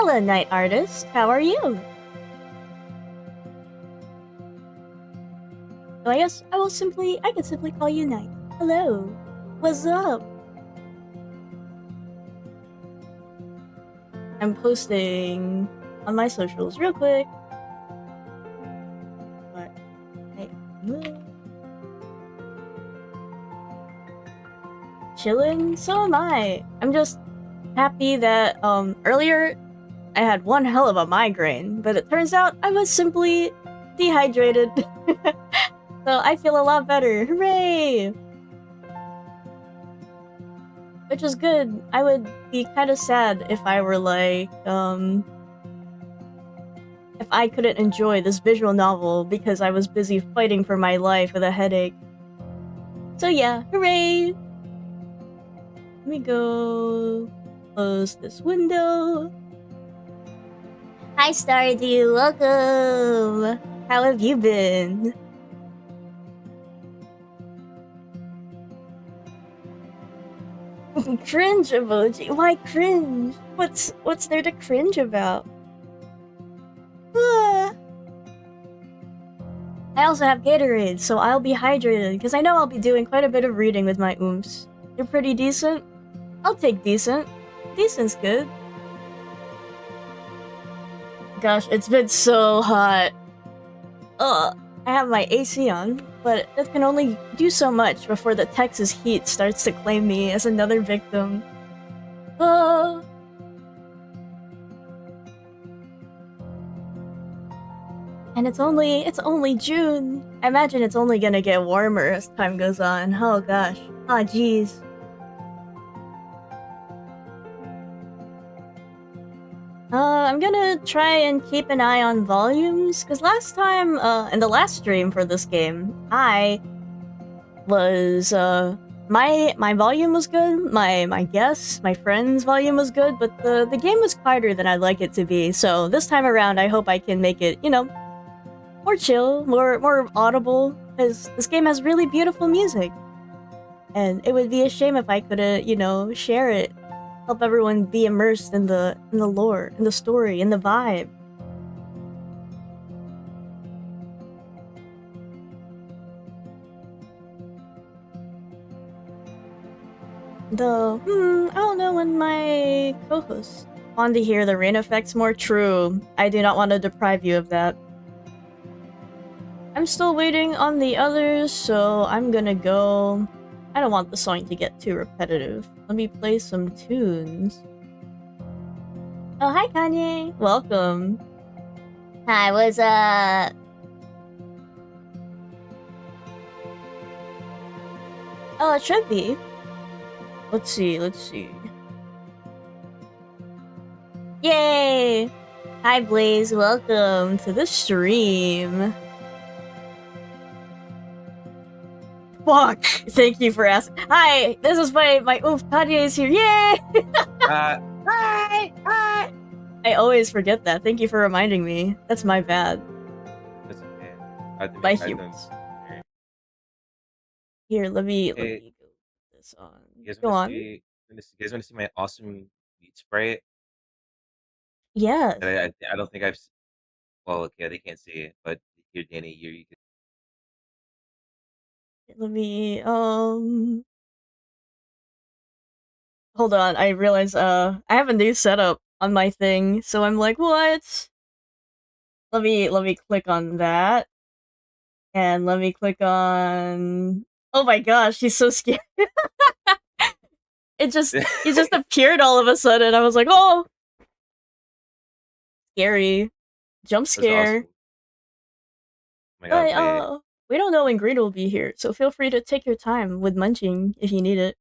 Hello, night artist. How are you? So I guess I can simply call you Night. Hello. What's up? I'm posting on my socials real quick. But chillin', so am I. I'm just happy that earlier I had one hell of a migraine, but it turns out I was simply dehydrated. So I feel a lot better. Hooray! Which is good. I would be kind of sad if I were like, if I couldn't enjoy this visual novel because I was busy fighting for my life with a headache. So yeah, hooray! Let me go close this window. Hi Stardew, welcome! How have you been? Cringe emoji? Why cringe? What's there to cringe about? I also have Gatorade, so I'll be hydrated, because I know I'll be doing quite a bit of reading with my oomphs. You're pretty decent? I'll take decent. Decent's good. Gosh, it's been so hot. I have my AC on, but it can only do so much before the Texas heat starts to claim me as another victim. And it's only June. I imagine it's only gonna get warmer as time goes on. Oh gosh. Ah, jeez. I'm gonna try and keep an eye on volumes, because last time, in the last stream for this game, I was, my volume was good, my friend's volume was good, but the game was quieter than I'd like it to be, so this time around I hope I can make it, you know, more chill, more audible, because this game has really beautiful music. And it would be a shame if I couldn't, you know, share it. Help everyone be immersed in the lore, in the story, in the vibe. Though, I don't know when my co-host want to hear the rain effects more. True. I do not want to deprive you of that. I'm still waiting on the others, so I'm gonna go. I don't want the song to get too repetitive. Let me play some tunes. Oh, hi Kanye! Welcome. Hi, what's up? Oh, it should be. Let's see. Yay! Hi Blaze, welcome to the stream. Fuck! Thank you for asking. Hi, this is my oomph. Kanye is here. Yay! Hi! I always forget that. Thank you for reminding me. That's my bad. That's okay. My humans. Here, let me go put this on. Go on. You guys want to see my awesome beat sprite? Yes. I don't think I've. Well, okay, they can't see it, but here, Danny, here you can. Let me hold on. I realize I have a new setup on my thing, so I'm like, what? Let me click on that. And let me click on. Oh my gosh, he's so scared. It just appeared all of a sudden. I was like, oh, scary, jump scare. Awesome. Oh my god, but we don't know when Green will be here, so feel free to take your time with munching if you need it.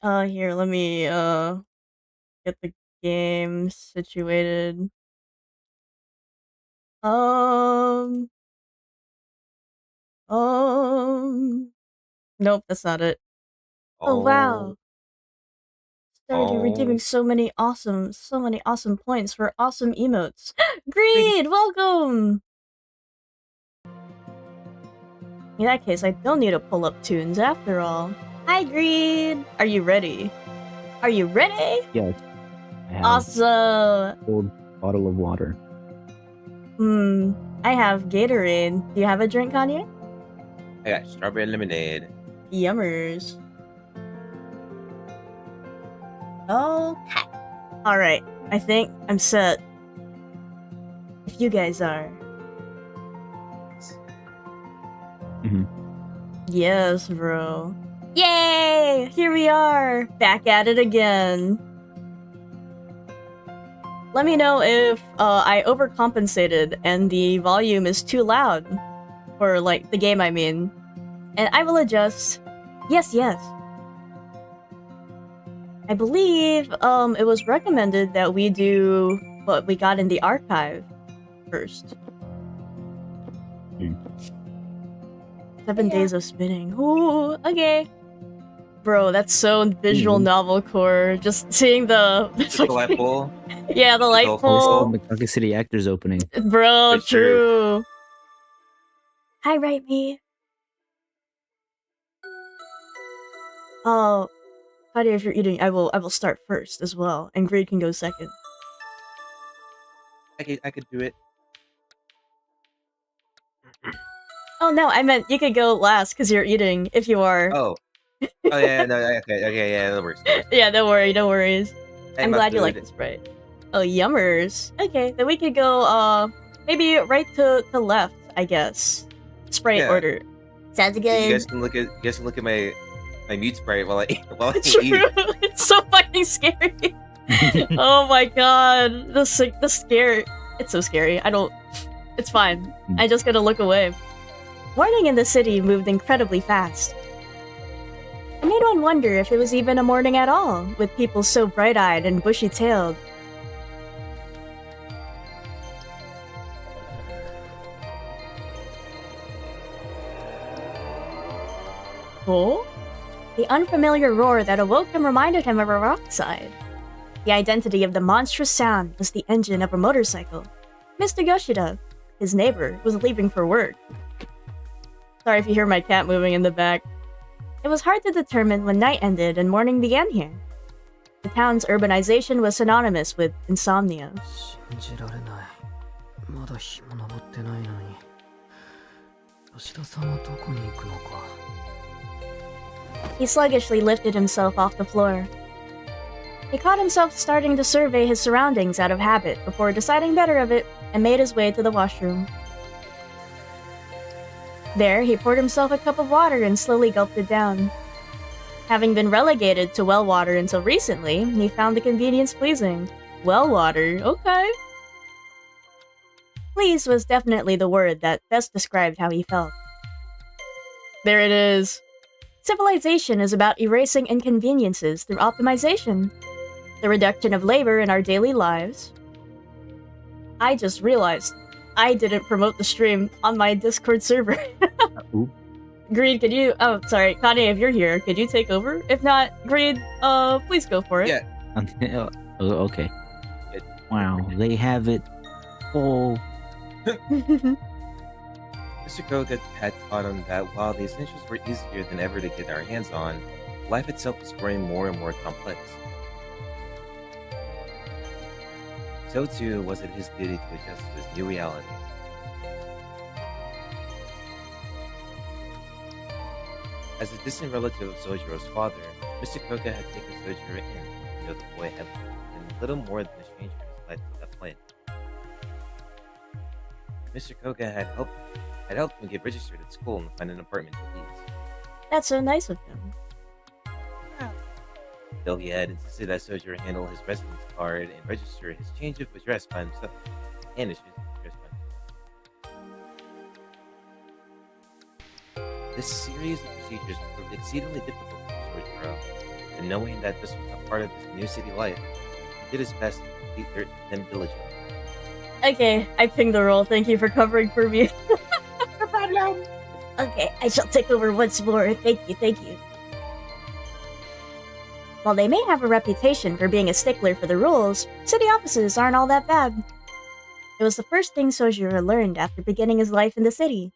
Here, let me get the game situated. Nope, that's not it. Oh wow. Stardew redeeming so many awesome points for awesome emotes. Greed, welcome! In that case, I don't need to pull up tunes after all. Hi, Greed! Are you ready? Are you ready? Yes. I have Awesome. a old bottle of water. I have Gatorade. Do you have a drink, Kanye? I got strawberry lemonade. Yummers. Okay. Alright, I think I'm set. If you guys are. Yes, bro. Yay! Here we are! Back at it again. Let me know if I overcompensated and the volume is too loud. For, like, the game, I mean. And I will adjust. Yes, yes. I believe it was recommended that we do what we got in the archive first. 7 days of spinning. Ooh, okay. Bro, that's so visual novel core. Just seeing the light pole. Yeah, the light pole. McNugget City Actors opening. Bro, It's true. true. Hi, right me. Oh, Claudia, if you're eating, I will start first as well, and Greed can go second. I could do it. Oh no, I meant you could go last because you're eating. If you are. Oh yeah, no, okay, yeah, that works. Yeah, don't worry, no worries. Hey, I'm my glad you like food. the Sprite. Oh, yummers. Okay, then we could go, maybe right to left, I guess. Sprite Yeah. order. Sounds good. You guys can look at my mute sprite while I eat. True. It's so fucking scary. Oh my god, the scare. It's so scary. It's fine. I just gotta look away. Morning in the city moved incredibly fast. It made one wonder if it was even a morning at all, with people so bright-eyed and bushy-tailed. Oh? The unfamiliar roar that awoke him reminded him of a rockside. The identity of the monstrous sound was the engine of a motorcycle. Mr. Yoshida, his neighbor, was leaving for work. Sorry if you hear my cat moving in the back. It was hard to determine when night ended and morning began here. The town's urbanization was synonymous with insomnia. He sluggishly lifted himself off the floor. He caught himself starting to survey his surroundings out of habit before deciding better of it and made his way to the washroom. There, he poured himself a cup of water and slowly gulped it down. Having been relegated to well water until recently, he found the convenience pleasing. Well water, okay. Pleased was definitely the word that best described how he felt. There it is. Civilization is about erasing inconveniences through optimization. The reduction of labor in our daily lives. I just realized I didn't promote the stream on my Discord server. Greed, could you... Oh, sorry. Kanye, if you're here, could you take over? If not, Greed, please go for it. Yeah. Okay. Wow, they have it all. Mr. Koga had taught him that while the essentials were easier than ever to get our hands on, life itself was growing more and more complex. So too was it his duty to adjust to his new reality. As a distant relative of Sojiro's father, Mr. Koga had taken Sojiro in, though the boy had been little more than a stranger in his life at that point. Mr. Koga had helped him get registered at school and find an apartment to lease. That's so nice of him. Though he had insisted that Sojiro handle his residence card and register his change of address by himself. And his address by himself. This series of procedures proved exceedingly difficult for Sojiro, and knowing that this was a part of his new city life, he did his best to complete them diligently. Okay, I pinged the roll. Thank you for covering for me. No problem! Okay, I shall take over once more. Thank you, thank you. While they may have a reputation for being a stickler for the rules, city offices aren't all that bad. It was the first thing Sojiro learned after beginning his life in the city.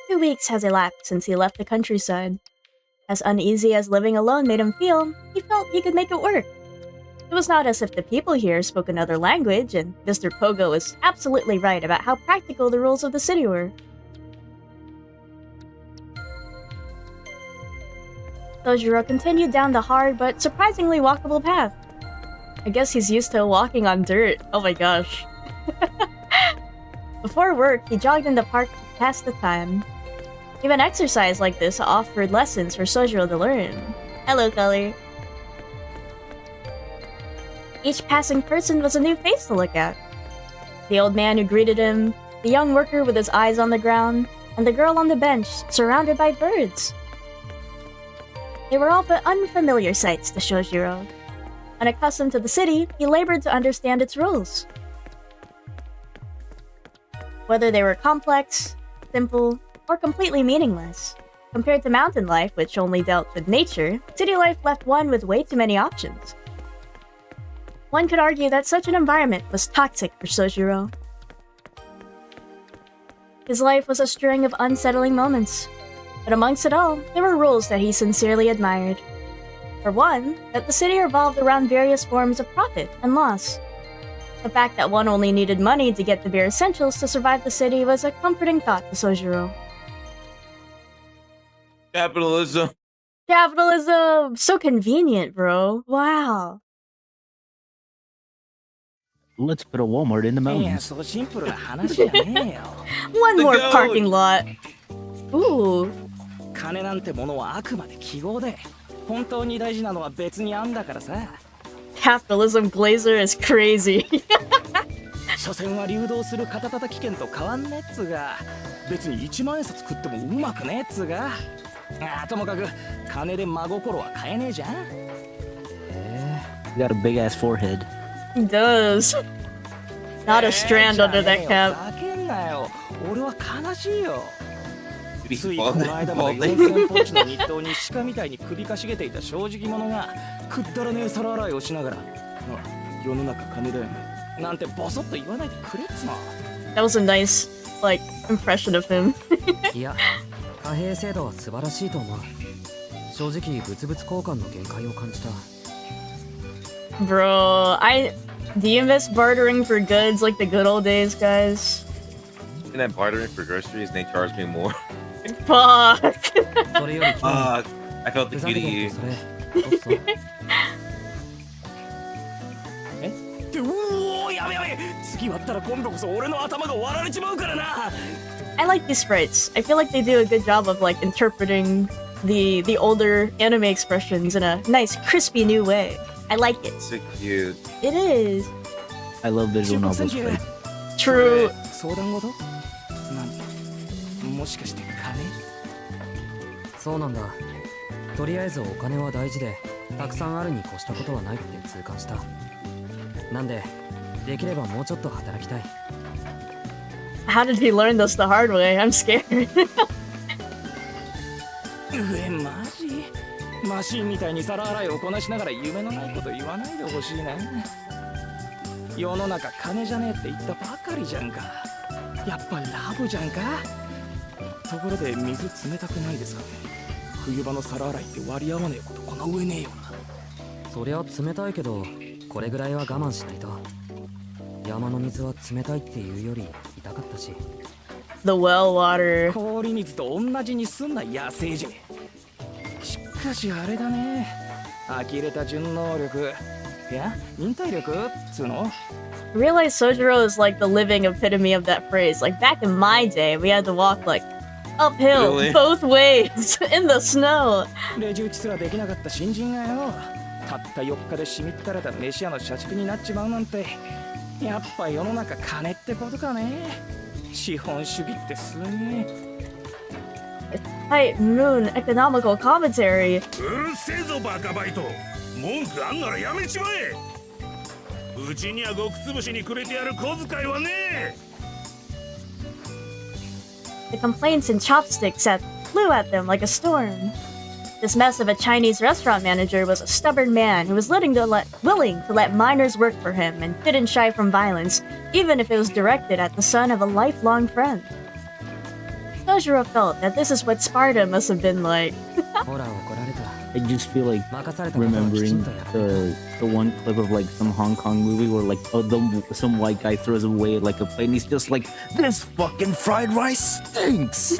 2 weeks has elapsed since he left the countryside. As uneasy as living alone made him feel, he felt he could make it work. It was not as if the people here spoke another language, and Mr. Pogo was absolutely right about how practical the rules of the city were. Sojiro continued down the hard but surprisingly walkable path. I guess he's used to walking on dirt. Oh my gosh. Before work, he jogged in the park to pass the time. Even exercise like this offered lessons for Sojiro to learn. Hello, Color. Each passing person was a new face to look at. The old man who greeted him, the young worker with his eyes on the ground, and the girl on the bench, surrounded by birds. They were all but unfamiliar sights to Sojiro. Unaccustomed to the city, he labored to understand its rules. Whether they were complex, simple, or completely meaningless. Compared to mountain life, which only dealt with nature, city life left one with way too many options. One could argue that such an environment was toxic for Sojiro. His life was a string of unsettling moments, but amongst it all, there were rules that he sincerely admired. For one, that the city revolved around various forms of profit and loss. The fact that one only needed money to get the bare essentials to survive the city was a comforting thought to Sojiro. Capitalism. Capitalism! So convenient, bro. Wow. Let's put a Walmart in the mountains. One more goat. parking lot. Ooh. 金なんてものはあくまで記号で、本当に大事なのは別にあんだからさ。Capitalism glazer is crazy. 所詮は流動する肩たたき券と変わんねっつうが、別に1万円札食ってもうまくねっつうが。ともかく金で真心は買えねえじゃん。You got a big ass forehead. He does. Not a strand under that cap. ふざけんなよ。俺は悲しいよ。 Dude, つ he's いこの間まで balding. 4000ポッチの日当に鹿みたいに首かしげていた正直者がくったらねえ皿洗いをしながら世の中金だよねなんてボソッと言わないでくれっつの That was a nice, like, impression of him. いや、貨幣制度は素晴らしいと思う。正直物々交換の限界を感じた。 Bro, do you miss bartering for goods like the good old days, guys? And then bartering for groceries, and they charge me more. Fuck. それより君、 I felt the ふざ key け to て you. るとそれ、どうぞ。っておおやべやべ次割ったら今度こそ俺の頭が割られちまうからな I like these sprites. I feel like they do a good job of like interpreting the older anime expressions in a nice, crispy new way. I like it. So cute. It is. I love visual novels. Right? True. 相談事何もしかして金そうなんだ。とりあえずお金は大事で、たくさんあるに越したことはないって痛感した。なんで、できればもうちょっと働きたい。How did he learn this the hard way? I'm scared. マジマシンみたいに皿洗いをこなしながら夢のないこと言わないでほしいね世の中金じゃねえって言ったばかりじゃんかやっぱラブじゃんかところで水冷たくないですかね冬場の皿洗いって割り合わねえことこの上ねえよなそりゃ冷たいけど、これぐらいは我慢しないと。山の水は冷たいっていうより痛かったし。The well water. 氷水と同じにすんな野生児しかしあれだね呆れた順応力いや忍耐力っつうの I realize Sojiro is like the living epitome of that phrase. Like back in my day, we had to walk like uphill Really? both ways in the snow. レジ打ちすらできなかった新人がよたった4日でしみったれた飯屋の社畜になっちまうなんてやっぱ世の中金ってことかね資本主義ってすげえ High Moon economical commentary. うるせえぞバカバイト文句あんならやめちまえうちにはごくつぶしにくれてやる小遣いはねえ The complaints and chopsticks flew at them like a storm. This mess of a Chinese restaurant manager was a stubborn man who was willing to let minors work for him and didn't shy from violence, even if it was directed at the son of a lifelong friend. Pleasure felt that this is what Sparta must have been like. ほら怒られた。 I just feel like 任されたことはきち remembering んとやらないと。 the one clip of like some Hong Kong movie where like some white guy throws away like a plate and he's just like, this fucking fried rice stinks.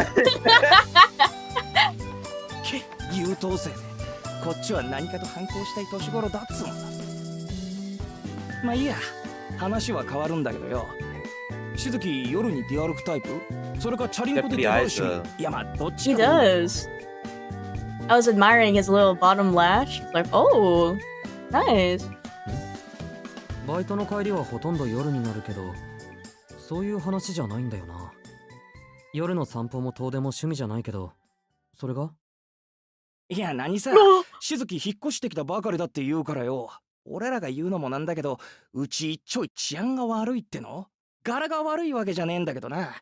け優等生でこっちは何かと反抗したい年頃だっつうの。まあいいや、話は変わるんだけどよ。しずき夜に出歩くタイプ？それかチャリンコで出歩くし。いやまあどっち He かでいいんだよ。 does. I was admiring his little bottom lash. Like, oh, nice. バイトの帰りはほとんど夜になるけど、そういう話じゃないんだよな。夜の散歩も遠出も趣味じゃないけど、それが？いや何さ、しずき引っ越してきたばかりだって言うからよ。俺らが言うのもなんだけど、うちちょい治安が悪いっての？柄が悪いわけじゃねえんだけどな。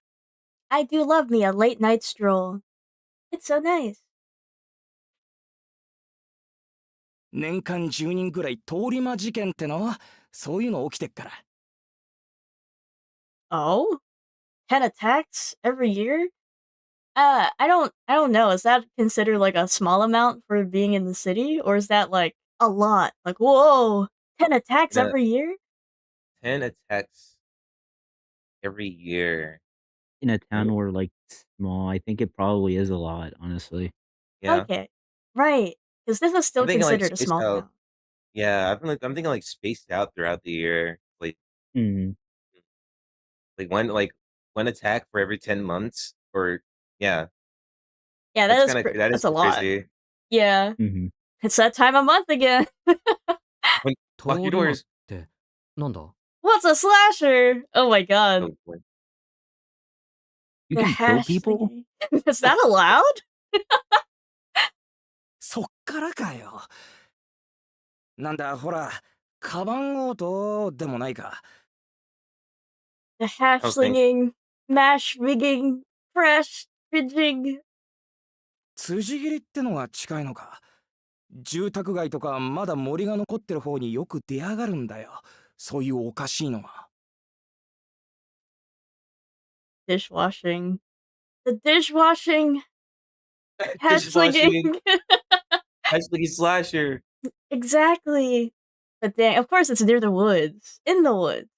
I do love me a late night stroll. It's so nice. 年間10人ぐらい通り魔事件っての？そういうの起きてっから。Oh? 10 attacks every year? I don't know. Is that considered like a small amount for being in the city? Or is that like a lot? Like, whoa, 10 attacks Yeah. every year? 10 attacks every year. In a town where like small, I think it probably is a lot, honestly. Yeah. Okay. Right. Because this is still I'm thinking like considered a spaced small out. town. Yeah, I'm thinking like spaced out throughout the year. Mm. Like one attack for every 10 months or yeah. Yeah, That's that's a pretty lot. crazy. Yeah. Mm-hmm. It's that time of month again. When 通 lock your り魔っ doors. てなんだ？ What's a slasher? Oh my god. Oh, boy. You The can kill hash people? thingy. Is that allowed? そっからかよ。なんだほら、カバン強盗でもないか。The hash Okay. slinging, mash rigging, crash ridging. 辻斬りってのが近いのか。住宅街とかまだ森が残ってる方によく出やがるんだよ。そういうおかしいのが。Dishwashing. The dishwashing. Hash Dishwashing. slinging. Actually, slasher. Exactly. But dang, of course it's near the woods. In the woods.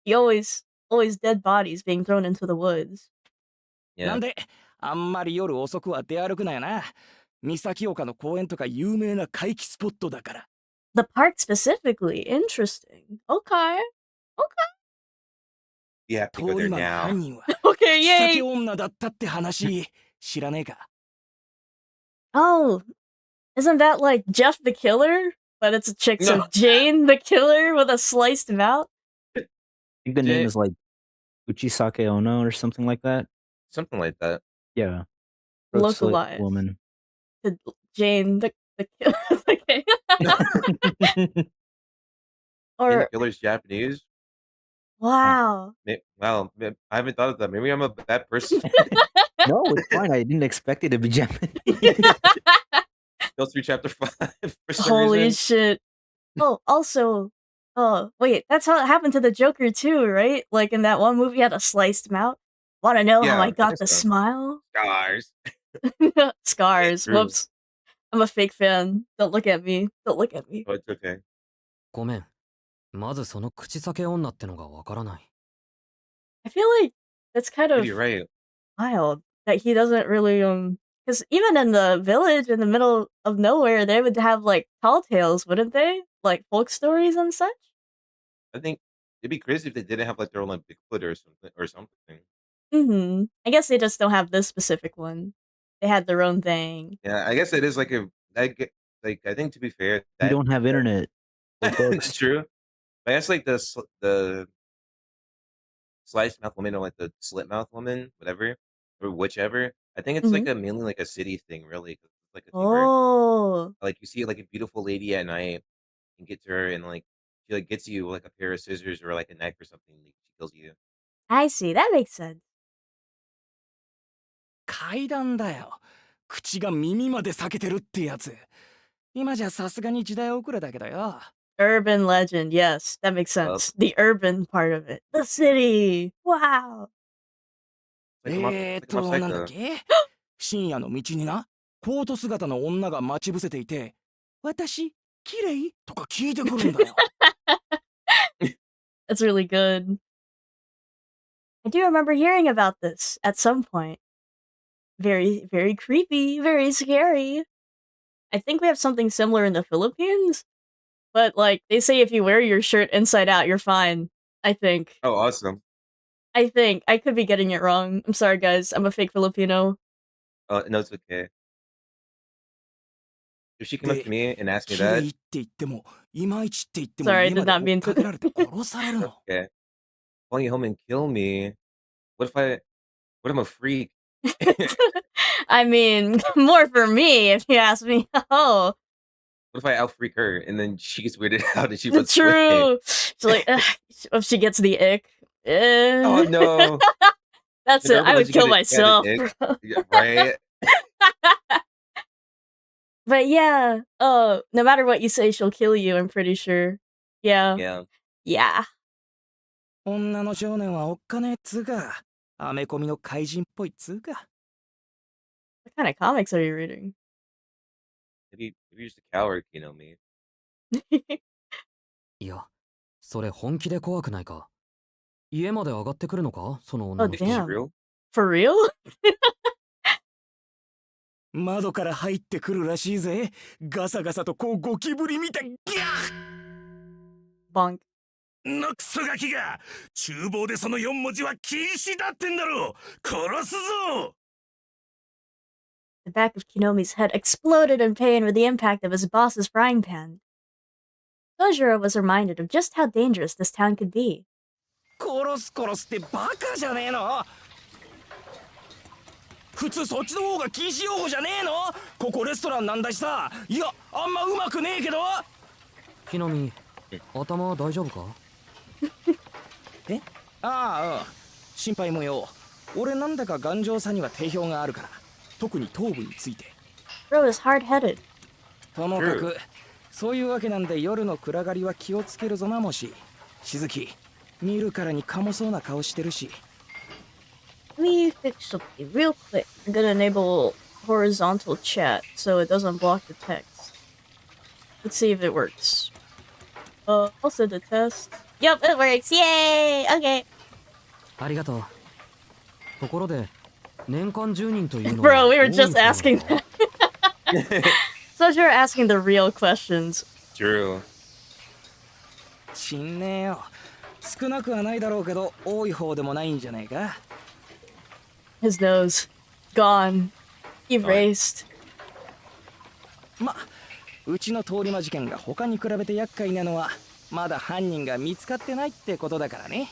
You always dead bodies being thrown into the woods. な Yeah. んで、あんまり夜遅くは出歩くなよな。三崎岡の公園とか有名な怪奇スポットだから。The park specifically. Interesting. Okay. You have to 通 go り there 魔の now. 犯人は Okay, 口先 yay! 女だったって話知らねえか。 Oh, isn't that like Jeff the Killer? But it's a chick, so No. Jane the Killer with a sliced mouth? I think the name is like Uchisake Ono or something like that. Something like that. Yeah. Throat slit Localized. woman. To Jane the Killer. Okay. And Or, the killer's Japanese. wow. Wow, I haven't thought of that. Maybe I'm a bad person. No, it's fine. I didn't expect it to be Japanese. Go through chapter 5 for some Holy reason. shit. Oh, also, wait, that's how it happened to the Joker too, right? Like in that one movie, he had a sliced mouth. Want to know how Yeah, I I got guess the so. smile? Scars. Scars. True. Whoops. I'm a fake fan. Don't look at me. Don't look at me. Oh, it's okay. ごめん。まずその口裂け女ってのがわからない。 I feel like that's kind But of you're right. wild that he doesn't really because even in the village in the middle of nowhere they would have like tall tales, wouldn't they? Like folk stories and such. I think it'd be crazy if they didn't have like their own like Bigfoot or something. Mm-hmm. I guess they just don't have this specific one. They had their own thing. Yeah, I guess it is like I think to be fair, You that don't have internet. Or it's books. true. I guess like the sliced mouth woman or like the slit mouth woman, whatever or whichever. I think it's like a mainly like a city thing, really. 'Cause it's like a thing where Oh, like you see like a beautiful lady at night and get to her and like she like gets you like a pair of scissors or like a knife or something. Like, she kills you. I see. That makes sense. 階段だよ。口が耳まで裂けてるってやつ。今じゃさすがに時代遅れだけどよ。 Urban legend. Yes, that makes sense. The urban part of it. The city. Wow. Like a なんだっ motorcycle. け深夜の道にな、コート姿の女が待ち伏せていて、私、綺麗とか聞いてくるんだよ。That's really good. I do remember hearing about this at some point. Very, very creepy, very scary. I think we have something similar in the Philippines, but like they say if you wear your shirt inside out, you're fine. I think. Oh, awesome. I think. I could be getting it wrong. I'm sorry, guys. I'm a fake Filipino. No, it's okay. If she came up to で、 me and asked me 綺麗 that, って言っても、いまいちって言っても Sorry, I 家 did まで not 追っ mean かけ to. られて殺されるの。 okay, calling you home and kill me. What if I'm a freak? I mean, more for me if you ask me. Oh, What if I out freak her and then she gets weirded out and she runs away? true. She's like, ugh, if she gets the ick. Oh no! That's it. I Everyone would lets you kill get an myself. ick. Bro. Yeah, right? But yeah, no matter what you say, she'll kill you, I'm pretty sure. Yeah. Yeah. Yeah. 女の少年はおっかねえっつうか、アメコミの怪人っぽいっつうか。 What kind of comics are you reading? Maybe you're just a coward, you know me. いや、それ本気で怖くないか。家まで上がってくるのか、その Oh, 女の人。 Is she damn. real? For real? 窓から入ってくるらしいぜ。ガサガサとこうゴキブリみたい。ギャッ Bonk. のクソガキが厨房でその4文字は禁止だってんだろう。殺すぞ。 The back of Kinomi's head exploded in pain with the impact of his boss's frying pan. Sojiro was reminded of just how dangerous this town could be. 殺すってバカじゃねえの。普通そっちの方が禁止用語じゃねえの。ここレストランなんだしさ。いや、あんまうまくねえけど。木の実、頭大丈夫か？え？ああ、心配無用。俺なんだか頑丈さには定評があるから。特に頭部について。 Bro is hard-headed. ともかく、そういうわけなんで夜の暗がりは気をつけるぞなもし。しずき、見るからにかもそうな顔してるし。 Let me fix something real quick. I'm gonna enable horizontal chat so it doesn't block the text. Let's see if it works. I'll send a test. Yup, it works! Yay! Okay. ありがとう。ところで、年間10人というの Bro, は we were 多い just 方なの asking か？ that. So you're asking the real questions. True. 知んねえよ。少なくはないだろうけど、多い方でもないんじゃないか。 His nose. Gone. Erased. ま、うちの通り魔事件が他に比べて厄介なのは、まだ犯人が見つかってないってことだからね。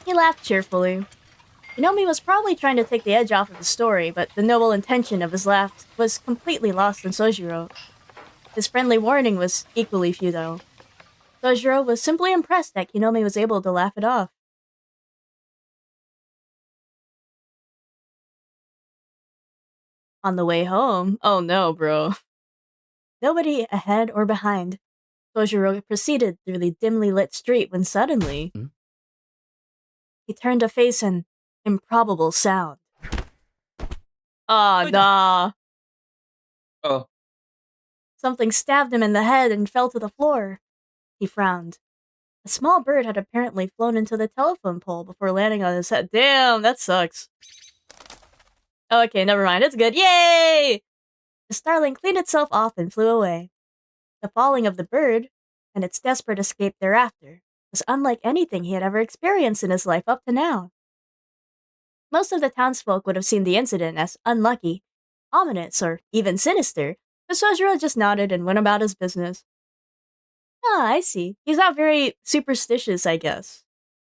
He laughed cheerfully. Hinomi was probably trying to take the edge off of the story, but the noble intention of his laugh was completely lost on Sojiro. His friendly warning was equally futile. Sojiro was simply impressed that Hinomi was able to laugh it off. On the way home, oh no, bro. Nobody ahead or behind. Sojiro proceeded through the dimly lit street when suddenly he turned to face an improbable sound. Ah, nah. Oh. Something stabbed him in the head and fell to the floor. He frowned. A small bird had apparently flown into the telephone pole before landing on his head. Damn, that sucks. Okay, never mind. It's good. Yay! The starling cleaned itself off and flew away. The falling of the bird, and its desperate escape thereafter, was unlike anything he had ever experienced in his life up to now. Most of the townsfolk would have seen the incident as unlucky, ominous, or even sinister, but Sojiro just nodded and went about his business. Ah, I see. He's not very superstitious, I guess.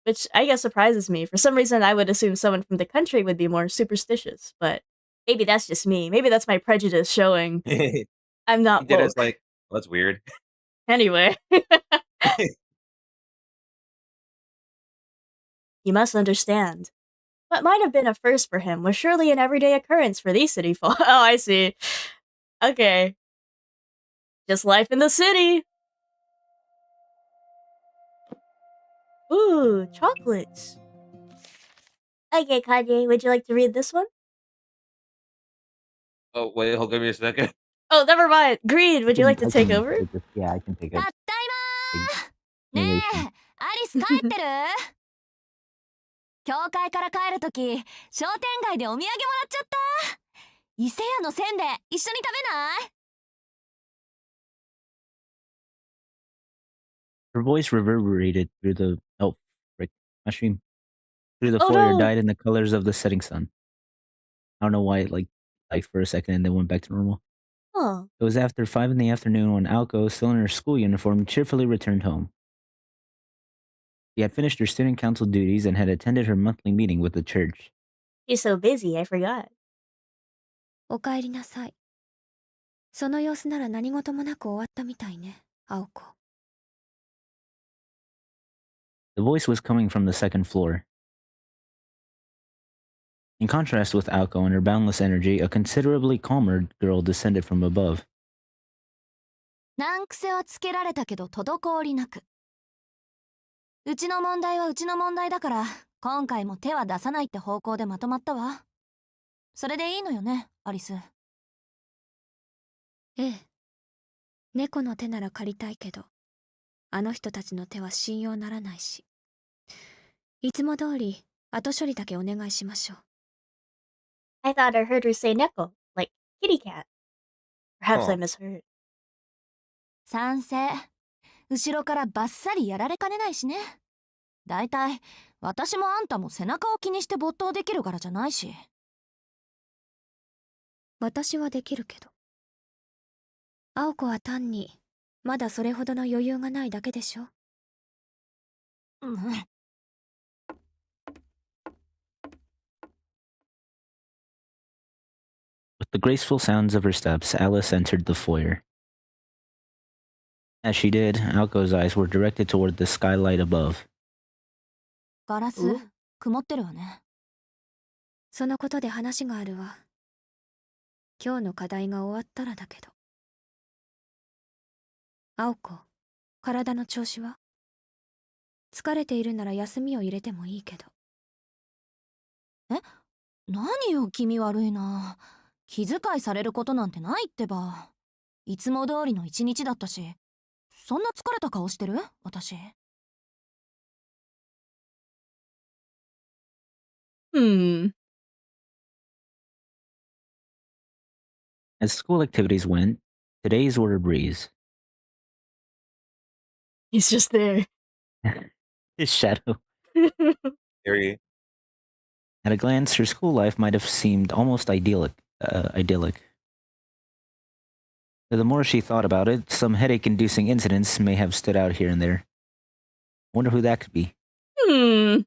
Which I guess surprises me. For some reason, I would assume someone from the country would be more superstitious, but maybe that's just me. Maybe that's my prejudice showing. I'm not He did woke. it's like, well, that's weird. Anyway. You must understand. What might have been a first for him was surely an everyday occurrence for these city folk. Oh, I see. Okay. Just life in the city. Ooh, chocolates. Okay, Kanye, would you like to read this one? Oh wait, hold give me a second. Oh, never mind. Greed, would you like to take over? Yeah, I can take it. たったいまーね Narration. えアリス帰ってる教会から帰るとき商店街でお土産もらっちゃった伊勢屋のせんべい一緒に食べない Her voice reverberated through the frick, mushroom through the Oh, foyer, no. died in the colors of the setting sun. I don't know why it like for a second and then went back to normal. Huh. It was after 5 in the afternoon when Alko, still in her school uniform, cheerfully returned home. She had finished her student council duties and had attended her monthly meeting with the church. She's so busy, I forgot. おかえりなさい。その様子なら何事もなく終わったみたいね、青子。The voice was coming from the second floor. In contrast with Alko and her boundless energy, a considerably calmer girl descended from above. 難癖はつけられたけど滞りなくうちの問題はうちの問題だから今回も手は出さないって方向でまとまったわそれでいいのよねアリスええ。猫の手なら借りたいけど、あの人たちの手は信用ならないし。いつも通り、後処理だけお願いしましょう。I thought I heard her say neko, like kitty cat. Perhaps I Huh. misheard. 賛成後ろからバッサリやられかねないしねだいたい私もあんたも背中を気にして没頭できるからじゃないし私はできるけど。青子は単に、まだそれほどの余裕がないだけでしょ。うん With the graceful sounds of her steps, Alice entered the foyer. As she did, Alko's eyes were directed toward the skylight above. ガラスお曇ってるわねそのことで話があるわ。今日の課題が終わったらだけど。青子、体の調子は？疲れているなら休みを入れてもいいけど。何よ気味悪いな気遣いされることなんてないってばいつも通りの一日だったしそんな疲れた顔してる私 As school activities went, today's were a breeze. He's just there. His shadow. Harry. At a glance, her school life might have seemed almost idyllic. But the more she thought about it, some headache-inducing incidents may have stood out here and there. Wonder who that could be. And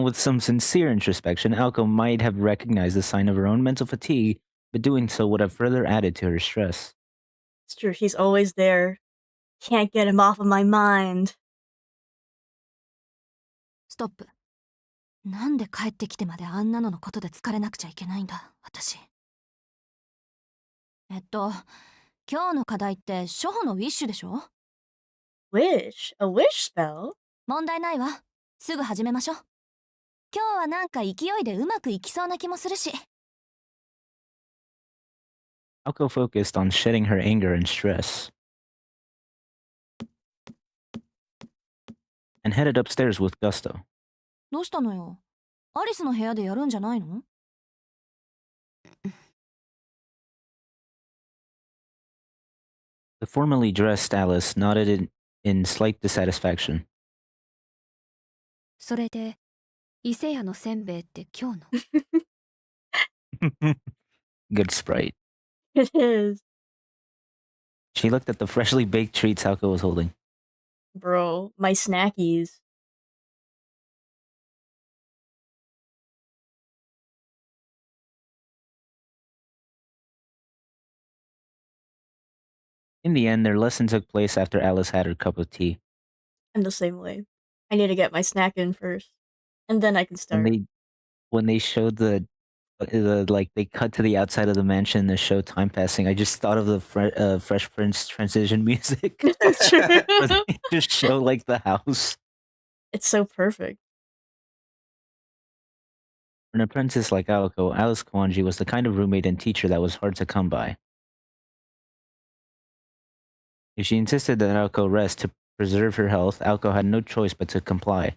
with some sincere introspection, Alko might have recognized the sign of her own mental fatigue, but doing so would have further added to her stress. It's true, he's always there. Can't get him off of my mind. ストップなんで帰ってきてまであんなののことで疲れなくちゃいけないんだ私今日の課題って初歩のウィッシュでしょ Wish? A wish spell? 問題ないわすぐ始めましょう今日はなんか勢いでうまくいきそうな気もするし Alko focused on shedding her anger and stress, and headed upstairs with gusto. どうしたのよアリスの部屋でやるんじゃないの The formally dressed Alice nodded in slight dissatisfaction. それで、伊勢屋のせんべいって今日の？ Good sprite. It is. She looked at the freshly baked treats Alko was holding. Bro, my snackies. In the end, their lesson took place after Alice had her cup of tea. I'm the same way. I need to get my snack in first. And then I can start. When they showed the like they cut to the outside of the mansion to show time passing, I just thought of the Fresh Prince transition music. True. Where they just show like the house. It's so perfect. For an apprentice like Aoko, Alice Kwanji was the kind of roommate and teacher that was hard to come by. If she insisted that Aoko rest to preserve her health, Aoko had no choice but to comply.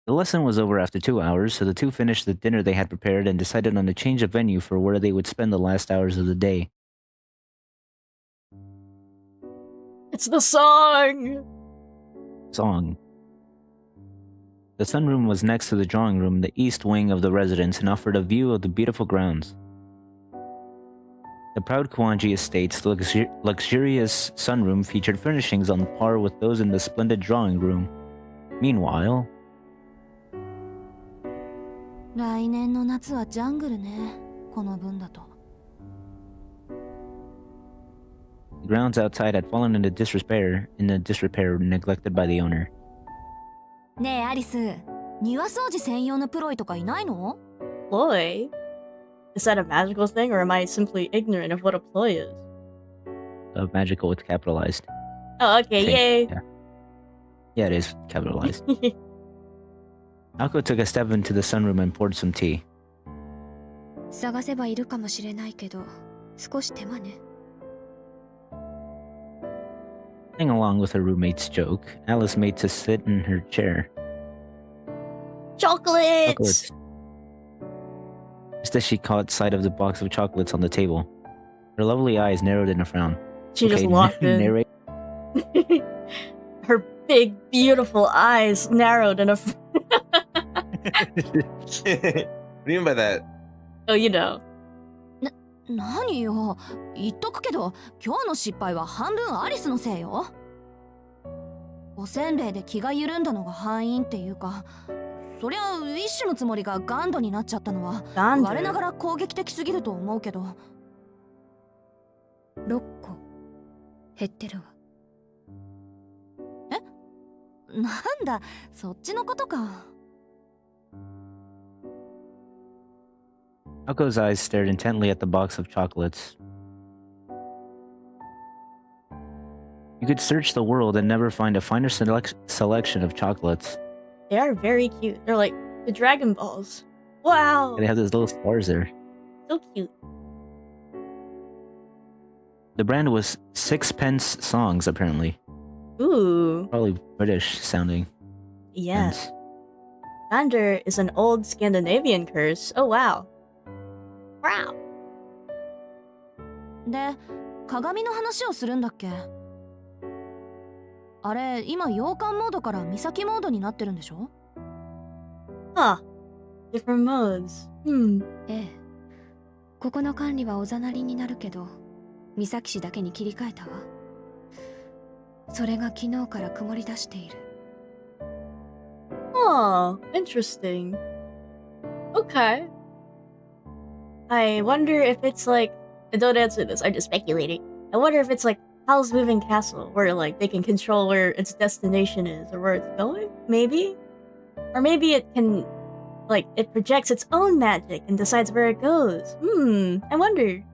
The lesson was over after 2 hours, so the two finished the dinner they had prepared and decided on a change of venue for where they would spend the last hours of the day. It's the song! Song. The sunroom was next to the drawing room, the east wing of the residence, and offered a view of the beautiful grounds. The proud Kwanji Estate's luxurious sunroom featured furnishings on par with those in the splendid drawing room. Meanwhile, 来年の夏はジャングルね、この分だと。 the grounds outside had fallen into disrepair, neglected by the owner. ねえアリス、庭掃除専用のプロイとかいないの？ Ploy? Is that a magical thing, or am I simply ignorant of what a ploy is? Magical, it's capitalized. Oh, okay, yay! Yeah, it is capitalized. Aoko took a step into the sunroom and poured some tea. 探せばいるかもしれないけど、少し手間ね。Playing along with her roommate's joke, Alice made to sit in her chair. Chocolates! Just as she caught sight of the box of chocolates on the table, her lovely eyes narrowed in a frown. She just locked in. Narrate. Her big, beautiful eyes narrowed in a... What do you mean by that? Oh, you know. 何よ、言っとくけど、今日の失敗は半分アリスのせいよ。おせんべいで気が緩んだのが敗因っていうか、そりゃウィッシュのつもりがガンドになっちゃったのは我ながら攻撃的すぎると思うけど。6個減ってるわ。え？なんだ、そっちのことか。Ako's eyes stared intently at the box of chocolates. You could search the world and never find a finer selection of chocolates. They are very cute. They're like the Dragon Balls. Wow! They have those little stars there. So cute. The brand was Sixpence Songs, apparently. Ooh. Probably British sounding. Yeah. Pence. Gander is an old Scandinavian curse. Oh, wow. Wow. で、鏡の話をするんだっけ？あれ、今洋館モードから岬モードになってるんでしょ？ Huh. Different modes. ええ。ここの管理はおざなりになるけど、岬市だけに切り替えたわ。それが昨日から曇り出している。Oh, interesting. Okay. I wonder if it's like... Don't answer this, I'm just speculating. I wonder if it's like Howl's Moving Castle, where like they can control where its destination is or where it's going? Maybe? Or maybe it can... like, it projects its own magic and decides where it goes. I wonder.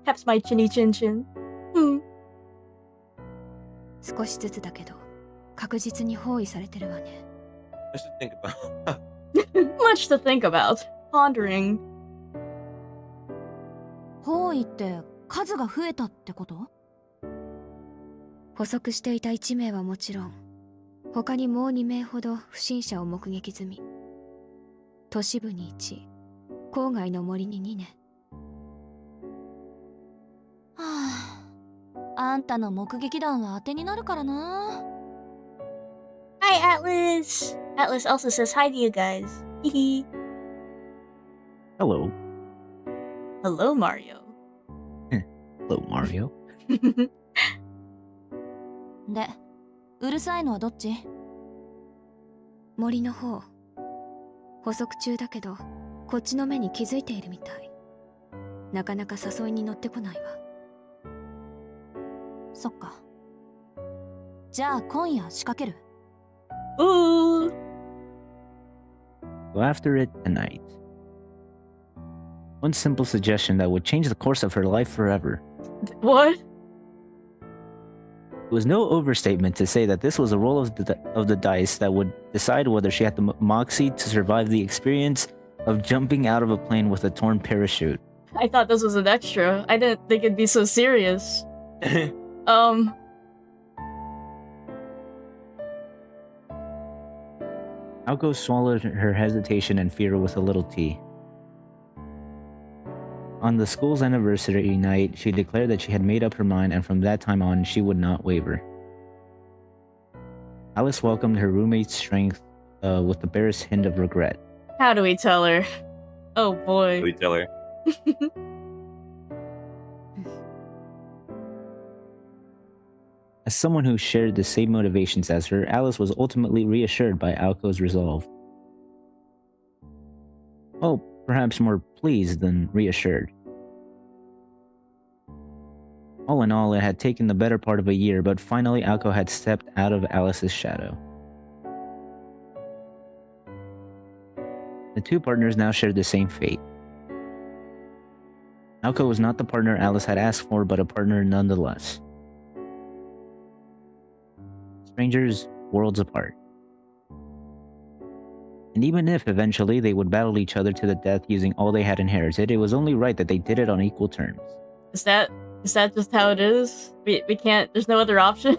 Taps my chinny chin chin. 少しずつだけど、確実に包囲されてるわね。I should think about. Much to think about. Pondering. 包囲って数が増えたってこと？捕捉していた1名はもちろん、他にもう2名ほど不審者を目撃済み。都市部に1、郊外の森に2ね。はあ、あんたの目撃談は当てになるからな。Hi, Atlas! Atlas also says hi to you guys. Hehe. Hello. Hello, Mario. Hello, Mario. で、うるさいのはどっち？森の方。捕捉中だけど、こっちの目に気づいているみたい。なかなか誘いに乗ってこないわ。そっか。じゃあ今夜仕掛ける？ Ooh! Go after it tonight. One simple suggestion that would change the course of her life forever. What? It was no overstatement to say that this was a roll of the dice that would decide whether she had the moxie to survive the experience of jumping out of a plane with a torn parachute. I thought this was an extra. I didn't think it'd be so serious. Aoko swallowed her hesitation and fear with a little tea. On the school's anniversary night, she declared that she had made up her mind, and from that time on, she would not waver. Alice welcomed her roommate's strength with the barest hint of regret. How do we tell her? Oh boy. We tell her. As someone who shared the same motivations as her, Alice was ultimately reassured by Aoko's resolve. Oh, perhaps more pleased than reassured. All in all, it had taken the better part of a year, but finally Aoko had stepped out of Alice's shadow. The two partners now shared the same fate. Aoko was not the partner Alice had asked for, but a partner nonetheless. Strangers, worlds apart. And even if eventually they would battle each other to the death using all they had inherited, it was only right that they did it on equal terms. Is that just how it is? We can't. There's no other option.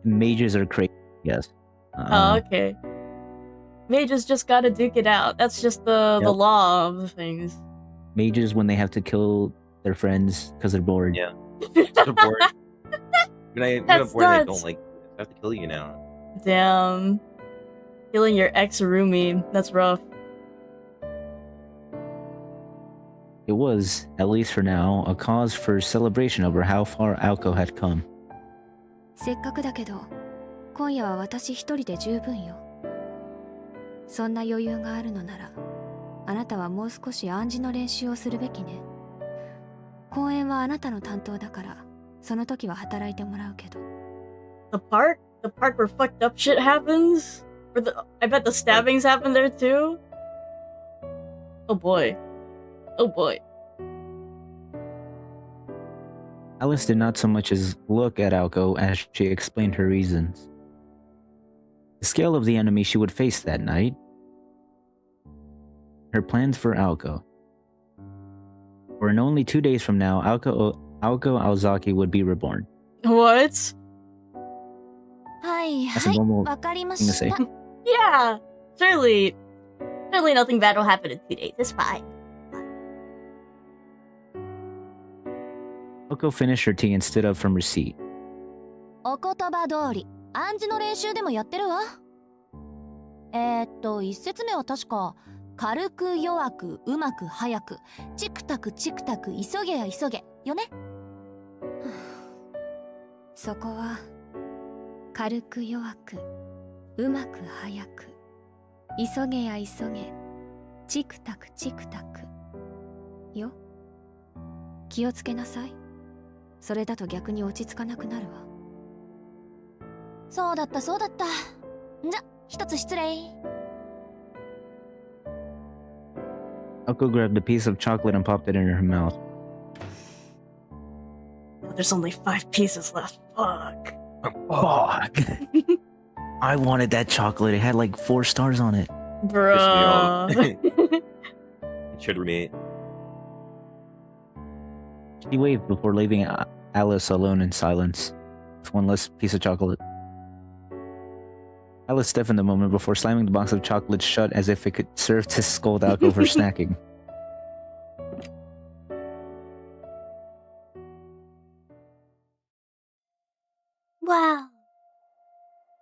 Mages are crazy. Yes. Oh, okay. Mages just gotta duke it out. That's just the law of the things. Mages, when they have to kill their friends because they're bored. Yeah. They're bored. When I'm bored, they don't like. I have to kill you now. Damn. Killing your ex-roomie. That's rough. It was, at least for now, a cause for celebration over how far Aoko had come. せっかくだけど、今夜は私一人で十分よ。そんな余裕があるのなら、あなたはもう少し暗示の練習をするべきね。公演はあなたの担当だから、その時は働いてもらうけど。The part where fucked up shit happens? I bet the stabbings happen there too? Oh boy. Oh boy. Alice did not so much as look at Aoko as she explained her reasons. The scale of the enemy she would face that night. Her plans for Aoko. For in only 2 days from now, Aoko Aozaki would be reborn. What? はいはい、わかりました。Yeah, surely nothing bad will happen in 2 days. It's fine. Aoko finished her tea and stood up from her seat. お言葉通り、暗示の練習でもやってるわ。一節目は確か、軽く弱くうまく早く、チクタクチクタク急げや急げよね。そこは軽く弱くうまく早く急げや急げチクタクチクタクよ。気をつけなさい。それだと逆に落ち着かなくなるわ。そうだったそうだった。じゃ、一つ失礼。Aoko grabbed a piece of chocolate and popped it in her mouth. There's only 5 pieces left. Fuck. Fuck. I wanted that chocolate. It had like 4 stars on it. Bruh. Should remain. She waved before leaving Alice alone in silence, with one less piece of chocolate. Alice stiffened a moment before slamming the box of chocolates shut as if it could serve to scold Aoko for snacking. Wow.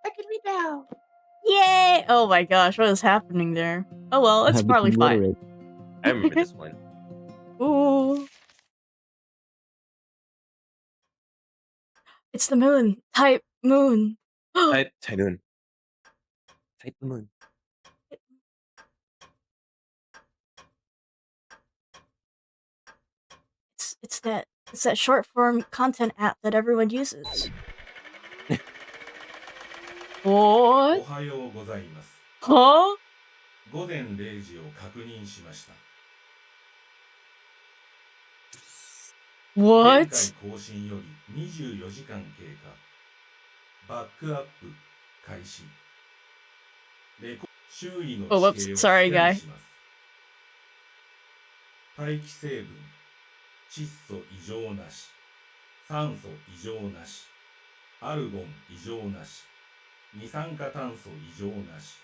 Look at me now. Yay! Oh my gosh, what is happening there? Oh well, it's probably fine. I remember this one. Ooh. It's the moon. Type moon. Type moon. Type the moon. It's that short form content app that everyone uses. What? おはようございます。 Huh? 午前0時を確認しました。What? 更新より24時間経過。バックアップ開始。周囲の Oh, 地 whoops. 形を Sorry, スキャン guy. します。大気成分、窒素異常なし、酸素異常なし、アルゴン異常なし、二酸化炭素異常なし。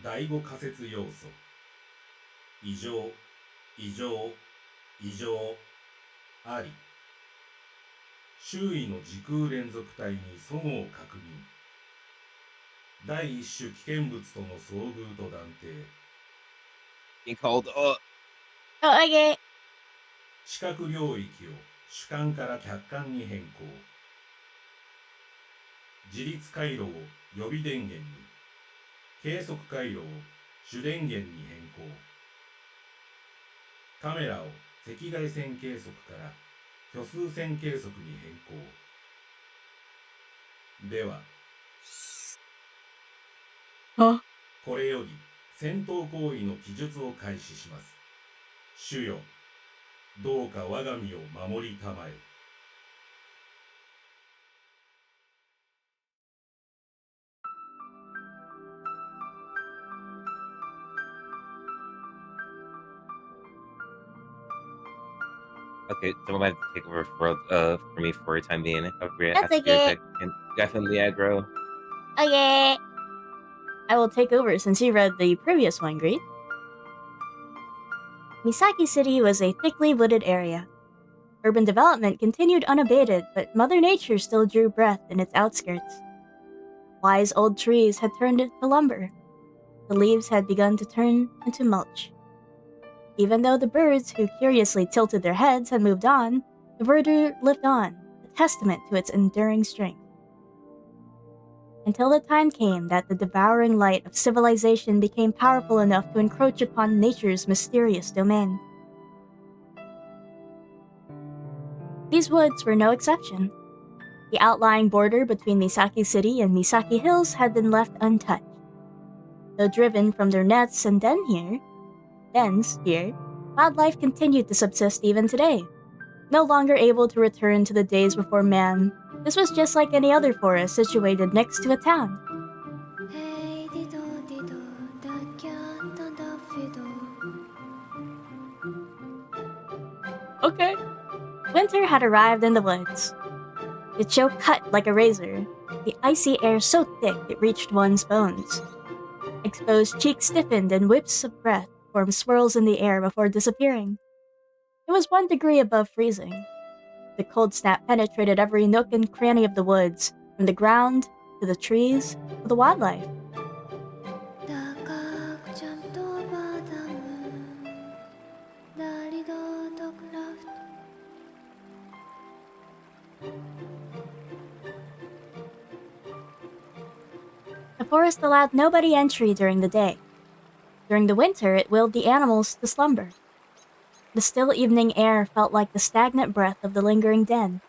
第5仮説要素、異常、異常、異常、あり。周囲の時空連続体に齟齬を確認。第一種危険物との遭遇と断定。Being called Oh, okay. 視覚領域を主観から客観に変更。自立回路を予備電源に、計測回路を主電源に変更。カメラを赤外線計測から虚数線計測に変更。では、これより戦闘行為の記述を開始します。主よ、どうか我が身を守りたまえ。Okay, so I'm gonna have to take over for me for a time being. That's okay. Definitely aggro. Okay. I will take over since you read the previous one, Greet. Misaki City was a thickly wooded area. Urban development continued unabated, but Mother Nature still drew breath in its outskirts. Wise old trees had turned to lumber. The leaves had begun to turn into mulch. Even though the birds who curiously tilted their heads had moved on, the verdure lived on, a testament to its enduring strength. Until the time came that the devouring light of civilization became powerful enough to encroach upon nature's mysterious domain. These woods were no exception. The outlying border between Misaki City and Misaki Hills had been left untouched. Though driven from their nets and dens here, wildlife continued to subsist even today. No longer able to return to the days before man, this was just like any other forest situated next to a town. Okay. Winter had arrived in the woods. The chill cut like a razor, the icy air so thick it reached one's bones. Exposed cheeks stiffened and whips of breath formed swirls in the air before disappearing. It was 1 degree above freezing. The cold snap penetrated every nook and cranny of the woods, from the ground, to the trees, to the wildlife. The forest allowed nobody entry during the day. During the winter, it willed the animals to slumber. The still evening air felt like the stagnant breath of the lingering den.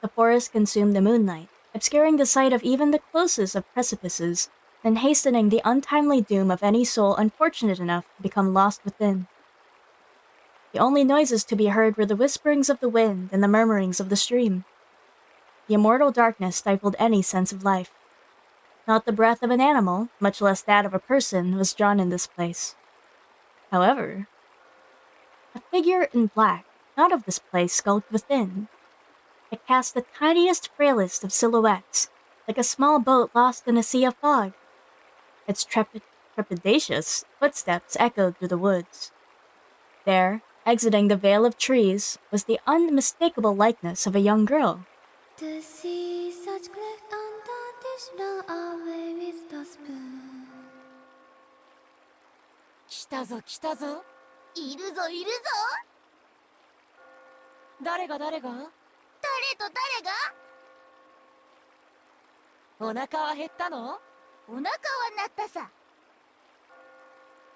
The forest consumed the moonlight, obscuring the sight of even the closest of precipices, and hastening the untimely doom of any soul unfortunate enough to become lost within. The only noises to be heard were the whisperings of the wind and the murmurings of the stream. The immortal darkness stifled any sense of life. Not the breath of an animal, much less that of a person, was drawn in this place. However, a figure in black, not of this place, skulked within. It cast the tiniest, frailest of silhouettes, like a small boat lost in a sea of fog. Its trepidatious footsteps echoed through the woods. There, exiting the veil of trees, was the unmistakable likeness of a young girl. To see such cleft untraditional away with the spoon. 来たぞ来たぞ。いるぞいるぞ。誰が誰が？誰と誰が？お腹は減ったの？お腹は鳴ったさ。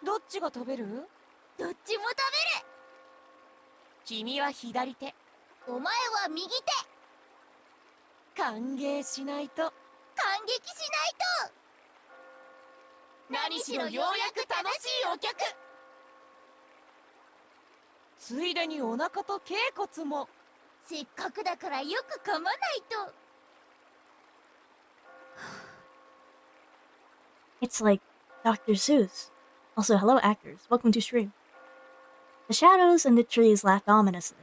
どっちが食べる？どっちも食べる。君は左手。お前は右手。歓迎しないと。感激しないと。何しろようやく楽しいお客。ついでにお腹と頸骨も。せっかくだからよく噛まないと。It's like Dr. Seuss. Also, hello actors, welcome to stream. The shadows in the trees laughed ominously.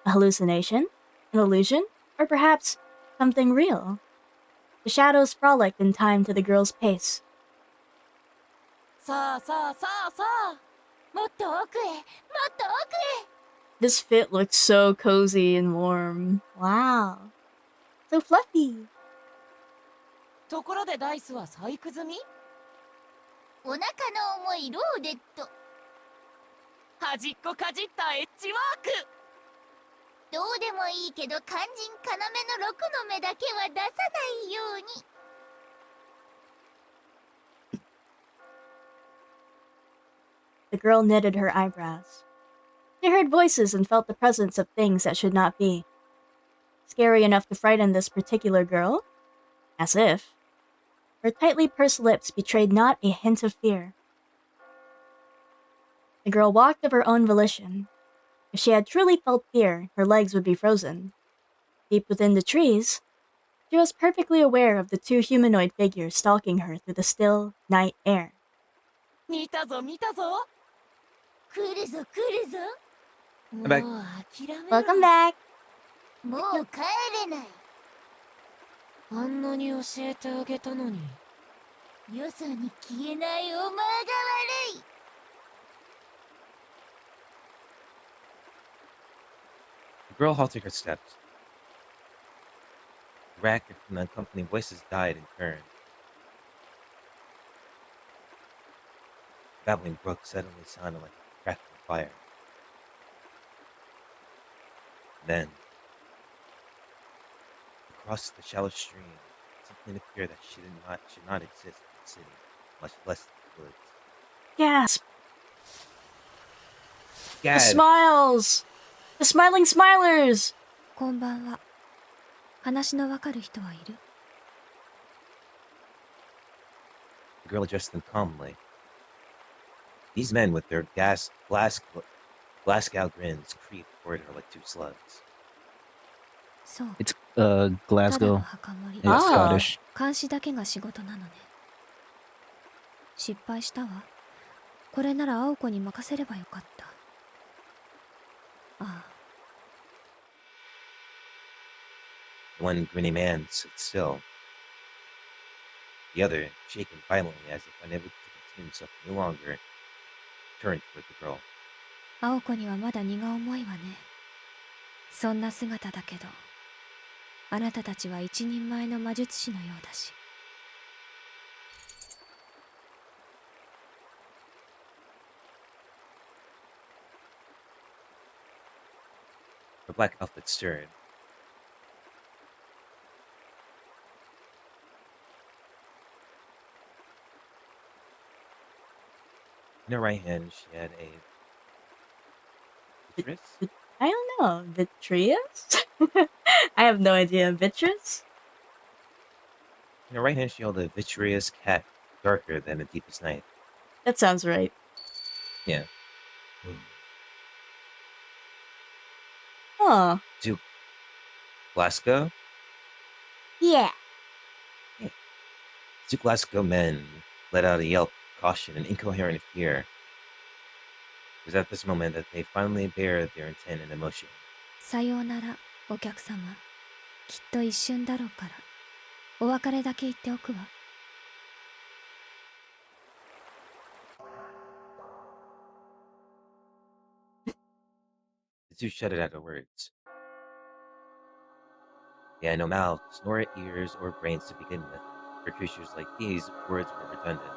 A hallucination? An illusion? Or perhaps something real? The shadows frolicked in time to the girl's pace. さあさあさあさあ、もっと奥へ、もっと奥へ。 This fit looked so cozy and warm. Wow. So fluffy. ところでダイスは細工済み？お腹の重いローデット。端っこかじったエッジワーク。どうでもいいけど肝心要の6の目だけは出さないように。The girl knitted her eyebrows. She heard voices and felt the presence of things that should not be. Scary enough to frighten this particular girl? As if. Her tightly pursed lips betrayed not a hint of fear. The girl walked of her own volition. If she had truly felt fear, her legs would be frozen. Deep within the trees, she was perfectly aware of the two humanoid figures stalking her through the still night air. 見たぞ見たぞ。来るぞ来るぞ。もう back. 諦めろ。 Welcome back! もう帰れない。あんなに教えてあげたのに。よそに消えないお前が悪い。 The girl halted her steps. The racket from the accompanying voices died in turn. The babbling brook suddenly sounded like a crackling fire. Then, across the shallow stream, something appeared that should not exist in the city, much less in the woods. Gasp! The Gad! smiles! The smiling smilers! こんばんは。話のわかる人はいる？ The girl addressed them calmly. These men with their glass-gow grins creeped toward her like two slugs. そう。 It's ただの Glasgow. 墓守。 It's Ah. Scottish. 監視だけが仕事なのね。失敗したわ。これなら青子に任せればよかった。ああ。 One grinning man stood still. The other, shaken violently as if unable to contain himself any longer, turned toward the girl. 青子にはまだ荷が重いわね。そんな姿だけど、あなたたちは一人前の魔術師のようだし。 The black outfit stirred. In her right hand, she had a vitreous? I don't know. Vitreous? I have no idea. Vitreous? In her right hand, she held a vitreous cat, darker than the deepest night. That sounds right. Yeah. Huh. Glasgow? Yeah. Two Glasgow men let out a yelp of caution and incoherent fear. It was at this moment that they finally bared their intent and emotion. さようなら、お客様。きっと一瞬だろうから。お別れだけ言っておくわ。The two shuddered at her words. They had no mouths, nor ears or brains to begin with. For creatures like these, words were redundant.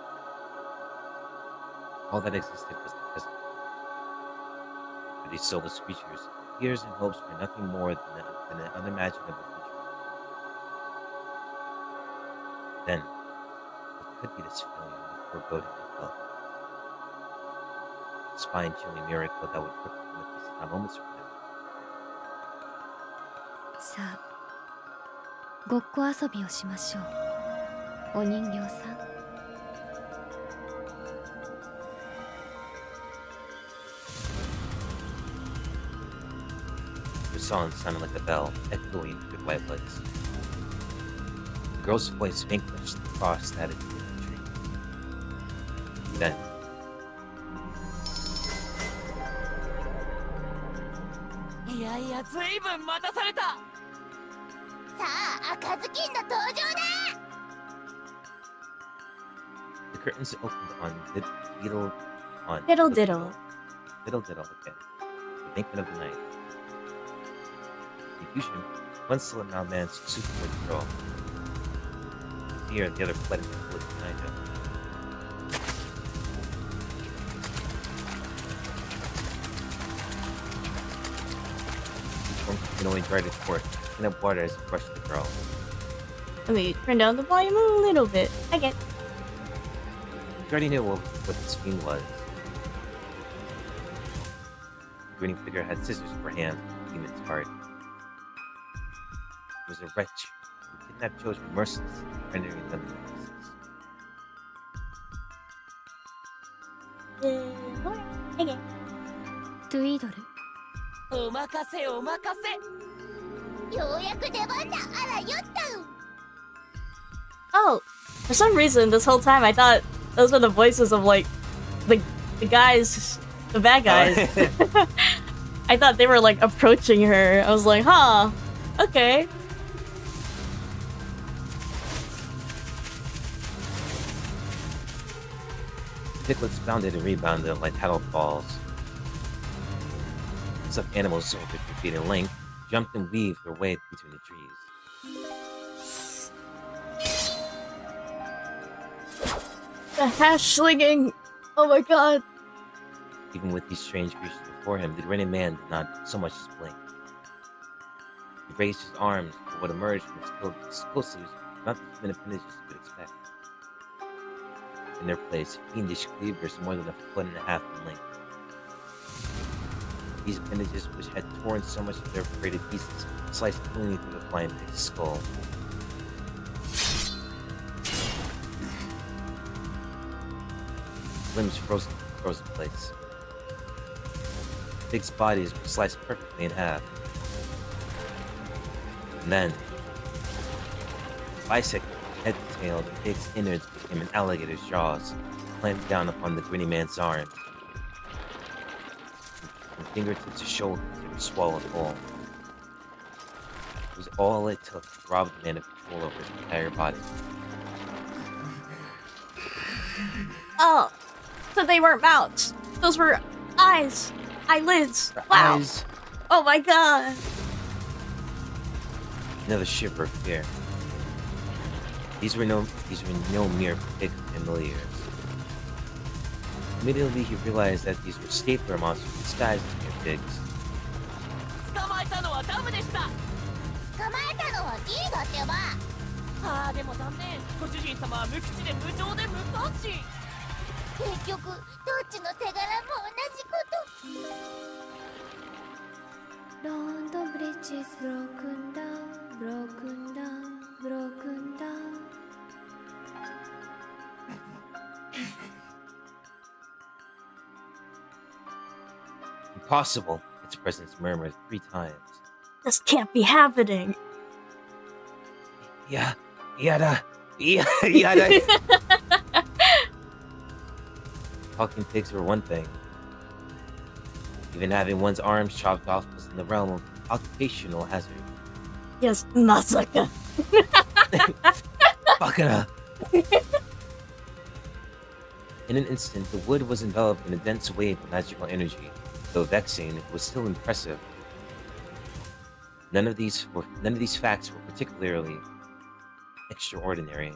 All that existed was the present. For these soulless creatures, fears and hopes were nothing more than an unimaginable future. Then, what could be this feeling of foreboding they felt? A spine-chilling miracle that would put them at peace not moments from now. さあ、ごっこ遊びをしましょう。お人形さん。 The song sounded like a bell, echoing through the white lights. The girl's voice vanquished the frost that had been in the tree. Then, いやいや、ずいぶん待たされた。さあ、赤ずきんの登場だ。 the curtains opened on Diddle Diddle diddle. Diddle diddle, okay. The banquet of the night. Confusion, one slim-mouthed man stood toward the girl. Fear, the other fled into the woods behind him. One only darted forth, picking up water as he brushed the girl. Let me turn down the volume a little bit. I get. He already knew what this fiend was. The grinning figure had scissors for hands, the demon's heart. He was a wretch who kidnapped children mercilessly, rendering them pieces. I get. トゥイードル。お任せお任せ。ようやく出番だ。あら、よったう。 Oh, for some reason, this whole time I thought those were the voices of like the guys, the bad guys. I thought they were like approaching her. I was like, huh, okay. Picklets bounded and rebounded like paddled balls. Stuffed animals over 50 feet in length jumped and weaved their way between the trees. The hash slinging. Oh my god. Even with these strange creatures before him, the grinning man did not so much as blink. He raised his arms, but what emerged from his explosives was not the human appendages you would expect. In their place, fiendish cleavers more than 1.5 feet in length. These appendages, which had torn so much of their braided pieces, sliced cleanly through the flying pig's skull. Limbs frozen place. Pig's bodies were sliced perfectly in half. And then, bisected head to tail, the pig's innards became an alligator's jaws, clamped down upon the grinning man's arms. From fingertips to shoulders, they were swallowed whole. It was all it took to rob the man of control over his entire body. Oh, so they weren't mouths. Those were eyes, eyelids. Wow. Eyes. Oh my god. Another shiver of fear. These were no mere pig familiars. Immediately he realized that these were stapler monsters disguised as mere pigs. 捕まえたのはダムでした。捕まえたのは D だってば。ああ、でも残念。ご主人様は無口で無情で無関心。結局どっちの手柄も同じこと。Round the bridge is broken down, broken down, broken down. Impossible, its presence murmured 3 times. This can't be happening. Yada. Talking pigs were one thing. Even having one's arms chopped off was in the realm of occupational hazard. Yes, Masaka. Bakana! In an instant, the wood was enveloped in a dense wave of magical energy. Though vexing, it was still impressive. None of these facts were particularly extraordinary.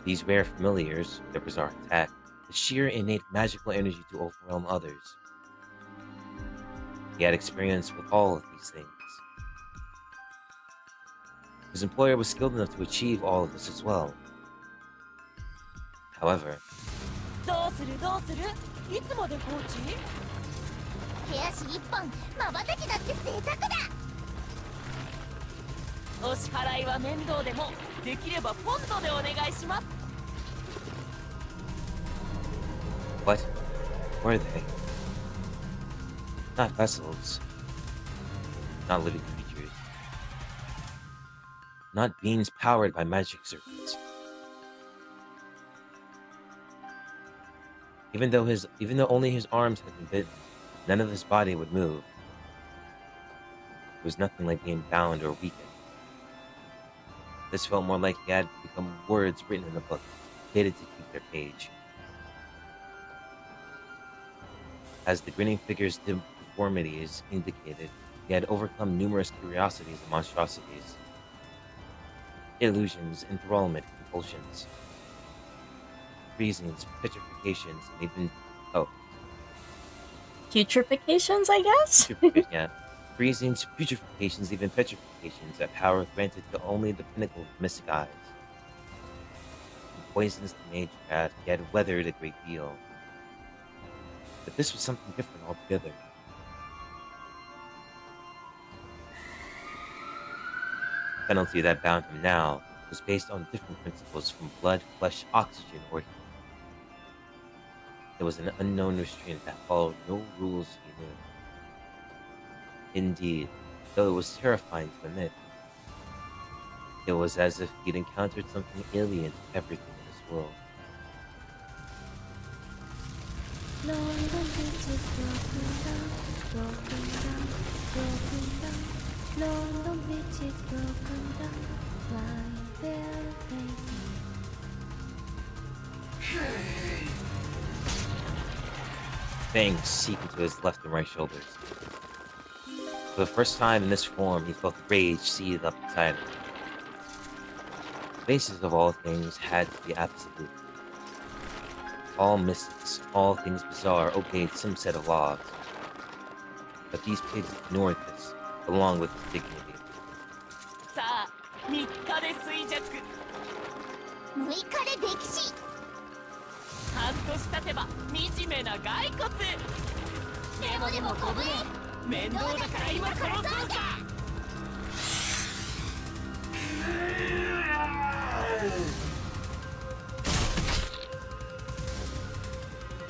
These rare familiars, their bizarre attack, the sheer innate magical energy to overwhelm others. He had experience with all of these things. His employer was skilled enough to achieve all of this as well. However, どうするいつまで放置？手足一本、瞬きだって贅沢だ。お支払いは面倒でも、できればポンドでお願いします。what were they? Not vessels. not living creatures. Not beings powered by magic circuits. Even though only his arms had been bitten, none of his body would move. It was nothing like being bound or weakened. This felt more like he had become words written in a book, fated to keep their page. As the grinning figure's deformities indicated, he had overcome numerous curiosities and monstrosities, illusions, enthrallment, compulsions, freezings, petrifications, and even Putrefications, I guess? yeah, freezings, putrefications, even petrifications, that power granted to only the pinnacle of mystic eyes. In poisons the mage craft, he had weathered a great deal. But this was something different altogether. The penalty that bound him now was based on different principles from blood, flesh, oxygen, or heat. It was an unknown restraint that followed no rules he knew. Indeed, though it was terrifying to admit, it was as if he'd encountered something alien to everything in this world. London Bridge is broken down, broken down, broken down. London Bridge is broken down, flying very faintly. Fangs seeped into his left and right shoulders. For the first time in this form, he felt rage seethe up inside him. The basis of all things had to be absolute. All mystics, all things bizarre, obeyed some set of laws. But these pigs ignored this, along with his dignity. さあ3日で衰弱6日で溺死半年経てば惨めな骸骨でも小舟面倒だから今殺そうか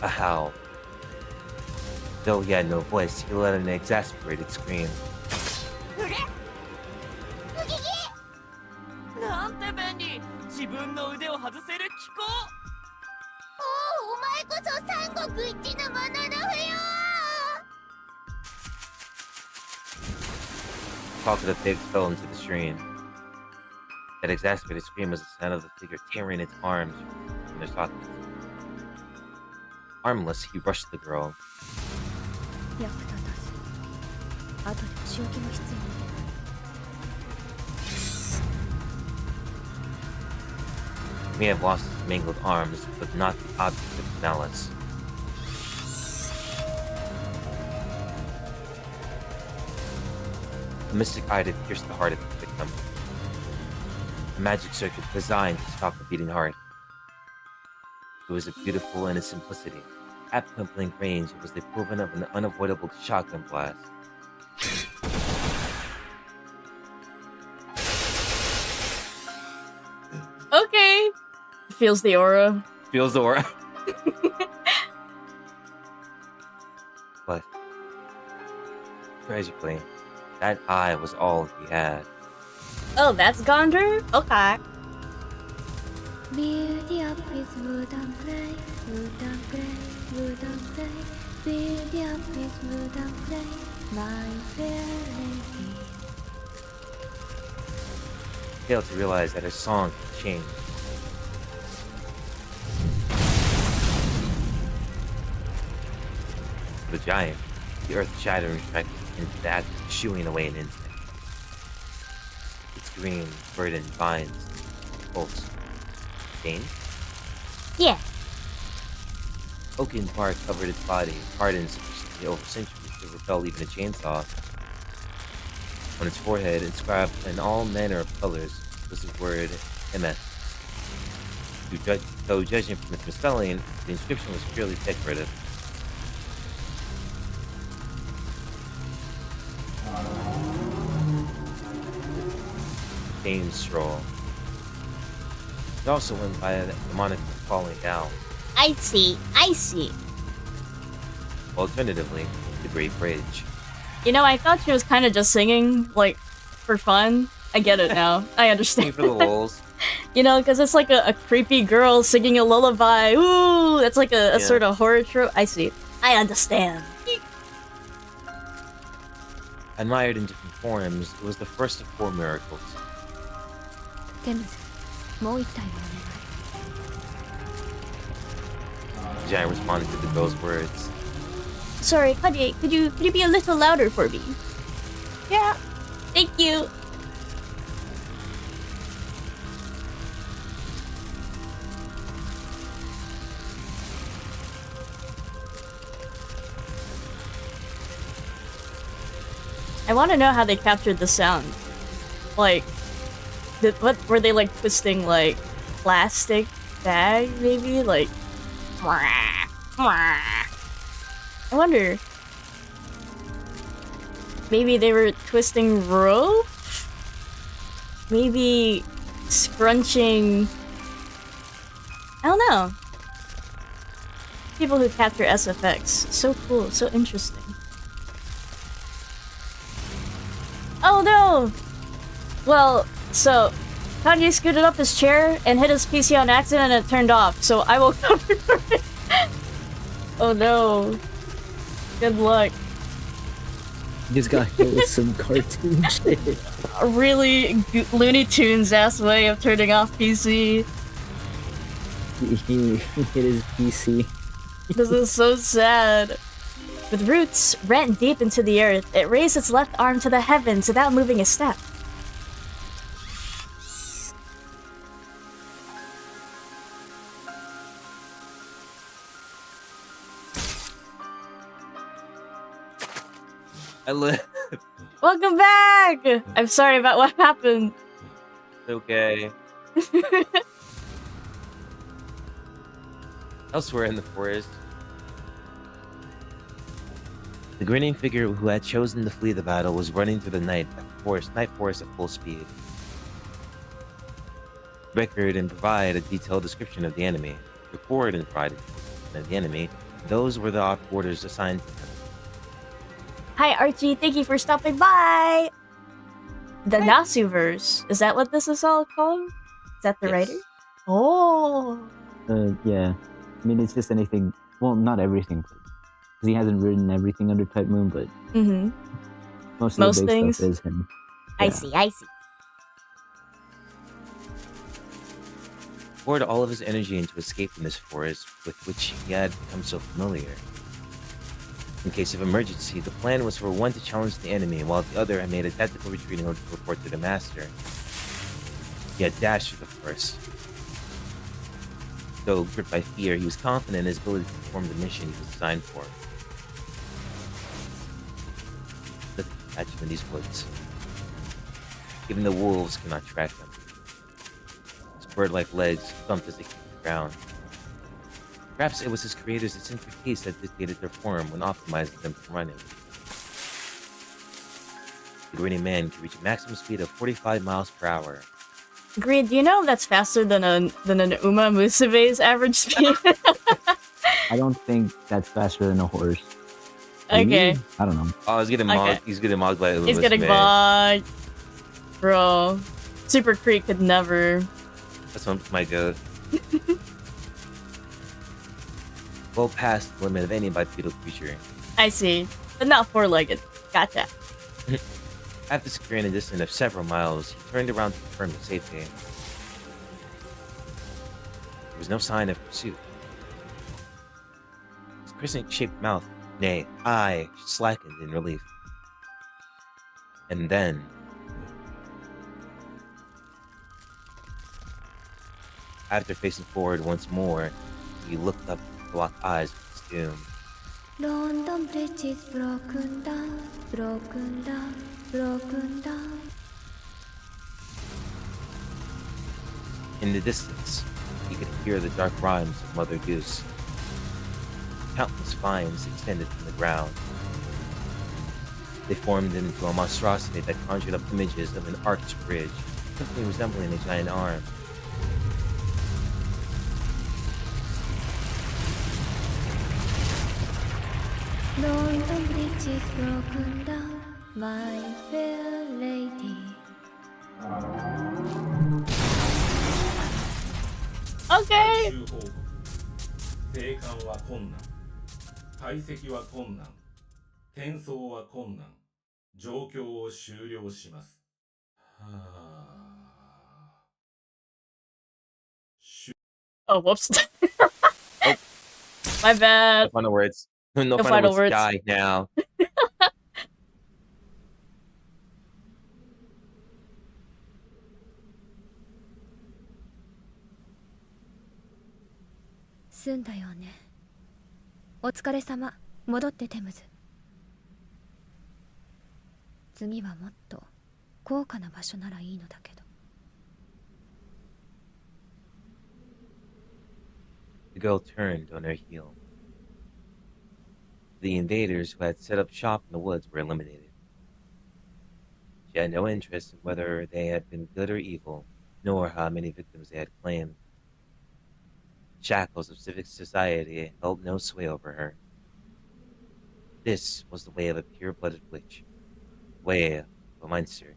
A howl. Though he had no voice, he let out an exasperated scream. なんて便利自分の腕を外せる機構お前こそ三国一のものの不要 Talk of the pigs fell into the stream. That exasperated scream was the sound of the figure tearing its arms from their sockets. Armless, he rushed the girl. 役立たず後で仕置きも必要ね He may have lost his mangled arms, but not the object of his malice. The mystic eye had pierced the heart of the victim. A magic circuit designed to stop the beating heart. It was beautiful in its simplicity. At point blank range, it was the equivalent of an unavoidable shotgun blast. Okay. Feels the aura. Feels the aura. But tragically, that eye was all he had. Oh, that's Gondor? Okay. Build up with wood and clay, wood and clay, wood and clay. Build up with wood and clay, my fair lady. Failed to realize that her song had changed. The giant, the earth-shattering effect into that shooing away an instant. Its green, verdant vines, bolts, stain. Yeah. Oaken bark covered its body, hardened sufficiently over centuries to repel even a chainsaw. On its forehead, inscribed in all manner of colors, was the word MS. Though judging from its misspelling, the inscription was purely decorative. James Stroll. It also went by the moniker Falling Down. I see. I see. Alternatively, the Great Bridge. You know, I thought she was kind of just singing, like, for fun. I get it now. I understand. For the lulz. You know, because it's like a creepy girl singing a lullaby. Ooh, that's like a sort of horror trope. I see. I understand. Admired in different forms, it was the first of 4 miracles. テムズ、もう一体お願い。 The giant responded to the girl's words. Sorry, Kanye, could you be a little louder for me? Yeah. Thank you. I want to know how they captured the sound. Like, what were they like twisting, like plastic bag maybe? Like, I wonder. Maybe they were twisting rope? Maybe scrunching. I don't know. People who capture SFX. So cool, so interesting. Oh no! Well, so Kanye scooted up his chair and hit his PC on accident and it turned off, so I will cover for it. Oh no. Good luck. You just got hit with some cartoon shit. A really Looney Tunes ass way of turning off PC. He hit his PC. This is so sad. With roots rent deep into the earth, it raised its left arm to the heavens without moving a step. I live. Welcome back! I'm sorry about what happened. Okay. Elsewhere in the forest, the grinning figure who had chosen to flee the battle was running through the night forest at full speed. Record and provide a detailed description of the enemy. Record and provide a description of the enemy. Those were the orders assigned to him. Hi Archie, thank you for stopping by! The Nasuverse. Is that what this is all called? Is that the Yes. writer? Oh! Yeah. I mean, it's just anything. Well, not everything. Because he hasn't written everything under Type Moon, but Mm-hmm. most Most of the big things? stuff is him. I Yeah. see, I see. Poured all of his energy into escaping this forest with which he had become so familiar. In case of emergency, the plan was for one to challenge the enemy while the other had made a tactical retreat in order to report to the master. He had dashed through the forest. Though gripped by fear, he was confident in his ability to perform the mission he was designed for. Nothing can catch him in these woods. Even the wolves cannot track him. His bird-like legs thumped as they kicked the ground. Perhaps it was his creator's eccentric taste that dictated their form when optimizing them for running. The grinning man could reach a maximum speed of 45 miles per hour. Agreed, do you know that's faster than an Uma Musume's average speed? I don't think that's faster than a horse. Maybe? Okay. I don't know. Oh, he's getting Okay. mogged. He's getting mogged by He's getting bugged. Bro. Super Creek could never. That's one my goat. Well past the limit of any bipedal creature. I see. But not four-legged. Gotcha. After securing a distance of several miles, he turned around to confirm his safety. There was no sign of pursuit. His crescent-shaped mouth, nay, eye, slackened in relief. And then... after facing forward once more, he looked up to lock eyes with his doom. London Bridge is broken down, broken down, broken down. In the distance, he could hear the dark rhymes of Mother Goose. Countless vines extended from the ground. They formed into a monstrosity that conjured up images of an arched bridge, something resembling a giant arm. London Bridge is broken down, my fair lady. Okay. 最終報告。生還は困難。解析は困難。転送は困難。状況を終了します。はあ。Oh, whoops. My bad. No final words. No, No final, final words. words. Die now. 済んだよね。お疲れ様。戻ってテムズ。次はもっと高価な場所ならいいのだけど。The girl turned on her heel. The invaders who had set up shop in the woods were eliminated. She had no interest in whether they had been good or evil, nor how many victims they had claimed. Shackles of civic society held no sway over her. This was the way of a pure-blooded witch. Way of a monster.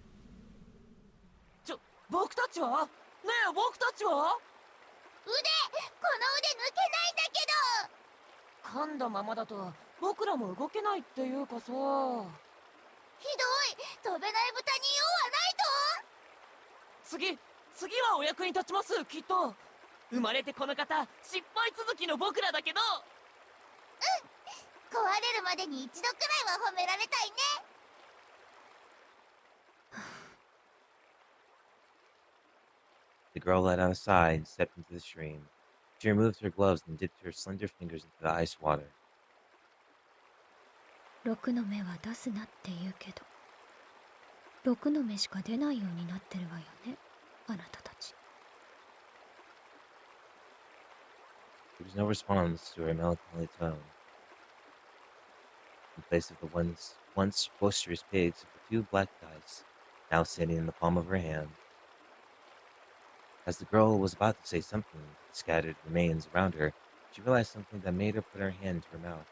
僕たちは？ねえ、僕たちは？この腕抜けないんだけど。噛んだままだと僕らも動けないっていうかさ。ひどい。飛べない豚に用はないと。次はお役に立ちます、きっと。生まれてこの方、失敗続きの僕らだけど。壊れるまでに一度くらいは褒められたいね。The girl let out a sigh and stepped into the stream. She removed her gloves and dipped her slender fingers into the ice water. 6の目は出すなって言うけど、6の目しか出ないようになってるわよね、あなたたち。There was no response to her melancholy tone. In place of the once boisterous pigs were two black dice, now sitting in the palm of her hand. As the girl was about to say something to the scattered remains around her, she realized something that made her put her hand to her mouth.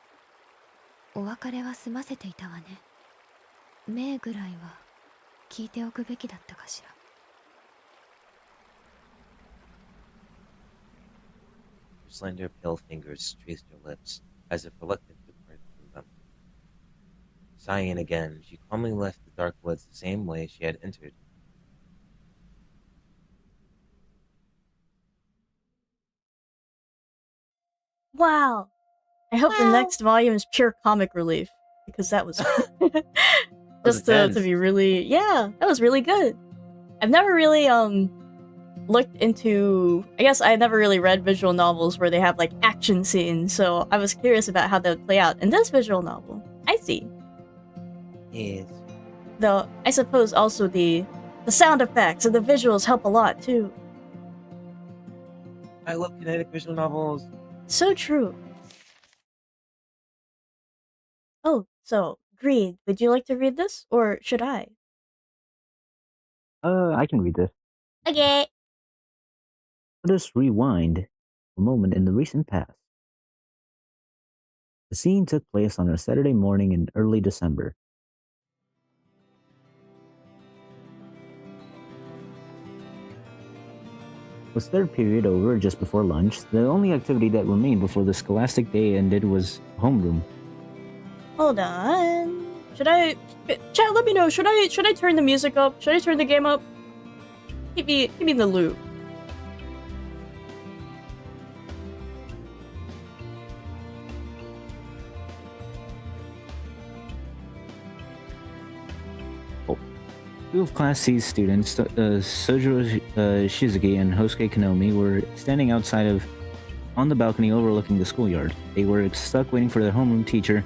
お別れは済ませていたわね。目ぐらいは聞いておくべきだったかしら。Her slender, pale fingers traced her lips, as if reluctant to part from them. Sighing again, she calmly left the dark woods the same way she had entered. Wow. I hope the next volume is pure comic relief, because that was just to be really, yeah, that was really good. I've never really looked into, I guess I never really read visual novels where they have like action scenes, so I was curious about how that would play out in this visual novel. I see. Yes. Though I suppose also the sound effects and the visuals help a lot too. I love kinetic visual novels. So true. Oh, so, Greed, would you like to read this, or should I? I can read this. Okay. Let us rewind a moment in the recent past. The scene took place on a Saturday morning in early December. It was third period over just before lunch. The only activity that remained before the scholastic day ended was homeroom. Hold on. Should I... Chat, let me know. Should I turn the music up? Should I turn the game up? Keep me in the loop. Two of Class C's students, Sojiro Shizuki and Hosuke Konomi, were standing outside on the balcony overlooking the schoolyard. They were stuck waiting for their homeroom teacher,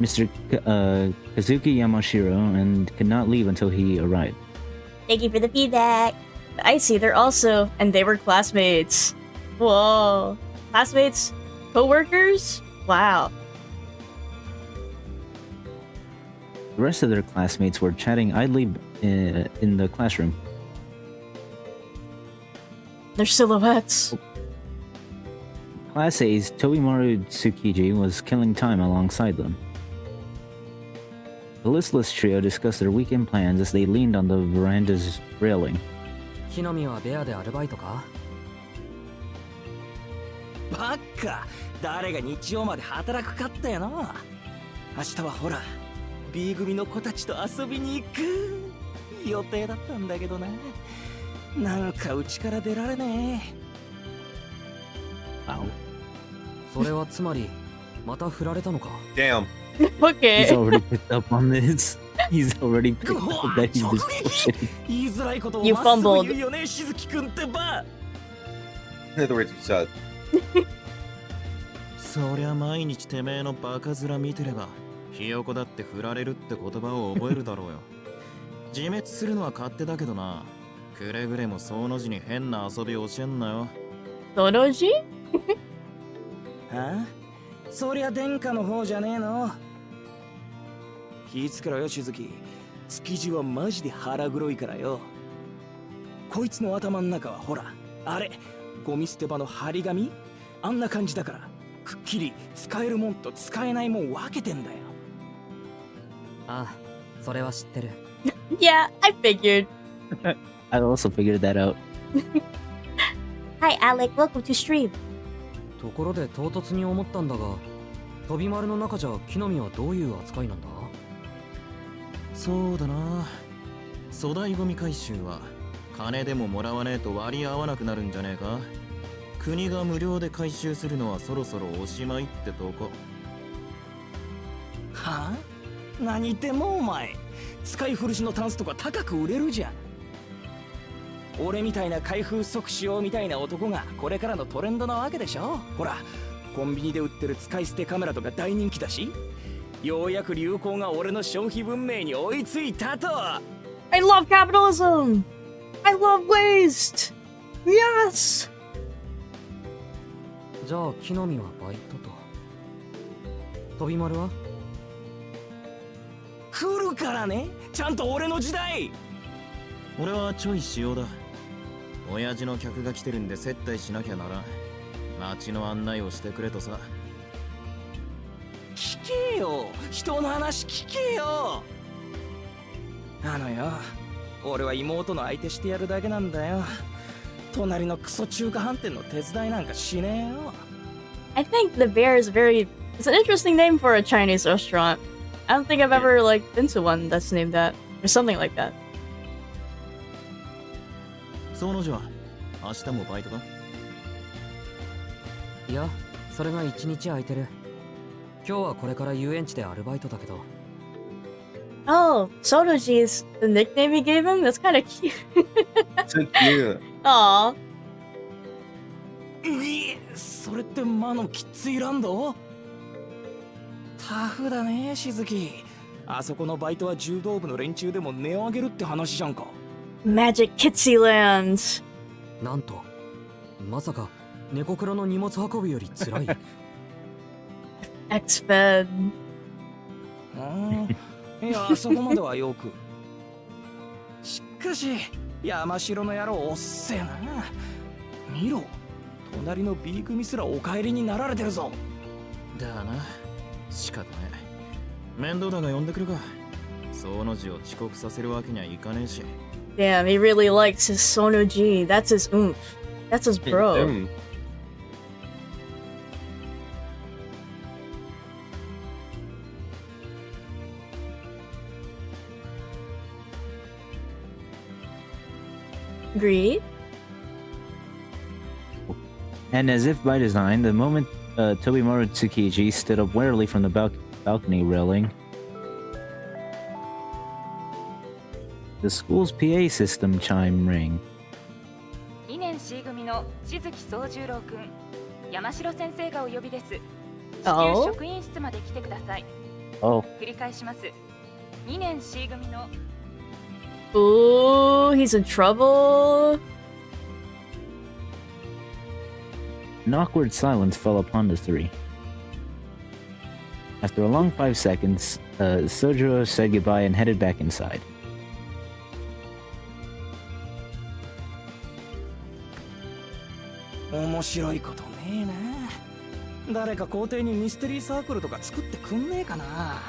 Mr. Kazuki Yamashiro, and could not leave until he arrived. Thank you for the feedback. I see, they were classmates. Whoa. Classmates? Co-workers? Wow. The rest of their classmates were chatting idly in the classroom. Their silhouettes. Class A's Tobimaru Tsukiji was killing time alongside them. The listless trio discussed their weekend plans as they leaned on the veranda's railing. 木の実はベアでアルバイトか？バッカ、誰が日曜まで働くかったよな。明日はほら B 組の子たちと遊びに行く予定だったんだけどな。なんかうちから出られねえ。それはつまりまた振られたのか？ Damn. He's Okay. already picked up on this. He's already picked up that he's just bullshitting. 言いづらいことを You まっすぐ fumbled. 言うよね、しずきくんってば。 In other words, you said. そりゃ毎日てめえのバカ面見てればひよこだって振られるって言葉を覚えるだろうよ。自滅するのは勝手だけどな。くれぐれもその字に変な遊び教えんなよ。Soroji? はあ、そりゃ殿下の方じゃねえの。気ぃつけろよ、しずき。築地はマジで腹黒いからよ。こいつの頭の中はほら、あれ、ゴミ捨て場の張り紙あんな感じだから、くっきり使えるもんと使えないもん分けてんだよ。ああ、それは知ってる。Yeah, I figured. I also figured that out. Hi, Alec. Welcome to stream. ところで唐突に思ったんだが、飛び丸の中じゃ木の実はどういう扱いなんだ？そうだな。粗大ゴミ回収は金でももらわねえと割り合わなくなるんじゃねえか。国が無料で回収するのはそろそろおしまいってとこ。はあ？何言ってんのお前。使い古しのタンスとか高く売れるじゃん。俺みたいな開封即使用みたいな男がこれからのトレンドなわけでしょ。ほら、コンビニで売ってる使い捨てカメラとか大人気だし、ようやく流行が俺の消費文明に追いついたと。 I love capitalism. I love waste. Yes. じゃあ木の実はバイトと。飛び丸は？来るからね、ちゃんと俺の時代。俺はちょい仕様だ。親父の客が来てるんで接待しなきゃならん。街の案内をしてくれとさ。聞けよ、人の話聞けよ。あのよ、俺は妹の相手してやるだけなんだよ。隣のクソ中華飯店の手伝いなんかしねえよ。I think the bear is very. It's an interesting name for a Chinese restaurant. I don't think I've ever been to one that's named that or something like that. その字は明日もバイトか？いや、それが一日空いてる。今日はこれから遊園地でアルバイトだけど。Oh, Soroji is the nickname he gave him? That's kind of cute. So cute. Aw. それって魔のきついランド？タフだね、しずき。あそこのバイトは柔道部の連中でも値を上げるって話じゃんか。Magic Kitsy Lands. なんと、まさか猫黒の荷物運びより辛い。X-Fed. いや、そこまではよく。しかし、山城の野郎おっせえな。見ろ、隣の B 組すらお帰りになられてるぞ。だな、仕方ねえ。面倒だが呼んでくるか。その字を遅刻させるわけにはいかねえし。Damn, he really likes his Sonoji. That's his oomph. That's his bro. Agreed. And as if by design, the moment Tobimaru Tsukiji stood up warily from the balcony railing, the school's PA system chime rang. 2年 C 組の静木宗十郎くん、山城先生がお呼びです。至急職員室まで来てください。Oh. 繰り返します。2年 C 組の Ooh, he's in trouble. An awkward silence fell upon the three. After a long 5 seconds, Sojiro said goodbye and headed back inside. 面白いことねえな。誰か校庭にミステリーサークルとか作ってくんねえかな。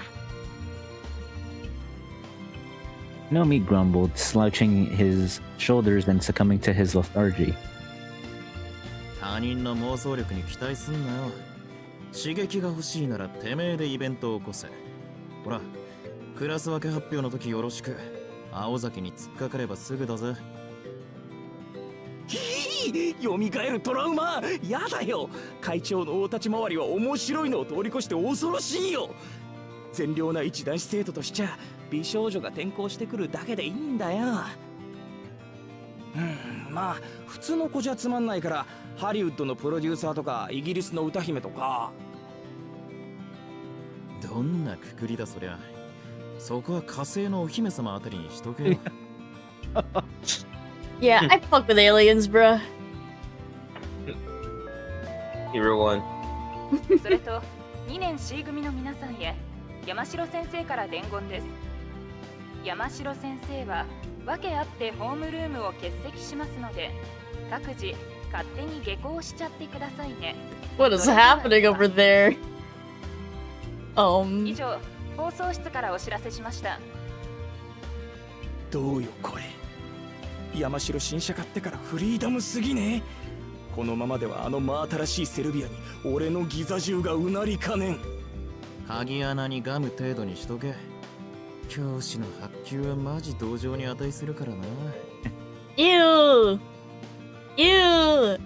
Nomi grumbled, slouching his shoulders and succumbing to his lethargy. 他人の妄想力に期待すんなよ。刺激が欲しいならてめえでイベントを起こせ。ほら、クラス分け発表の時よろしく。青崎に突っかかればすぐだぜ。蘇るトラウマやだよ。会長の大立ち回りは面白いのを通り越して恐ろしいよ。善良な一男子生徒としちゃ美少女が転校してくるだけでいいんだよ。まあ普通の子じゃつまんないからハリウッドのプロデューサーとかイギリスの歌姫とか。どんなくくりだそりゃ。そこは火星のお姫様あたりにしとけよ。Yeah, I fuck with aliens, bruh. Hero one. それと2年 C 組の皆さんへ山城先生から伝言です。山城先生は訳あってホームルームを欠席しますので、各自勝手に下校しちゃってくださいね。 What is happening over there? 以上、放送室からお知らせしました。どうよこれ。山城新車買ってからフリーダムすぎね。このままではあの真新しいセルビアに俺のギザ銃がうなりかねん。鍵穴にガム程度にしとけ。教師の発給はマジ同情に値するからな。Ew! Ew!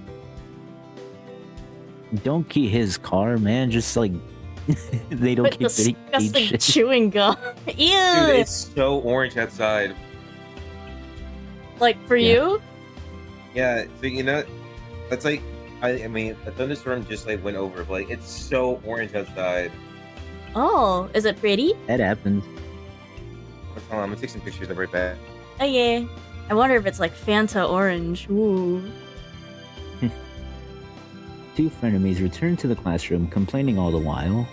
Don't key his car, man. Just like they don't With keep getting disgusting shit. chewing gum. Ew! Dude, it's so orange outside. Like for you? Yeah, so you know, that's like, I mean, a thunderstorm just like went over, but like, it's so orange outside. Oh, is it pretty? That happens. Hold on, I'm gonna take some pictures of right back. Oh yeah. I wonder if it's like Fanta orange. Ooh. Two frenemies returned to the classroom, complaining all the while.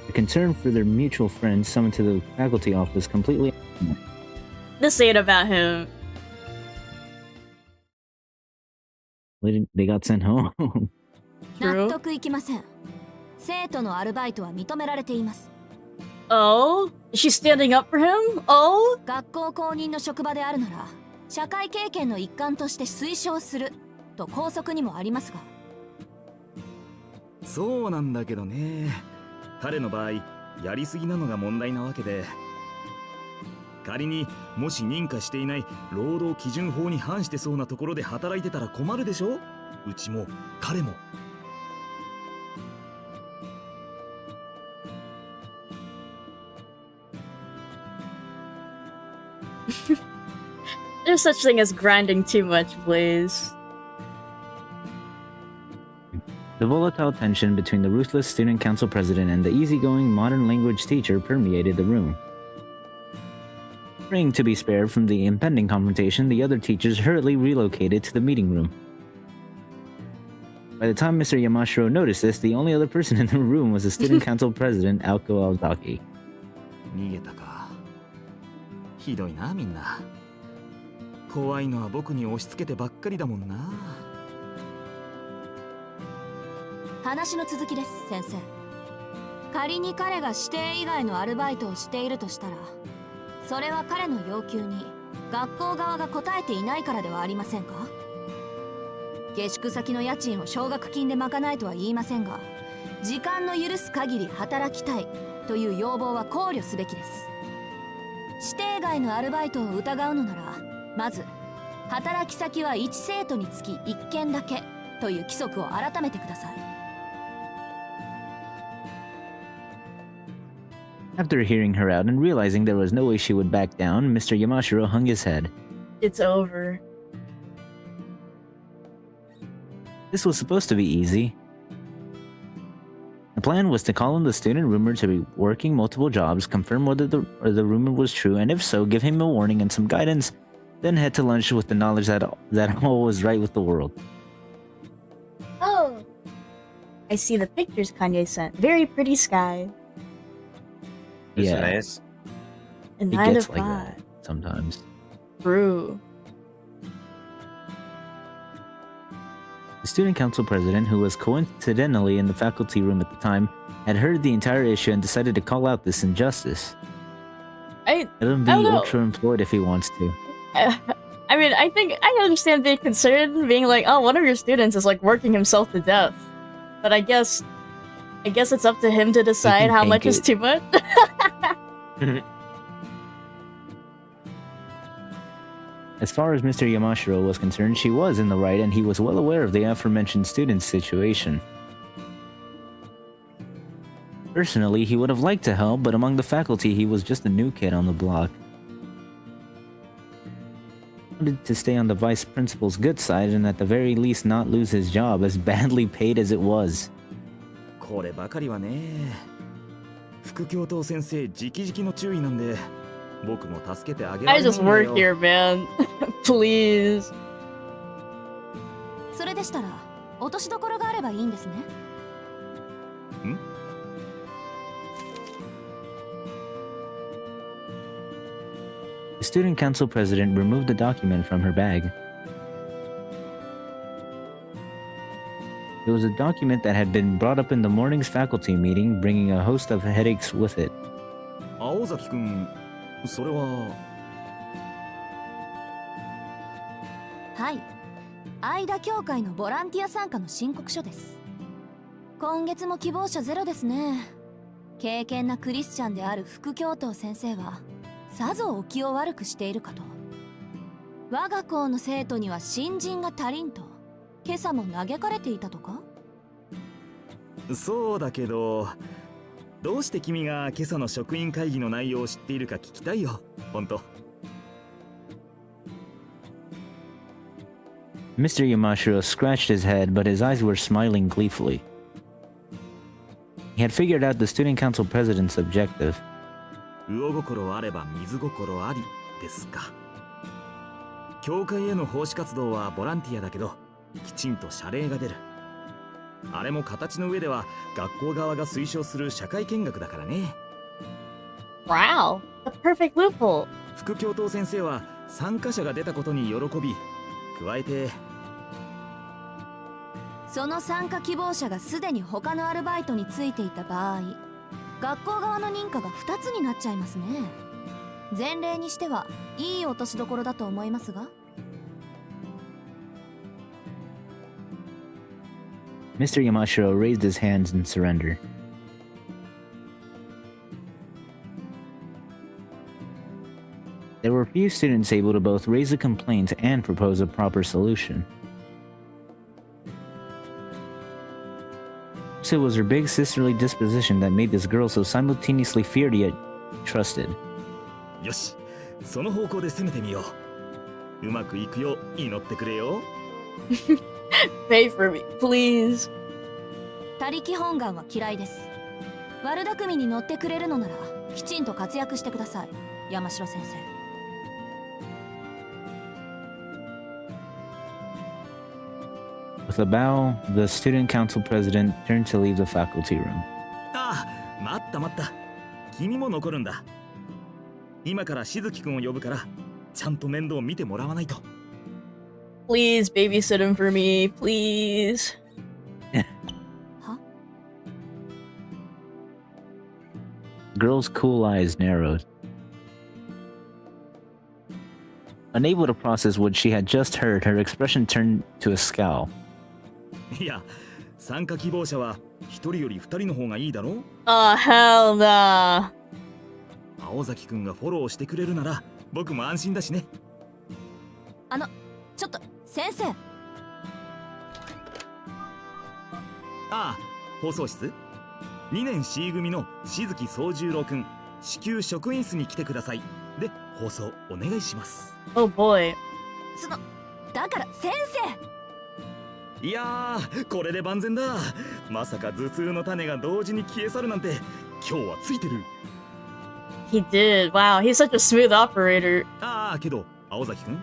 The concern for their mutual friend summoned to the faculty office completely. This ain't about him. They got sent home. 納得いきません。生徒のアルバイトは認められています。Oh? Is she standing up for him? Oh? 学校公認の職場であるなら、社会経験の一環として推奨すると校則にもありますが。そうなんだけどね。彼の場合、やりすぎなのが問題なわけで。仮にもし認可していない労働基準法に反してそうなところで働いてたら困るでしょ。うちも彼も。There's such thing as grinding too much, Blaze. The volatile tension between the ruthless student council president and the easygoing modern language teacher permeated the room. Praying to be spared from the impending confrontation, the other teachers hurriedly relocated to the meeting room. By the time Mr. Yamashiro noticed this, the only other person in the room was the student council president, Aoko Aozaki. 逃げたか。ひどいな、みんな。怖いのは僕に押し付けてばっかりだもんな。話の続きです、先生。仮に彼が指定以外のアルバイトをしているとしたら、それは彼の要求に学校側が応えていないからではありませんか？下宿先の家賃を奨学金で賄えとは言いませんが、時間の許す限り働きたいという要望は考慮すべきです。指定外のアルバイトを疑うのなら、まず働き先は1生徒につき1件だけという規則を改めてください。After hearing her out and realizing there was no way she would back down, Mr. Yamashiro hung his head. It's over. This was supposed to be easy. The plan was to call in the student rumored to be working multiple jobs, confirm whether the rumor was true, and if so, give him a warning and some guidance, then head to lunch with the knowledge that all was right with the world. Oh! I see the pictures Kanye sent. Very pretty sky. It's Yeah. nice. And It 9 to gets 5. like that sometimes. True. The student council president, who was coincidentally in the faculty room at the time, had heard the entire issue and decided to call out this injustice. I Let him be I don't know. ultra-employed if he wants to. I mean, I think I understand being concerned, being like, oh, one of your students is like working himself to death. But I guess it's up to him to decide how much is too much. As far as Mr. Yamashiro was concerned, she was in the right, and he was well aware of the aforementioned student's situation. Personally, he would have liked to help, but among the faculty, he was just a new kid on the block. He wanted to stay on the vice principal's good side and at the very least not lose his job, as badly paid as it was. こればかりはね。副教頭先生直々の注意なんで、僕も助けてあげら I れない just んだ work よ。 here, man. Please. それでしたら落としどころがあればいいんですね。ん？ The student council president removed the document from her bag. It was a document that had been brought up in the morning's faculty meeting, bringing a host of headaches with it. 青崎くん、それは。はい、間協会のボランティア参加の申告書です。今月も希望者ゼロですね。敬虔なクリスチャンである副教頭先生はさぞお気を悪くしているかと。我が校の生徒には新人が足りんと今朝も嘆かれていたとか。そうだけど、どうして君が今朝の職員会議の内容を知っているか聞きたいよ、本当。Mr. Yamashiro scratched his head, but his eyes were smiling gleefully. He had figured out the student council president's objective. 魚心あれば水心ありですか。教会への奉仕活動はボランティアだけど、きちんと謝礼が出る。あれも形の上では学校側が推奨する社会見学だからね。Wow, the perfect loophole. 副教頭先生は参加者が出たことに喜び、加えてその参加希望者がすでに他のアルバイトについていた場合、学校側の認可が2つになっちゃいますね。前例にしてはいい落としどころだと思いますが。Mr. Yamashiro raised his hands in surrender. There were few students able to both raise a complaint and propose a proper solution. It was her big sisterly disposition that made this girl so simultaneously feared yet trusted. よし、その方向で攻めてみよう。うまくいくよう祈ってくれよ。Pay for me, please. 他力本願は嫌いです。悪巧みに乗ってくれるのならきちんと活躍してください、山城先生。With a bow, the student council president turned to leave the faculty room. ああ、待った待った。君も残るんだ。今からしずきくんを呼ぶから、ちゃんと面倒を見てもらわないと。Please babysit him for me, please. The girl's cool eyes narrowed. Unable to process what she had just heard, her expression turned to a scowl. いや、参加希望者は一人より二人の方がいいだろう。Oh, hell nah. 青崎くんがフォローしてくれるなら僕も安心だしね。ちょっと先生。ああ、放送室。2年 C 組のしずき宗十郎くん、至急職員室に来てください。で、放送お願いします。Oh boy. だから先生。いやー、これで万全だ。まさか頭痛の種が同時に消え去るなんて、今日はついてる。He did. Wow, he's such a smooth operator. ああ、けど青崎くん、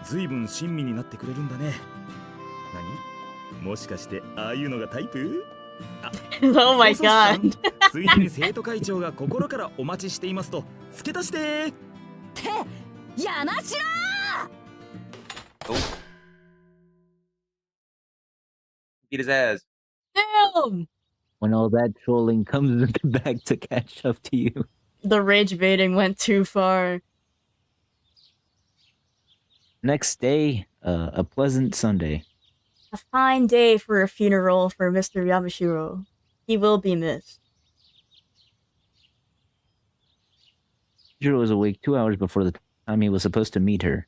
ずいぶん親身になってくれるんだね。何？もしかしてああいうのがタイプ？Oh my god. ついでに生徒会長が心からお待ちしていますと付け足してー。って山城Beat his ass. Damn. When all that trolling comes back to catch up to you. The rage baiting went too far. Next day, a pleasant Sunday. A fine day for a funeral for Mr. Yamashiro. He will be missed. Jiro was awake 2 hours before the time he was supposed to meet her.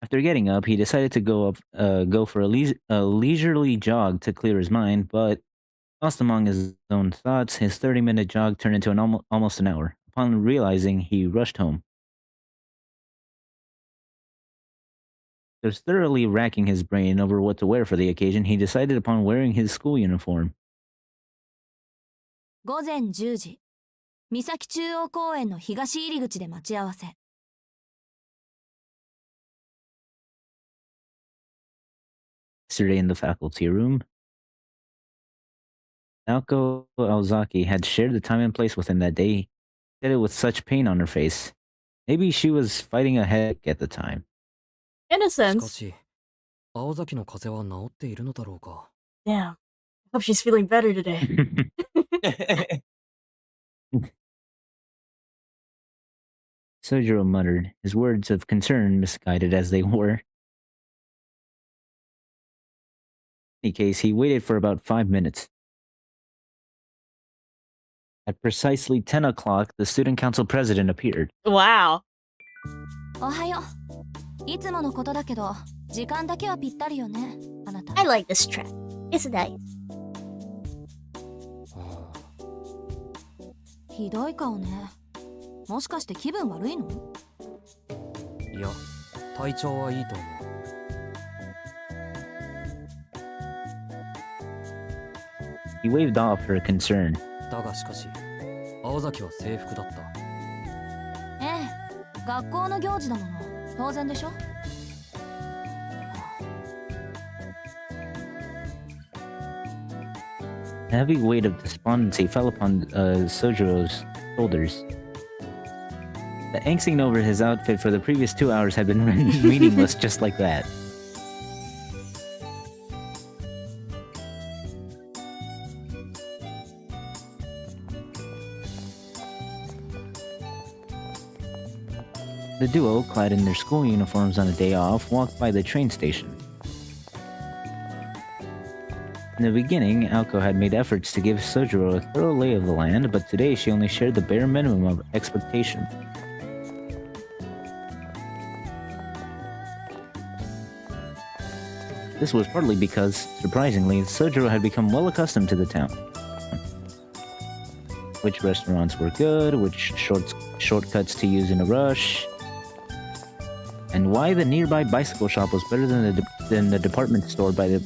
After getting up, he decided to go for a leisurely jog to clear his mind, but lost among his own thoughts, his 30-minute jog turned into almost an hour. Upon realizing, he rushed home. After thoroughly racking his brain over what to wear for the occasion, he decided upon wearing his school uniform. 午前10時三崎中央公園の東入り口で待ち合わせ。 Yesterday in the faculty room, Naoko Aozaki had shared the time and place with him that day. He said it with such pain on her face. Maybe she was fighting a headache at the time. In a しか sense. し青崎の風邪は治っているのだろうか。 Damn. Hope she's feeling better today. Sojiro muttered, his words of concern misguided as they were. In any case, he waited for about 5 minutes. At precisely 10 o'clock, the student council president appeared. Wow. おはよう。いつものことだけど、時間だけはぴったりよね、あなた。 I like this trap. It's nice. ひどい顔ね。もしかして気分悪いの？いや、体調はいいと思う。 He waved off her concern. だがしかし、青崎は制服だった。ええ、学校の行事だもの。当然でしょ？ A heavy weight of despondency fell upon Sojiro's shoulders. The angsting over his outfit for the previous 2 hours had been meaningless just like that. The duo, clad in their school uniforms on a day off, walked by the train station. In the beginning, Aoko had made efforts to give Sojiro a thorough lay of the land, but today she only shared the bare minimum of expectation. This was partly because, surprisingly, Sojiro had become well accustomed to the town. Which restaurants were good, which shortcuts to use in a rush, and why the nearby bicycle shop was better than the department store by the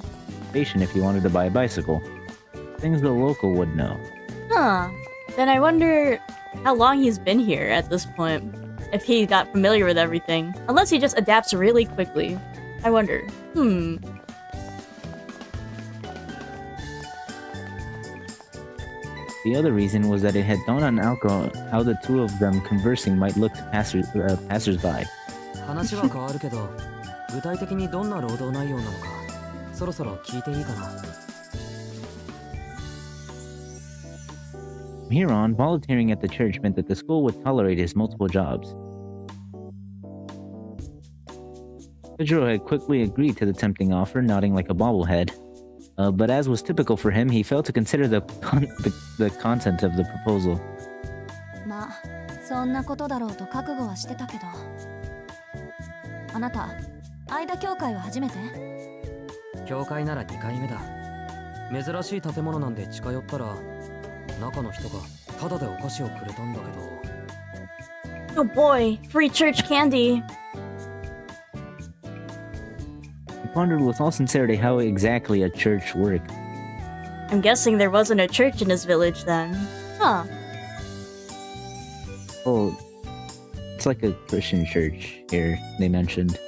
station if you wanted to buy a bicycle. Things the local would know. Huh. Then I wonder how long he's been here at this point. If he got familiar with everything. Unless he just adapts really quickly. I wonder. The other reason was that it had dawned on Aoko how the two of them conversing might look to passers-by. 話は変わるけど、具体的にどんな労働内容なのか、そろそろ聞いていいかな。From here on, volunteering at the church meant that the school would tolerate his multiple jobs. Sojiro had quickly agreed to the tempting offer, nodding like a bobblehead. But as was typical for him, he failed to consider the content of the proposal. まあ、そんなことだろうと覚悟はしてたけど。あなた、間教会は初めて？教会なら2回目だ。珍しい建物なんで近寄ったら、中の人がタダでお菓子をくれたんだけど。Oh boy, free church candy. He pondered with all sincerity how exactly a church worked. I'm guessing there wasn't a church in his village then. Huh. Oh, it's like a Christian church here, they mentioned.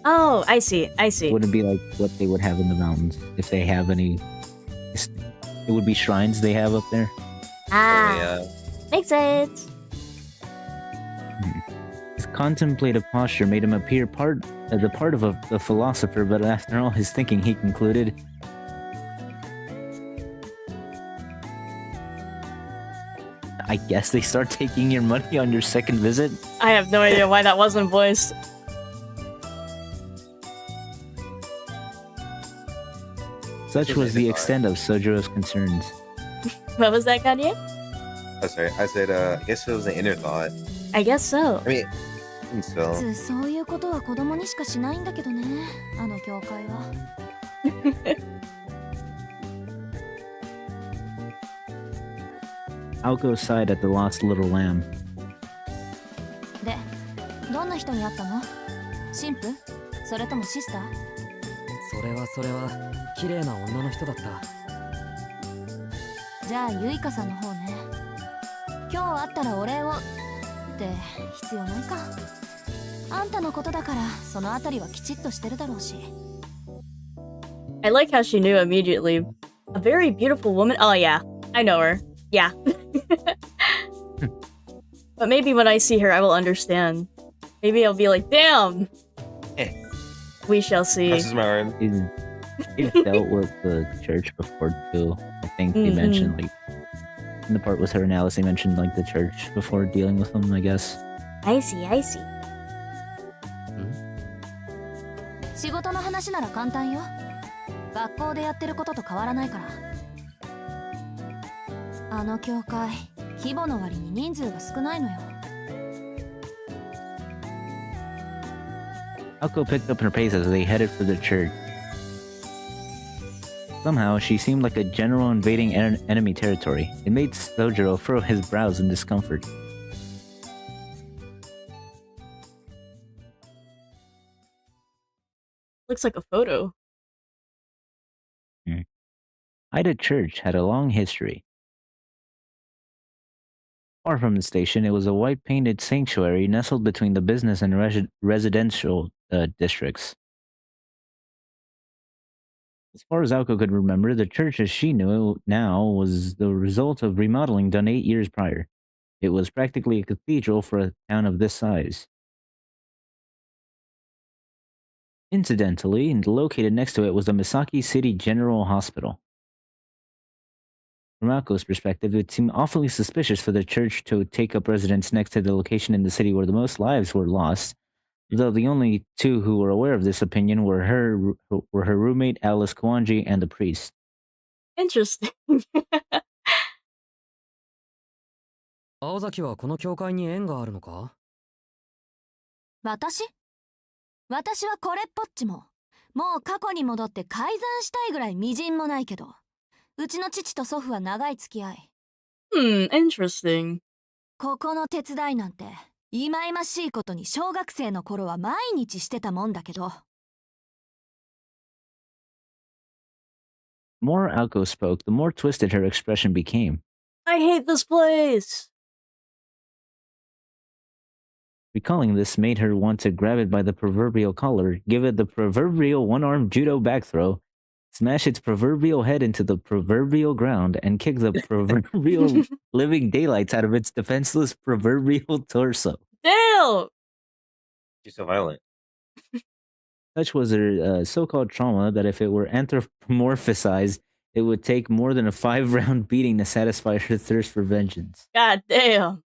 Oh, I see, I see. Wouldn't be like what they would have in the mountains, if they have any. It would be shrines they have up there. Ah, makes sense. His contemplative posture made him appear the part of a philosopher, but after all his thinking, he concluded, I guess they start taking your money on your second visit. I have no idea why that wasn't voiced. Such was the extent of Sojiro's concerns. What was that, Kanye? Oh, sorry. I said, I guess it was an inner thought. I guess so. I mean, I think so. そういうことは子供にしかしないんだけどね、あの教会は。Aoko sighed at the lost little lamb. で、どんな人に会ったの？神父？それともシスター？それは綺麗な女の人だった。じゃあユイカさんの方ね。今日会ったらお礼をって必要ないか。あんたのことだからそのあたりはきちっとしてるだろうし。I like how she knew immediately. A very beautiful woman. Oh yeah, I know her. Yeah. But maybe when I see her, I will understand. Maybe I'll be like, damn! We shall see. This is my arm. He's dealt with the church before too. I think they mentioned, like, in the part with her and Alice, they mentioned, like, the church before dealing with them, I guess. I see, I see. 仕事の話なら簡単よ。学校でやってることと変わらないから。あの教会、規模の割に人数が少ないのよ。Aoko picked up her pace as they headed for the church. Somehow, she seemed like a general invading enemy territory. It made Sojiro furrow his brows in discomfort. Looks like a photo. Ida Church had a long history. Far from the station, it was a white-painted sanctuary nestled between the business and residential districts. As far as Aoko could remember, the church as she knew it now was the result of remodeling done 8 years prior. It was practically a cathedral for a town of this size. Incidentally, and located next to it was the Misaki City General Hospital. From Aoko's perspective, it seemed awfully suspicious for the church to take up residence next to the location in the city where the most lives were lost, though the only two who were aware of this opinion were her roommate Alice Kwanji and the priest. Interesting. 青崎はこの教会に縁があるのか？私はこれっぽっちも。もう過去に戻って改ざんしたいぐらい微塵もないけど。うちの父と祖父は長い付き合い。Interesting. ここの手伝いなんて、忌々しいことに小学生の頃は毎日してたもんだけど。The more Aoko spoke, the more twisted her expression became. I hate this place! Recalling this made her want to grab it by the proverbial collar, give it the proverbial one-armed judo back throw, smash its proverbial head into the proverbial ground, and kick the proverbial living daylights out of its defenseless proverbial torso. Damn! She's so violent. Such was her so-called trauma that if it were anthropomorphized, it would take more than a 5-round beating to satisfy her thirst for vengeance. God damn.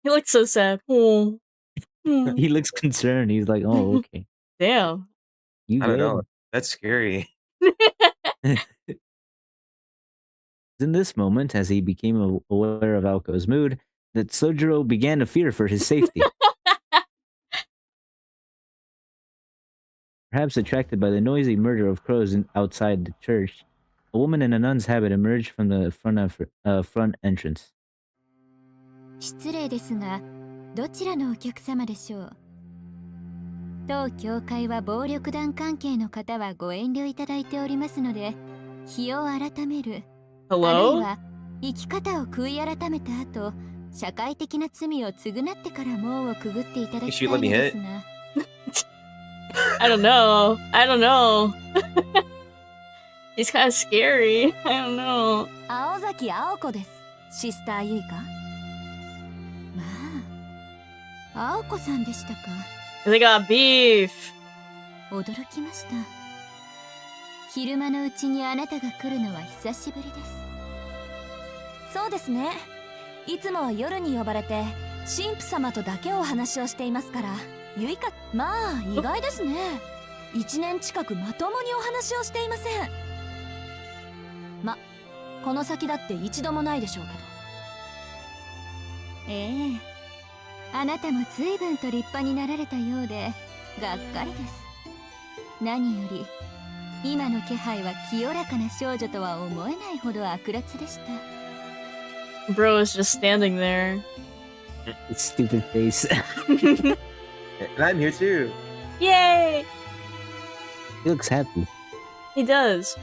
He looks so sad. Oh. He looks concerned. He's like, oh, okay. Damn. You I don't know. That's scary. In this moment, as he became aware of Aoko's mood, that Sojiro began to fear for his safety. Perhaps attracted by the noisy murder of crows outside the church, a woman in a nun's habit emerged from the front entrance. 失礼ですが、どちらのお客様でしょう？当教会は暴力団関係の方はご遠慮いただいておりますので、日を改める、あるいは生き方を悔い改めた後、社会的な罪を償ってから門をくぐっていただきたいのですが。I don't know. He's kind of scary. I don't know. 青崎青子です。シスターユイカ。まあ、青子さんでしたか。They got beef. 驚きました。昼間のうちにあなたが来るのは久しぶりです。そうですね。いつもは夜に呼ばれて神父様とだけお話をしていますから。ゆいか、まあ意外ですね。1年近くまともにお話をしていません。ま、この先だって一度もないでしょうけど。ええ、あなたも随分と立派になられたようでがっかりです。何より今の気配は清らかな少女とは思えないほど悪辣でした。 Bro is just standing there. Stupid face. And I'm here too. Yay! He looks happy. He does.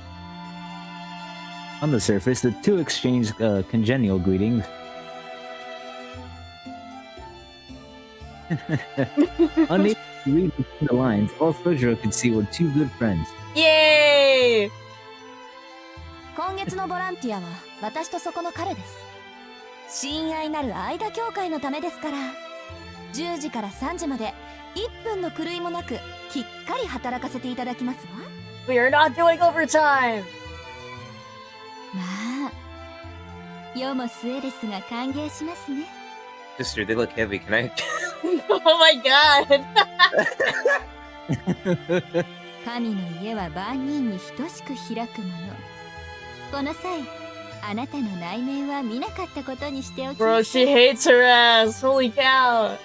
On the surface, the two exchange congenial greetings. Unable to read between the lines, all Sojiro could see were two good friends. Yay! 今月のボランティアは私とそこの彼です。親愛なる間協会のためですから。10時から3時まで1分の狂いもなくきっかり働かせていただきますわ。 We are not doing overtime! まあ世も末ですが歓迎しますね。 Sister, they look heavy. Can I? Oh my god! 神の家は万人に等しく開くもの。この際あなたの内面は見なかったことにしておきま Bro, す。 she hates her ass. Holy cow.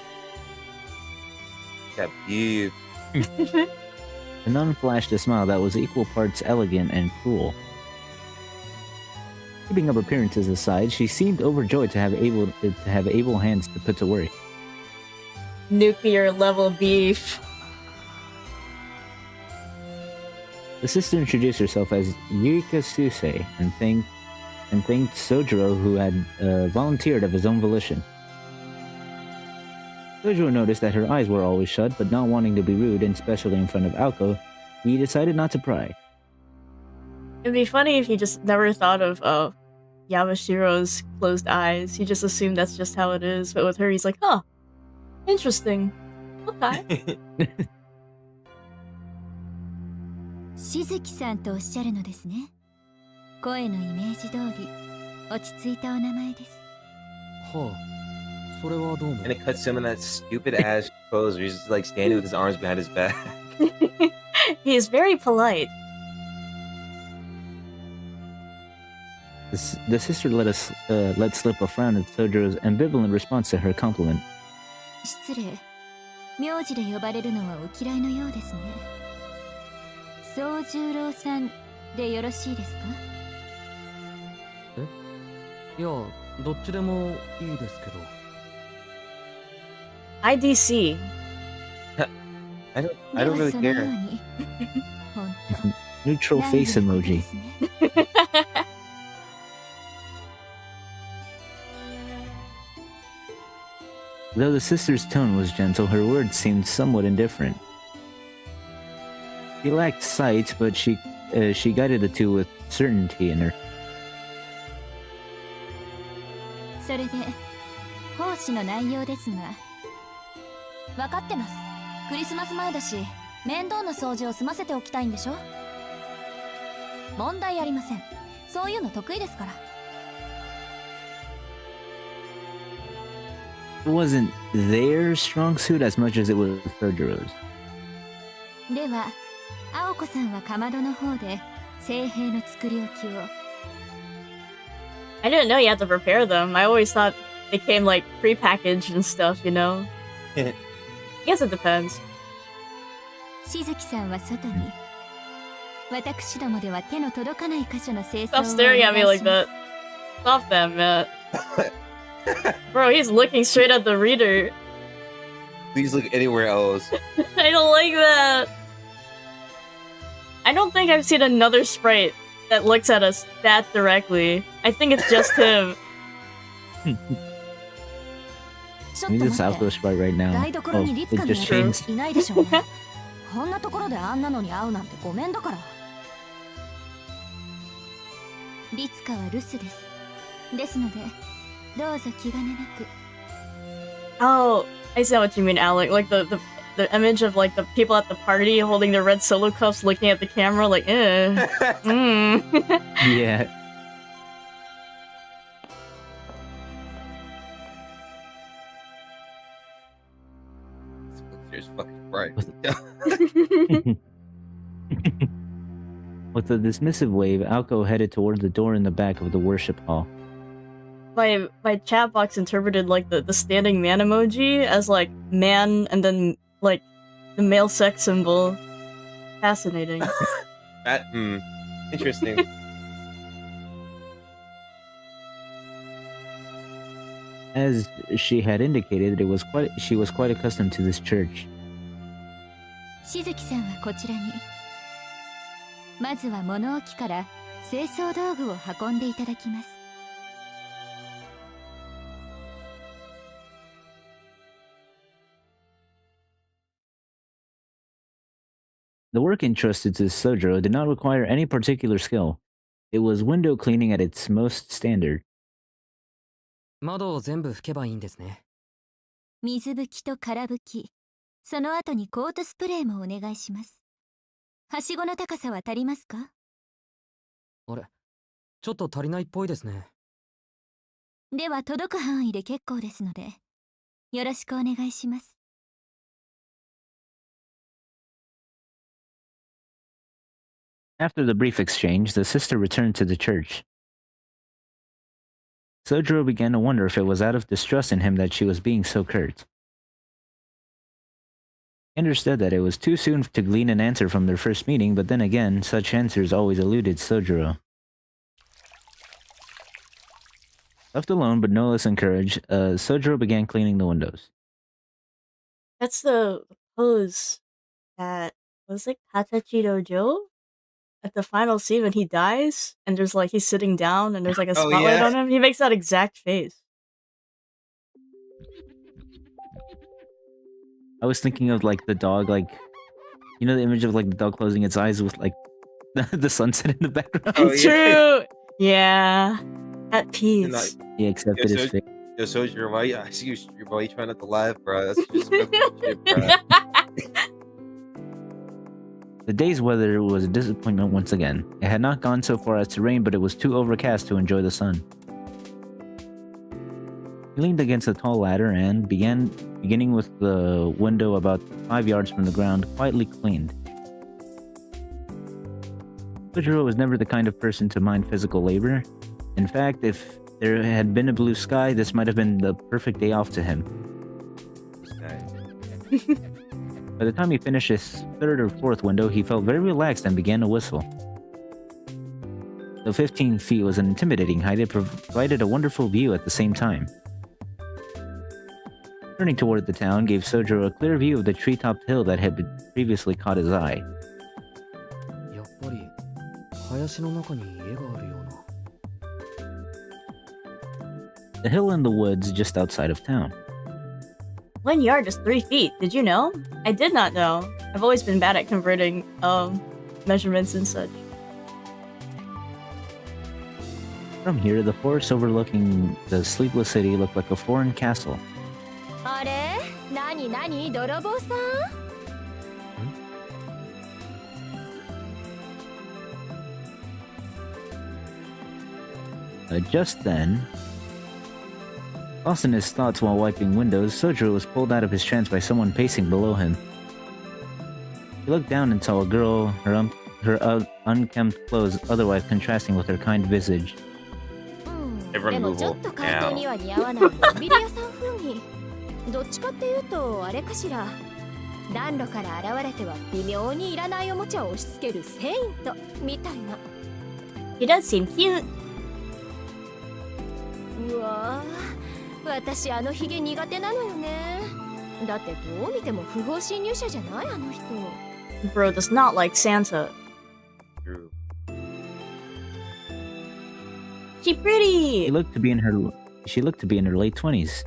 That beef. The nun flashed a smile that was equal parts elegant and cruel. Keeping up appearances aside, she seemed overjoyed to have able hands to put to work. Nuclear level beef. The sister introduced herself as Yuika Susei and thanked Sojiro, who had volunteered of his own volition. Sojiro noticed that her eyes were always shut, but not wanting to be rude, and especially in front of Aoko, he decided not to pry. It'd be funny if he just never thought of Yamashiro's closed eyes. He just assumed that's just how it is, but with her he's like, huh, interesting. Okay. しずきさんとおっしゃるのですね。声のイメージ通り落ち着いたお名前です。はあ、それはどうも。 And it cuts him in that stupid ass pose where he's just like standing with his arms behind his back. He is very polite. The sister let slip a frown at Sojiro's ambivalent response to her compliment. 失礼。名字で呼ばれるのはお嫌いのようですね。宗十郎さんでよろしいですか？いや、どっちでもいいですけど。IDC. I don't really そのよう care. に。本当。 Neutral face 何より emoji. ですね。 Though the sister's tone was gentle, her words seemed somewhat indifferent. She lacked sight, but she guided the two with certainty in her. それで奉仕の内容ですが。分かってます。クリスマス前だし面倒な掃除を済ませておきたいんでしょ。問題ありません。そういうの得意ですから。 It wasn't their strong suit as much as it was Sojiro's. では青子さんはかまどの方で聖兵の作り置きを。 I didn't know you had to prepare them. I always thought they came like pre-packaged and stuff, you know? I guess it depends. しずきさんは外に。私どもでは手の届かない箇所の清掃を Stop staring at me like that. Stop that, Matt. Bro, he's looking straight at the reader. Please look anywhere else. I don't like that. I don't think I've seen another sprite that looks at us that directly. I think it's just him. Maybe this Alpha sprite right now. 台所に Oh, リツ it カの just やつ changed. いないでしょうね。こんなところであんなのに会うなんてごめんだから。リツカは留守です。ですのでどうぞ気兼ねなく。 Oh, I see what you mean, Alec. Like the image of like the people at the party holding their red solo cups looking at the camera like, eh. Yeah. With a dismissive wave, Alco headed toward the door in the back of the worship hall. My chat box interpreted like the standing man emoji as like man and then like the male sex symbol. Fascinating. Interesting. As she had indicated, she was quite accustomed to this church. しずきさんはこちらに。まずは物置から清掃道具を運んでいただきます。The work entrusted to Sojiro did not require any particular skill. It was window cleaning at its most standard. 窓を全部拭けばいいんですね。水拭きと空拭き、その後にコートスプレーもお願いします。はしごの高さは足りますか？あれ、ちょっと足りないっぽいですね。では届く範囲で結構ですので、よろしくお願いします。After the brief exchange, the sister returned to the church. Sojiro began to wonder if it was out of distrust in him that she was being so curt. He understood that it was too soon to glean an answer from their first meeting, but then again, such answers always eluded Sojiro. Left alone but no less encouraged, Sojiro began cleaning the windows. That's the pose that was it Katachiro Joe? At the final scene when he dies, and there's like he's sitting down and there's like a spotlight on him, he makes that exact face. I was thinking of like the dog, like, you know, the image of like the dog closing its eyes with like the sunset in the background. Oh, yeah. True. Yeah. At peace. He accepted his fate. Yo, Sojiro, I see your boy trying not to laugh, bro. That's just shit, bro. The day's weather was a disappointment once again. It had not gone so far as to rain, but it was too overcast to enjoy the sun. He leaned against a tall ladder and, beginning with the window about 5 yards from the ground, quietly cleaned. Sojiro was never the kind of person to mind physical labor. In fact, if there had been a blue sky, this might have been the perfect day off to him. By the time he finished his third or fourth window, he felt very relaxed and began to whistle. Though 15 feet was an intimidating height, it provided a wonderful view at the same time. Turning toward the town gave Sojiro a clear view of the tree-topped hill that had previously caught his eye. やっぱり林の中に家があるような。The hill in the woods just outside of town. 1 yard is 3 feet. Did you know? I did not know. I've always been bad at converting measurements and such. From here, the forest overlooking the sleepless city looked like a foreign castle. あれ？何泥棒さん？ Just then, lost in his thoughts while wiping windows, Sojiro was pulled out of his trance by someone pacing below him. He looked down and saw a girl, her unkempt clothes otherwise contrasting with her kind visage. でもちょっと海底には似合わないビリヤさん風に。どっちかっていうとあれかしら。暖炉から現れては微妙にいらないおもちゃを押し付けるセイントみたいな。He does seem cute. うわぁ、私あのヒゲ苦手なのよね。だってどう見ても不法侵入者じゃないあの人。Bro does not like Santa. True. She pretty. She looked to be in her late 20s.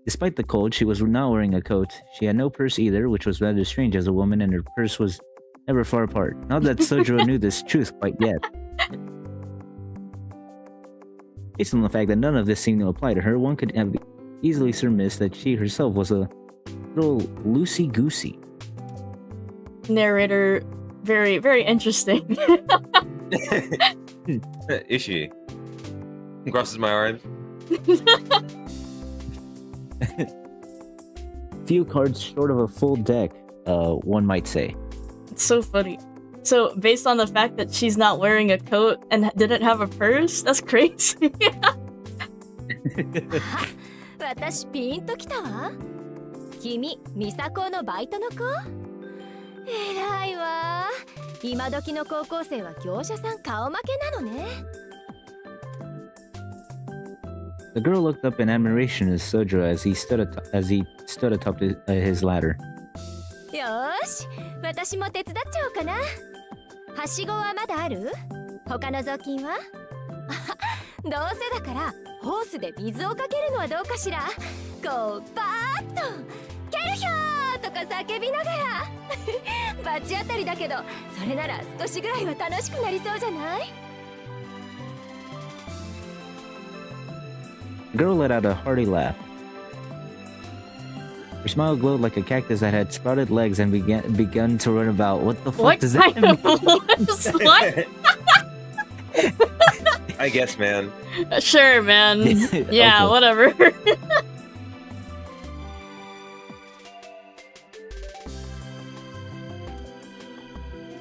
Despite the cold, she was not wearing a coat. She had no purse either, which was rather strange as a woman, and her purse was never far apart. Not that Sojiro knew this truth quite yet. Based on the fact that none of this seemed to apply to her, one could have easily surmised that she herself was a little loosey-goosey. Narrator, very, very interesting. Is she? Crosses my arms. Few cards short of a full deck. one might say. It's so funny. So, based on the fact that she's not wearing a coat and didn't have a purse, that's crazy. 私ピンときたわ。君、ミサコのバイトの子？偉いわ。今時の高校生は業者さん顔負けなのね。The girl looked up in admiration at Sojo as he stood atop his ladder. よーし、私も手伝っちゃおうかな。はしごはまだある？他の雑巾は？どうせだからホースで水をかけるのはどうかしら。こうバーッとケルヒョーとか叫びながら。罰当たりだけど、それなら少しぐらいは楽しくなりそうじゃない？ The girl let out a hearty laugh. Her smile glowed like a cactus that had sprouted legs and begun to run about. What the fuck does that mean? What? I guess, man. Sure, man. Yeah, Okay. whatever.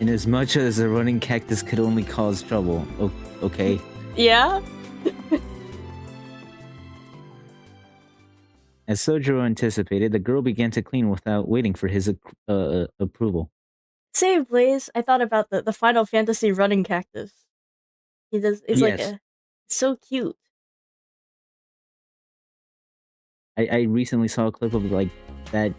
Inasmuch as a running cactus could only cause trouble. Okay. Yeah? As Sojiro anticipated, the girl began to clean without waiting for his approval. Same place. I thought about the Final Fantasy running cactus. It's like Yes. so cute. I recently saw a clip of like that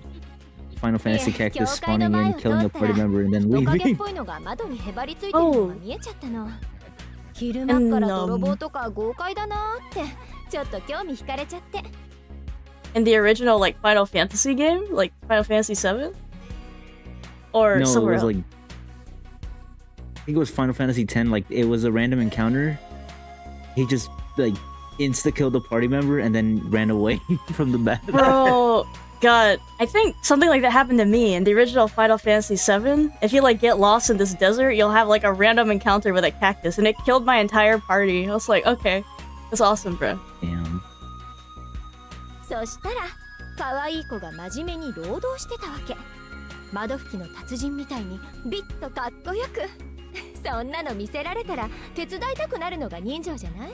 Final Fantasy cactus spawning in, killing a party member, and then トカゲっ leaving. ぽいのが窓にへばりついてるのが見えちゃったの。昼間から泥棒とか豪快だなーってちょっと興味惹かれちゃって。In the original like Final Fantasy game, like Final Fantasy 7, or No, it somewhere was else. like I think it was Final Fantasy X. Like it was a random encounter. He just like insta killed a party member and then ran away from the battle. Bro, God, I think something like that happened to me in the original Final Fantasy 7. If you like get lost in this desert, you'll have like a random encounter with a cactus, and it killed my entire party. I was like, okay, that's awesome, bro. Damn. そしたら可愛い子が真面目に労働してたわけ。窓拭きの達人みたいにビッとかっこよく。そんなの見せられたら手伝いたくなるのが人情じゃない？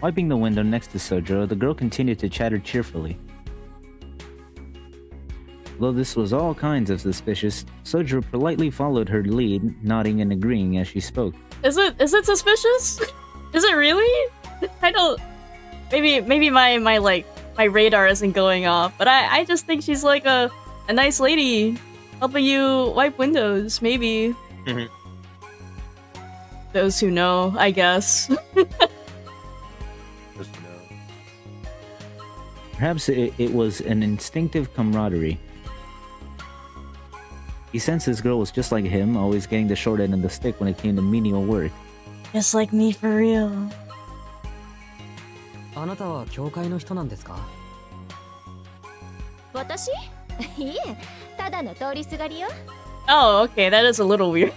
Wiping the window next to Sojiro, the girl continued to chatter cheerfully. Though this was all kinds of suspicious, Sojiro politely followed her lead, nodding and agreeing as she spoke. Is it suspicious? Is it really? I don't. Maybe my radar isn't going off, but I just think she's like a nice lady helping you wipe windows. Maybe. Mhm. Those who know, I guess. Just know. Perhaps it was an instinctive camaraderie. He sensed this girl was just like him, always getting the short end of the stick when it came to menial work. Just like me for real. あなたは教会の人なんですか？私？いえ、ただの通りすがりよ。 Oh, okay, that is a little weird.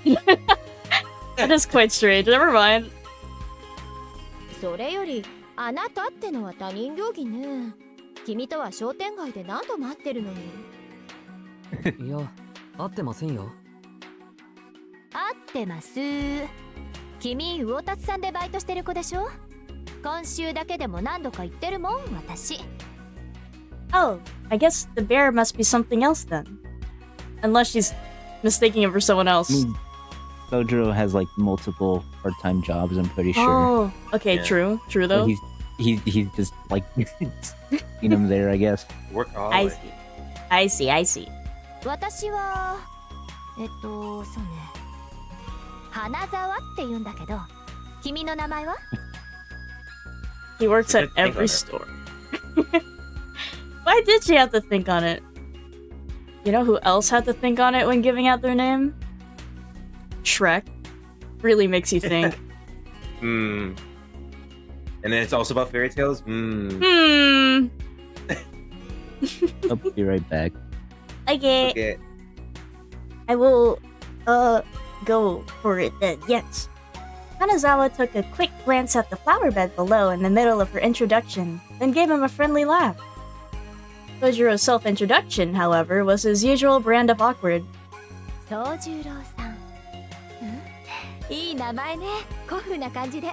That is quite strange. Never mind. それより、あなたってのは他人行儀ね。君とは商店街で何度も会ってるのに。いや、会ってませんよ。会ってます。君、魚達さんでバイトしてる子でしょ？今週だけでも何度か言ってるもん、私。Oh, I guess the bear must be something else then. Unless she's mistaking it for someone else. Sojiro has like multiple part-time jobs, I'm pretty sure. Oh, okay, Yeah. true But though. he's just like seen him there, I guess. Workaholic. I see. 私はそうね、花沢って言うんだけど、君の名前は？ He works at Think on every it. store. Why did she have to think on it? You know who else had to think on it when giving out their name? Shrek. Really makes you think. Hmm. And then it's also about fairy tales? Hmm. I'll be right back. Okay. Okay. I will, go for it then, yes. Hanazawa took a quick glance at the flower bed below in the middle of her introduction, then gave him a friendly laugh. Sojiro's self-introduction, however, was his usual brand of awkward. 宗十郎さん、いい名前ね。古風な感じで。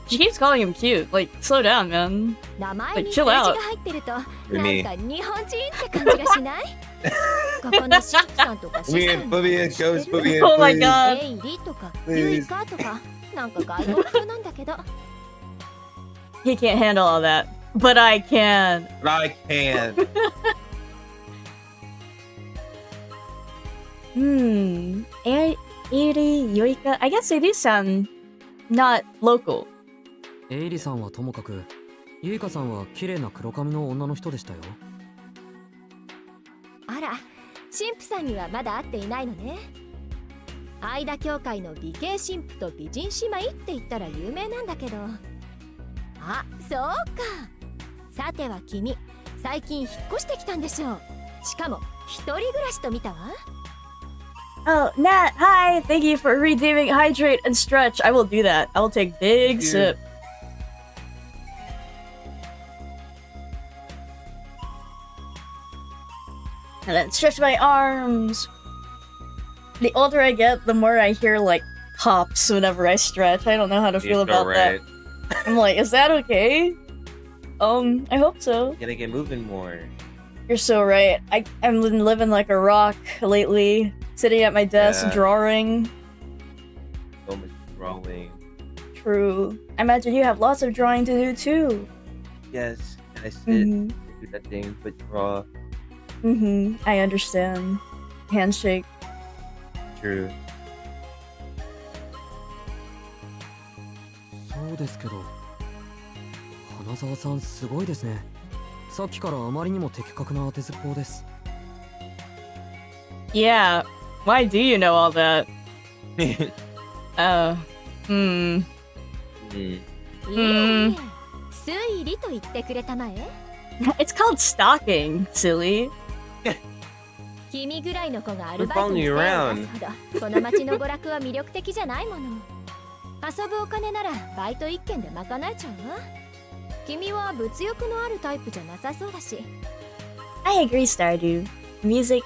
She keeps calling him cute. Like, slow down, man. 名前 Like, に数 chill 字 out. が入ってると、なんか Me. 日本人って感じがしない？ここの神父さんとか司祭 Put me in, coach. Put me in. Oh my please. god. エイリとかユイカとかなんか外国語なんだけど。 He can't handle all that. But I can. But I can. Eiri, Yoika. I guess they do sound not local. エイリさんはともかく、ユイカさんは綺麗な黒髪の女の人でしたよ。あら、神父さんにはまだ会っていないのね。愛田教会の美形神父と美人姉妹って言ったら有名なんだけど。あ、そうか。さては君、最近引っ越してきたんでしょう。しかも一人暮らしと見たわ。 Oh, Nat, hi! Thank you for redeeming Hydrate and Stretch. I will do that. I will take big sip. And then stretch my arms. The older I get, the more I hear like pops whenever I stretch. I don't know how to feel about that. I'm like, is that okay? I hope so. You gotta get moving more. You're so right. I'm living like a rock lately. Sitting at my desk, Yeah. drawing. So much drawing. True. I imagine you have lots of drawing to do too. Yes. I sit, Mhm. do that thing, but draw. I understand. Handshake. True. そうですけど、花沢さんすごいですね。さっきからあまりにも的確な当てずっぽうです。Yeah. Why do you know all that? うんいえいえ、推理と言ってくれたまえ。 It's called stalking, silly. 君ぐらいの子がアルバイト We're following に you 精を around. 出すほどこの町の娯楽は魅力的じゃないもの。遊ぶお金ならバイト一件で賄えちゃうわ。君は物欲のあるタイプじゃなさそうだし。 I agree, Stardew. Music.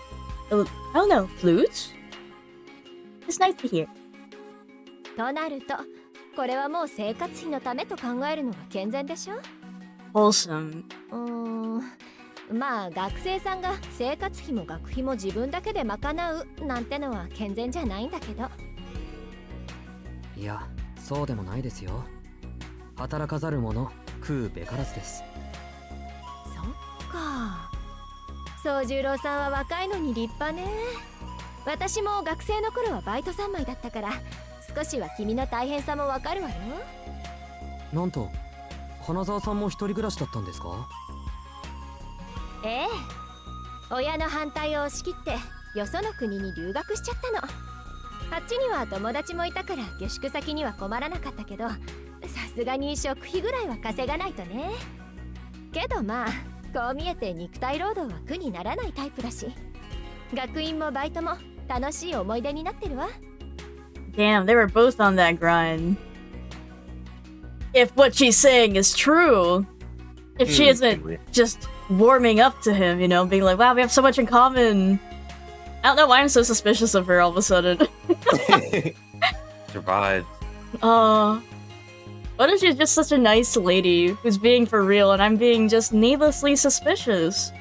Oh, I don't know. Flutes? It's nice to hear. となると、これはもう生活費のためと考えるのが健全でしょ。 Wholesome. まあ学生さんが生活費も学費も自分だけで賄うなんてのは健全じゃないんだけど。いや、そうでもないですよ。働かざる者、食うべからずです。そっか。宗十郎さんは若いのに立派ね。私も学生の頃はバイト三昧だったから、少しは君の大変さもわかるわよ。なんと、花沢さんも一人暮らしだったんですか？ええ。親の反対を押し切ってよその国に留学しちゃったの。あっちには友達もいたから下宿先には困らなかったけど、さすがに食費ぐらいは稼がないとね。けどまあこう見えて肉体労働は苦にならないタイプだし、学院もバイトも楽しい思い出になってるわ。 Damn, they were both on that grind. If what she's saying is true, if she isn't just warming up to him, you know, being like, wow, we have so much in common. I don't know why I'm so suspicious of her all of a sudden. Survived. What if she's just such a nice lady who's being for real and I'm being just needlessly suspicious?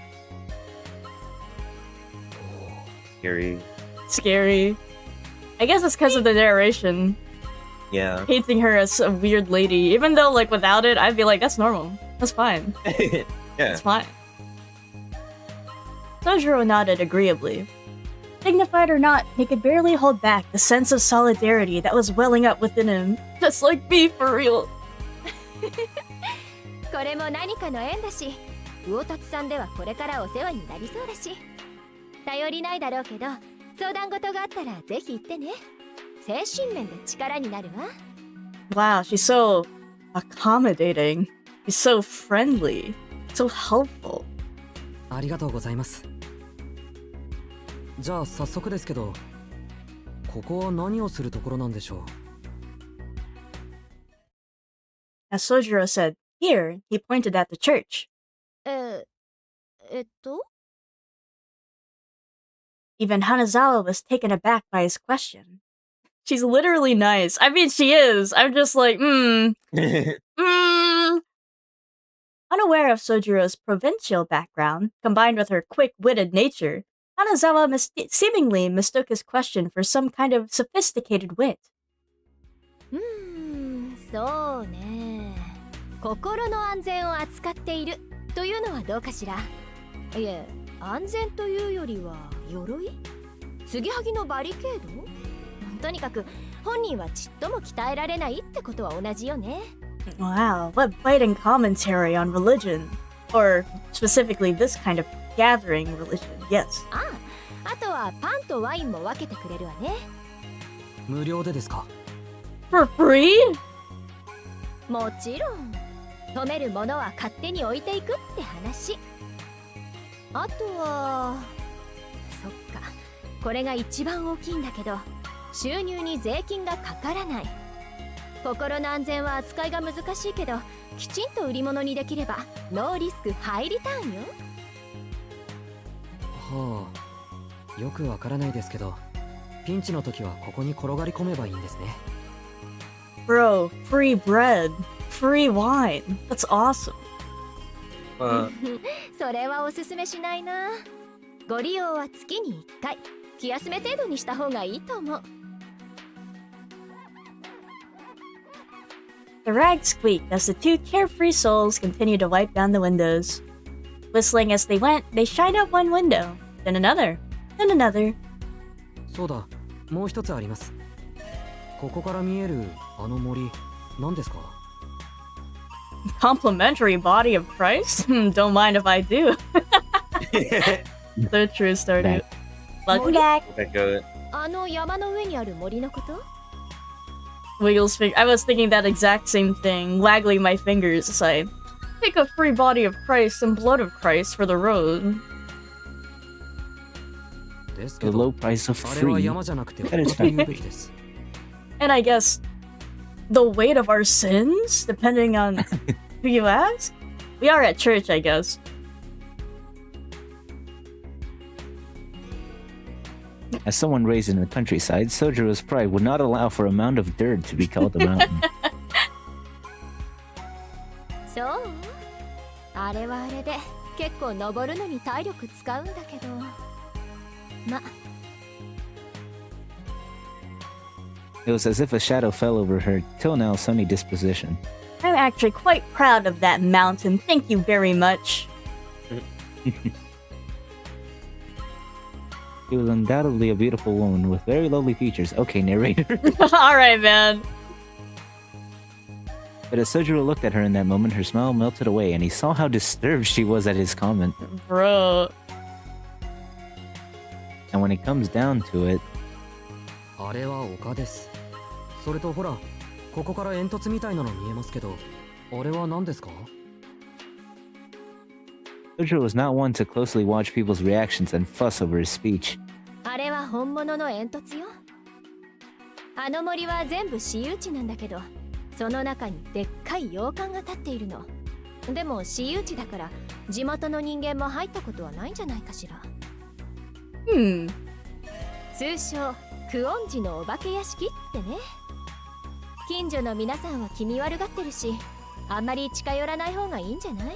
Scary. Scary. I guess it's because of the narration. Yeah. Painting her as a weird lady. Even though, like, without it, I'd be like, that's normal. That's fine. Yeah. It's fine. Sojiro nodded agreeably. Dignified or not, he could barely hold back the sense of solidarity that was welling up within him. Just like me, for real. これも何かの縁だし、魚達さんではこれからお世話になりそうだし、頼りないだろうけど、相談事があったらぜひ言ってね。精神面で力になるわ。 Wow, she's so accommodating. She's so friendly. So helpful. ありがとうございます。じゃあ早速ですけど、ここは何をするところなんでしょう？ As Sojiro said, here, he pointed at the church. Even Hanazawa was taken aback by his question. She's literally nice. I mean, she is. I'm just like, Unaware of Sojiro's provincial background, combined with her quick-witted nature, Hanazawa seemingly mistook his question for some kind of sophisticated wit. そうね。心の安全を扱っているというのはどうかしら。いえ、安全というよりは鎧？継ぎはぎのバリケード？とにかく本人はちっとも鍛えられないってことは同じよね。Wow, what biting commentary on religion. Or specifically this kind of gathering religion, yes. あとはパンとワインも分けてくれるわね。無料でですか？ For free? もちろん。止めるものは勝手に置いていくって話。あとはそっか、これが一番大きいんだけど、収入に税金がかからない。心の安全は扱いが難しいけど、きちんと売り物にできればノーリスクハイリターンよ。はあ、よくわからないですけど、ピンチの時はここに転がり込めばいいんですね。Bro, free bread, free wine. That's awesome. それはおすすめしないな。ご利用は月に1回、気休め程度にした方がいいと思う。The rags squeaked as the two carefree souls continued to wipe down the windows. Whistling as they went, they shined out one window, then another, then another. そうだ、もう一つあります。ここから見えるあの森、何ですか？Complimentary body of Christ? Don't mind if I do. So true, Stardew. Welcome back. Good. あの山の上にある森のこと？ Wiggles I was thinking that exact same thing, waggling my fingers as I take a free body of Christ and blood of Christ for the road. The low price of free. That is fact. And I guess the weight of our sins, depending on who you ask? We are at church, I guess. As someone raised in the countryside, Sojiro's pride would not allow for a mound of dirt to be called a mountain. そう？あれはあれで結構登るのに体力使うんだけど。ま。It was as if a shadow fell over her till now sunny disposition. I'm actually quite proud of that mountain. Thank you very much. She was undoubtedly a beautiful woman with very lovely features. Okay, narrator. Alright, man. But as Sojiro looked at her in that moment, her smile melted away, and he saw how disturbed she was at his comment. Bro. And when it comes down to it... あれは丘です。それとほら、ここから煙突みたいなの見えますけど、あれは何ですか？ Sojiro was not one to closely watch people's reactions and fuss over his speech. あれは本物の煙突よ。あの森は全部私有地なんだけど、その中にでっかい洋館が立っているの。でも私有地だから地元の人間も入ったことはないんじゃないかしら。通称クオンジのお化け屋敷ってね。近所の皆さんは気味悪がってるし、あんまり近寄らない方がいいんじゃない？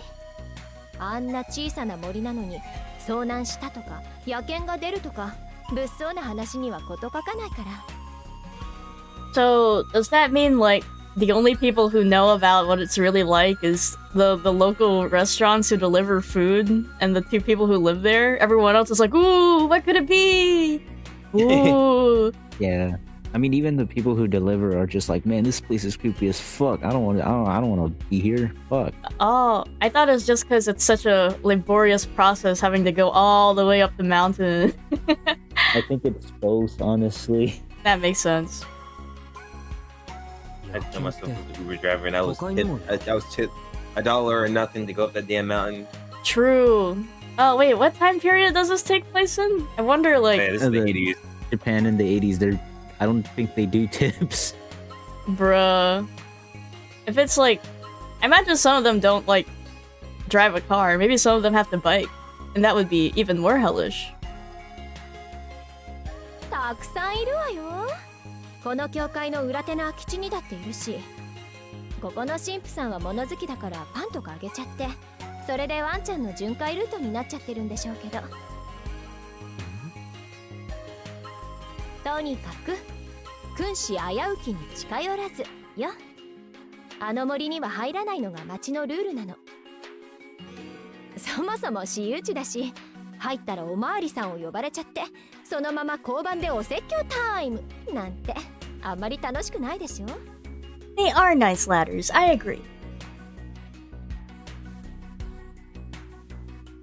あんな小さな森なのに遭難したとか野犬が出るとか物騒な話には事書かないから。 So, does that mean like the only people who know about what it's really like is the local restaurants who deliver food and the two people who live there? Everyone else is like, ooh, what could it be? Ooh. Yeah. I mean, even the people who deliver are just like, man, this place is creepy as fuck. I don't want to be here. Fuck. Oh, I thought it was just because it's such a laborious process having to go all the way up the mountain. I think it's both, honestly. That makes sense. I tell myself as an Uber driver, and I was tipped $1 or nothing to go up that damn mountain. True. Oh wait, what time period does this take place in? I wonder, like. Man, this is the 80s. Japan in the 80s, I don't think they do tips. Bruh. If it's like, I imagine some of them don't like drive a car. Maybe some of them have to bike. And that would be even more hellish. たくさんいるわよ。この教会の裏手の空き地にだっているし、ここの神父さんは物好きだからパンとかあげちゃって、それでワンちゃんの巡回ルートになっちゃってるんでしょうけど。とにかく君子危うきに近寄らずよ。あの森には入らないのが町のルールなの。そもそも私有地だし、入ったらおまわりさんを呼ばれちゃって、そのまま交番でお説教タイムなんてあんまり楽しくないでしょ。 They are nice ladders, I agree.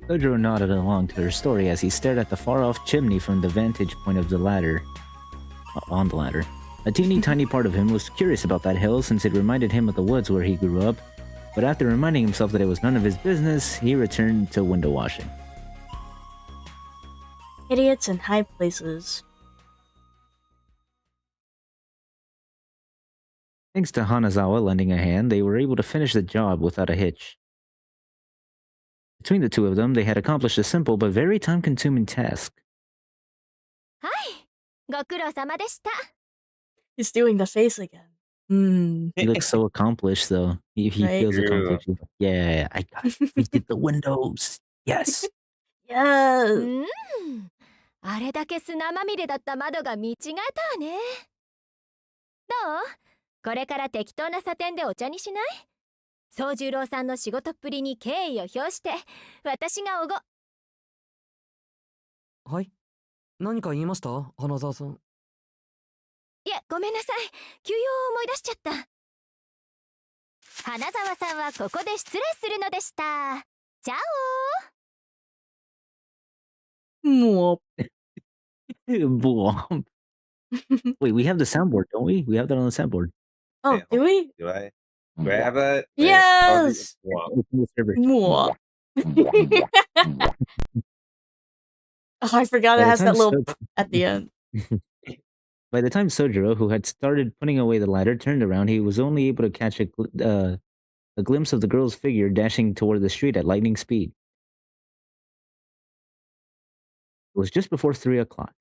Sojiro nodded along to her story as he stared at the far-off chimney from the vantage point of the ladder. On the ladder. A teeny tiny part of him was curious about that hill since it reminded him of the woods where he grew up, but after reminding himself that it was none of his business, he returned to window washing. Idiots in high places. Thanks to Hanazawa lending a hand, they were able to finish the job without a hitch. Between the two of them, they had accomplished a simple but very time-consuming task. はい、ご苦労様でした。 He's doing the face again. He looks so accomplished, though. He Right? feels True. accomplished. Yeah, I got it. We did the windows. Yes. Yes. あれだけ砂まみれだった窓が見違えたわね。どう？これから適当な査点でお茶にしない？宗十郎さんの仕事っぷりに敬意を表して、私がおご。はい、何か言いました、花沢さん。いや、ごめんなさい。休養を思い出しちゃった。花沢さんはここで失礼するのでした。チャオ。 Mwop. Blomp. Wait, we have the soundboard, don't we? We have that on the soundboard. Oh, Wait, do we? Do I have a? Yes! Mwop. Oh, I forgot it has that little at the end. By the time Sojiro, who had started putting away the ladder, turned around, he was only able to catch a glimpse of the girl's figure dashing toward the street at lightning speed. It was just before 3 o'clock.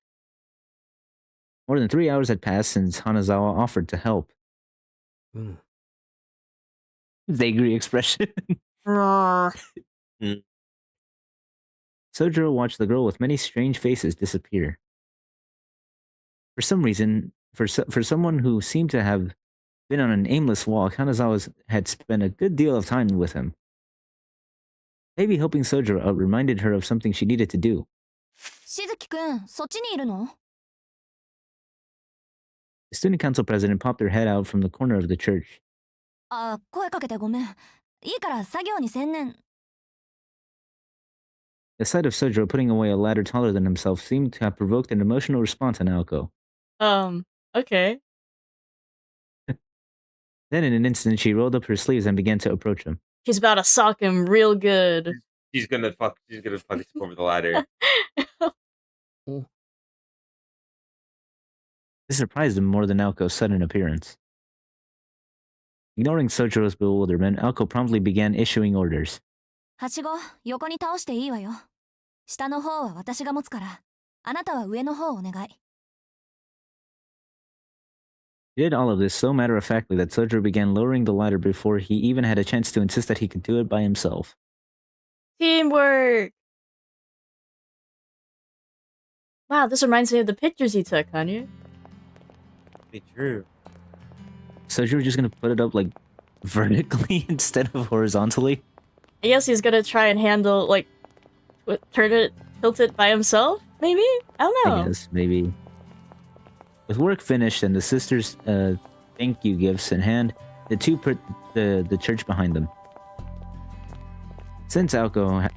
More than 3 hours had passed since Hanazawa offered to help. His angry expression. Sojiro watched the girl with many strange faces disappear. For some reason, for someone who seemed to have been on an aimless walk, Hanazawa had spent a good deal of time with him. Maybe helping Sojiro out reminded her of something she needed to do. しずきくん、そっちにいるの？ The student council president popped her head out from the corner of the church. あ、声かけてごめん。いいから作業に専念。 The sight of Sojiro putting away a ladder taller than himself seemed to have provoked an emotional response in Naoko. Okay. Then in an instant, she rolled up her sleeves and began to approach him. She's about to sock him real good. She's gonna fucking step over the ladder. This surprised him more than Naoko's sudden appearance. Ignoring Sojiro's bewilderment, Naoko promptly began issuing orders. はしご、横に倒していいわよ。下の方は私が持つから、あなたは上の方をお願い。 He did all of this so matter-of-factly that Sojiro began lowering the ladder before he even had a chance to insist that he could do it by himself. Teamwork! Wow, this reminds me of the pictures he took, Kanye. Be true. Sojiro just gonna put it up, like, vertically instead of horizontally? I guess he's gonna try and handle, like, tilt it by himself, maybe? I don't know. I guess, maybe. With work finished and the sisters' thank you gifts in hand, the two put the church behind them. Since Naoko,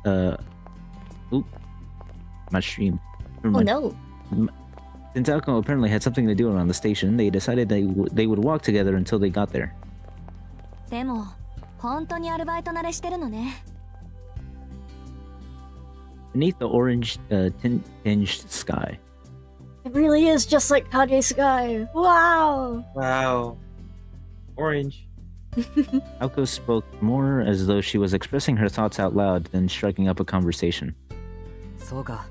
my stream. Oh no. Since Naoko apparently had something to do around the station, they decided they would walk together until they got there. でも、本当にアルバイト慣れしてるのね。 Beneath the orange tinged sky. It really is just like Kage's sky. Wow. Wow. Orange. Naoko spoke more as though she was expressing her thoughts out loud than striking up a conversation. そうか。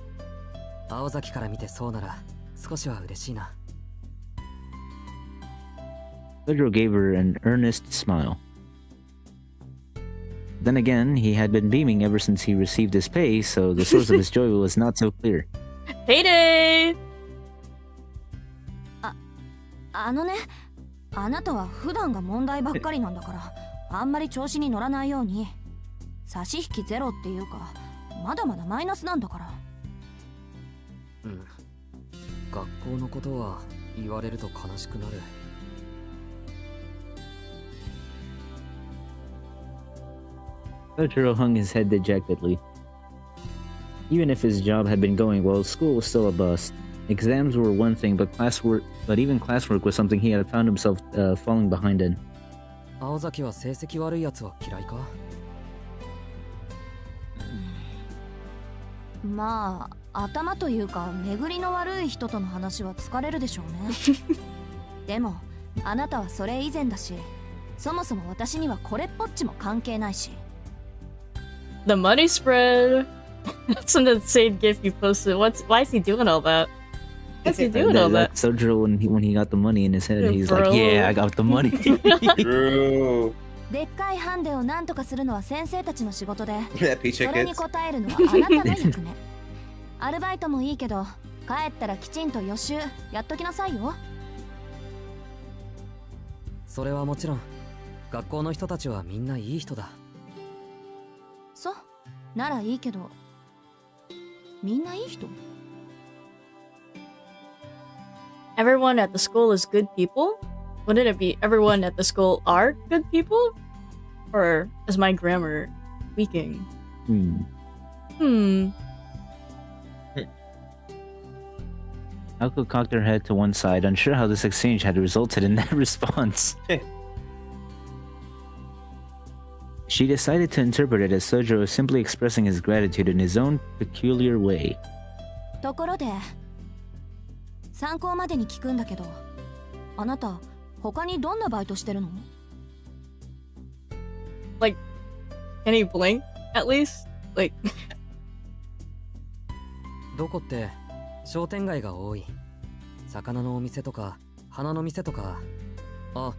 青崎から見てそうなら少しは嬉しいな。Sojiro gave her an earnest smile. Then again, he had been beaming ever since he received his pay, so the source of his joy was not so clear. Payday! あのね、あなたは普段が問題ばっかりなんだからあんまり調子に乗らないように。差し引きゼロっていうかまだまだマイナスなんだから。うん。学校のことは言われると悲しくなる。Sojiro hung his head dejectedly. Even if his job had been going well, school was still a bust. Exams were one thing, but even classwork was something he had found himself falling behind in. 青崎は成績悪いやつは嫌いか？まあ頭というか巡りの悪い人との話は疲れるでしょうね。でもあなたはそれ以前だし、そもそも私にはこれっぽっちも関係ないし。The money spread. That's an insane gif you posted. Why is he doing all that? What's he doing all that? Sojiro, when he got the money in his head, he's Bro. like, "Yeah, I got the money." True. でっかいハンデをなんとかするのは先生たちの仕事で、 That そ paycheck れに hits. 応えるのはあなたの役目。アルバイトもいいけど、帰ったらきちんと予習やっときなさいよ。それはもちろん。学校の人たちはみんないい人だ。そう、ならいいけど、みんないい人？ Everyone at the school is good people? Wouldn't it be everyone at the school are good people? Or is my grammar tweaking? Naoko cocked her head to one side, unsure how this exchange had resulted in that response. She decided to interpret it as Sojiro simply expressing his gratitude in his own peculiar way. ところで、参考までに聞くんだけど、あなた他にどんなバイトしてるの？ Like, can he blink at least? Like, どこって商店街が多い。魚のお店とか花の店とか。あ、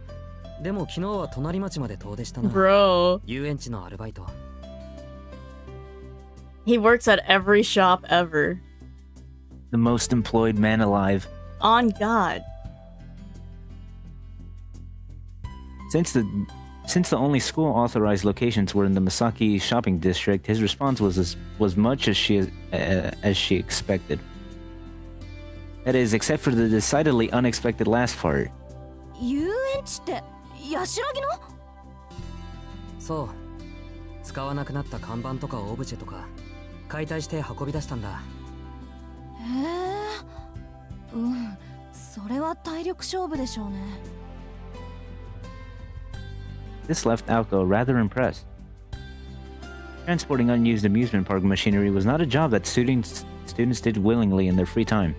でも昨日は隣町まで遠出したな。bro. 遊園地のアルバイト。He works at every shop ever. The most employed man alive. On God. Since the only school authorized locations were in the Masaki shopping district, his response was much as she expected. That is, except for the decidedly unexpected last part. 遊園地ってヤシロギの？そう。使わなくなった看板とかオブジェとか解体して運び出したんだ。へえ。うん、それは体力勝負でしょうね。This left Aoko rather impressed. Transporting unused amusement park machinery was not a job that students did willingly in their free time.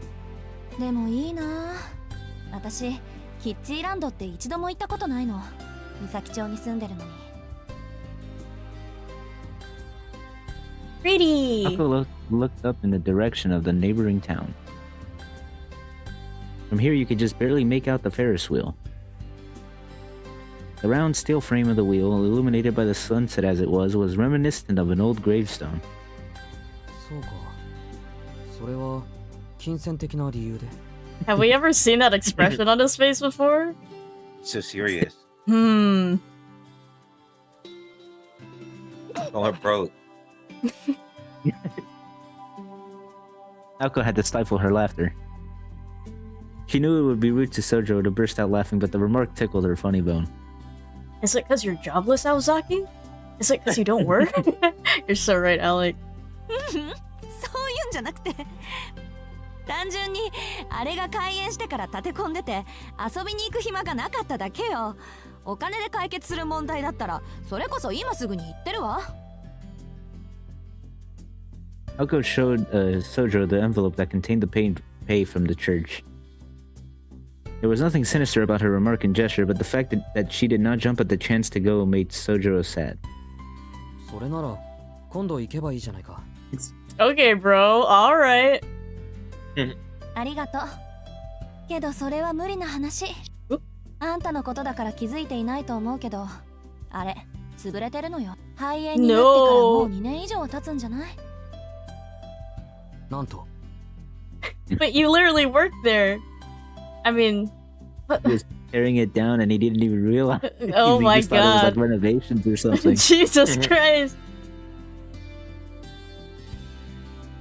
でもいいな。私、キッチーランドって一度も行ったことないの。三崎町に住んでるのに。Pretty! Aoko looked up in the direction of the neighboring town. From here, you could just barely make out the Ferris wheel. The round steel frame of the wheel, illuminated by the sunset as it was reminiscent of an old gravestone. そうか。それは金銭的な理由で。Have we ever seen that expression on his face before? So serious. Hmm. Call her broke. Aoko had to stifle her laughter. She knew it would be rude to Sojiro to burst out laughing, but the remark tickled her funny bone. Is it because you're jobless, Aozaki? Is it because you don't work? You're so right, Alec. そういうんじゃなくて、単純にあれが開園してから立て込んでて遊びに行く暇がなかっただけよ。お金で解決する問題だったらそれこそ今すぐに行ってるわ。Aoko showed Sojiro the envelope that contained the pay from the church. There was nothing sinister about her remark and gesture, but the fact that she did not jump at the chance to go made Sojiro sad. それなら今度行けばいいじゃないか。Okay, bro. All right. ありがとう。けどそれは無理な話。あんたのことだから気づいていないと思うけど、あれ潰れてるのよ。肺炎になってからもう2年以上は経つんじゃない？なんと。But you literally worked there. I mean, He was tearing it down and he didn't even realize. Oh He my just thought it was like God. renovations or something. Jesus Christ.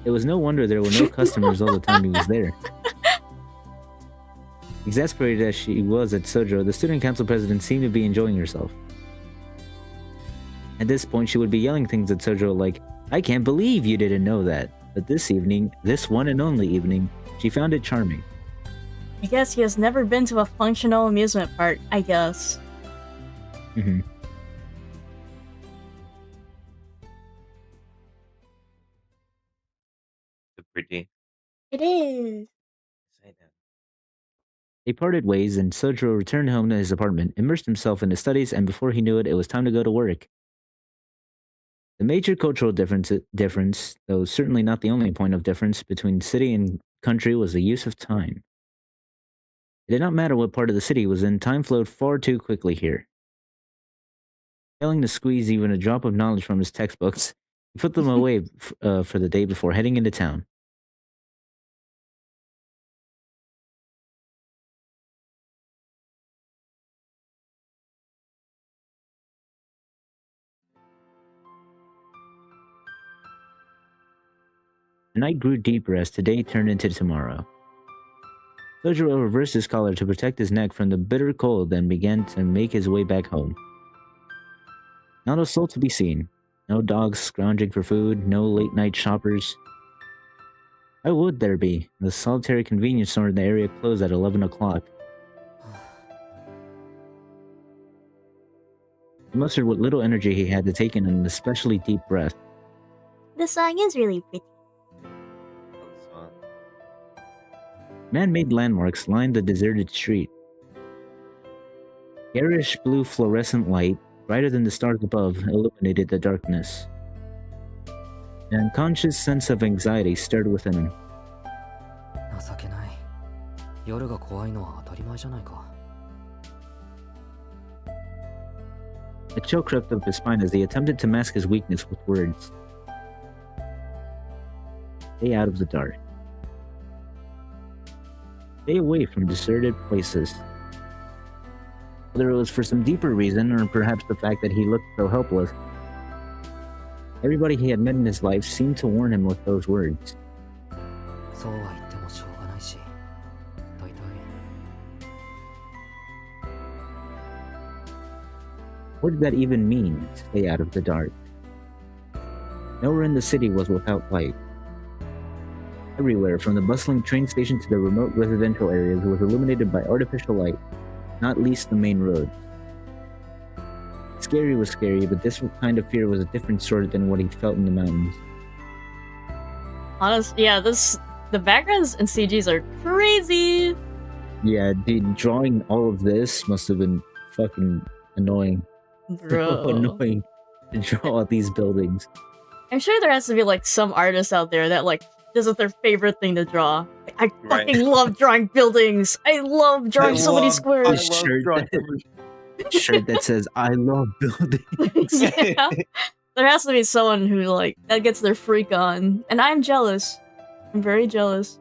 It was no wonder there were no customers all the time he was there. Exasperated as she was at Sojo, the student council president seemed to be enjoying herself. At this point, she would be yelling things at Sojo like, "I can't believe you didn't know that." But this evening, this one and only evening, she found it charming. I guess he has never been to a functional amusement park, I guess. Mm-hmm. Pretty. It is. Say that. They parted ways, and Sojo returned home to his apartment, immersed himself in his studies, and before he knew it, it was time to go to work. The major cultural difference, though certainly not the only point of difference between city and country, was the use of time. It did not matter what part of the city he was in, time flowed far too quickly here. Failing to squeeze even a drop of knowledge from his textbooks, he put them away for the day before heading into town. The night grew deeper as today turned into tomorrow. Sojiro reversed his collar to protect his neck from the bitter cold and began to make his way back home. Not a soul to be seen. No dogs scrounging for food, no late-night shoppers. Why would there be? The solitary convenience store in the area closed at 11 o'clock. He mustered what little energy he had to take in an especially deep breath. The song is really pretty. Man-made landmarks lined the deserted street. Garish blue fluorescent light, brighter than the stars above, illuminated the darkness. An unconscious sense of anxiety stirred within him. 情けない。夜が怖いのは当たり前じゃないか。A chill crept up his spine as he attempted to mask his weakness with words. Stay out of the dark. Stay away from deserted places. Whether it was for some deeper reason, or perhaps the fact that he looked so helpless, everybody he had met in his life seemed to warn him with those words. そうは言ってもしょうがないし、大体。What did that even mean, stay out of the dark? Nowhere in the city was without light. Everywhere, from the bustling train station to the remote residential areas, was illuminated by artificial light, not least the main road. Scary was scary, but this kind of fear was a different sort than what he felt in the mountains. Honestly, yeah, the backgrounds and CGs are crazy. Yeah, dude, drawing all of this must have been fucking annoying. Bro. So annoying to draw all these buildings. I'm sure there has to be like some artists out there that like this is their favorite thing to draw. I fucking love drawing buildings. I love drawing so many squares. Shirt that says "I love buildings." Yeah. There has to be someone who like that gets their freak on, and I'm jealous. I'm very jealous.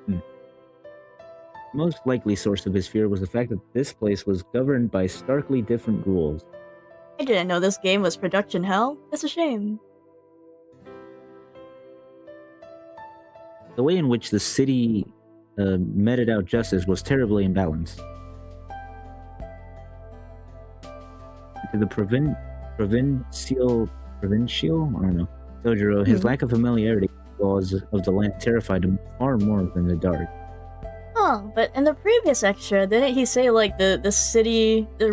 The most likely source of his fear was the fact that this place was governed by starkly different rules. I didn't know this game was production hell. That's a shame. The way in which the city meted out justice was terribly imbalanced. To the provincial, I don't know, Sojiro, his lack of familiarity with the laws of the land terrified him far more than the dark. Oh, but in the previous extra, didn't he say like the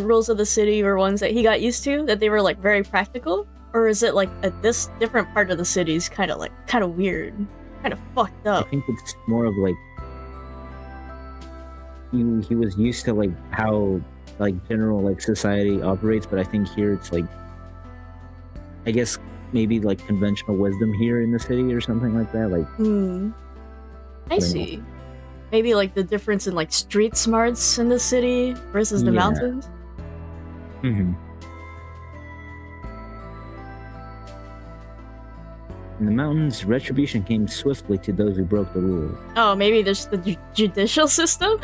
rules of the city were ones that he got used to, that they were like very practical? Or is it like this different part of the city is kind of weird, kind of fucked up? I think it's more of like he was used to like how like general like society operates, but I think here it's like, I guess maybe like conventional wisdom here in the city or something like that. Like, I see. Maybe like the difference in like street smarts in the city versus the mountains. In the mountains, retribution came swiftly to those who broke the rules. Oh, maybe there's the judicial system?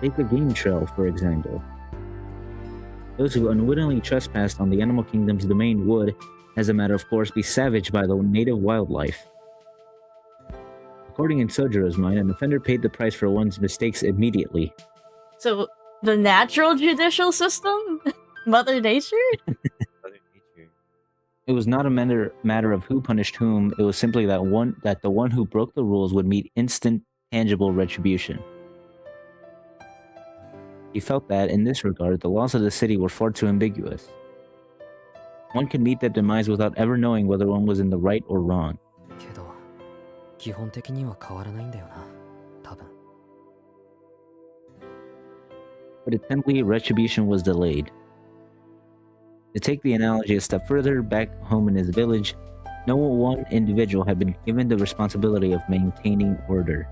Take the game trail, for example. Those who unwittingly trespassed on the animal kingdom's domain would, as a matter of course, be savaged by the native wildlife. According in Sojiro's mind, an offender paid the price for one's mistakes immediately. So, the natural judicial system? Mother Nature? It was not a matter of who punished whom, it was simply that the one who broke the rules would meet instant, tangible retribution. He felt that, in this regard, the laws of the city were far too ambiguous. One could meet their demise without ever knowing whether one was in the right or wrong. けど、基本的には変わらないんだよな、多分。But attentively, retribution was delayed. To take the analogy a step further, back home in his village, no one individual had been given the responsibility of maintaining order.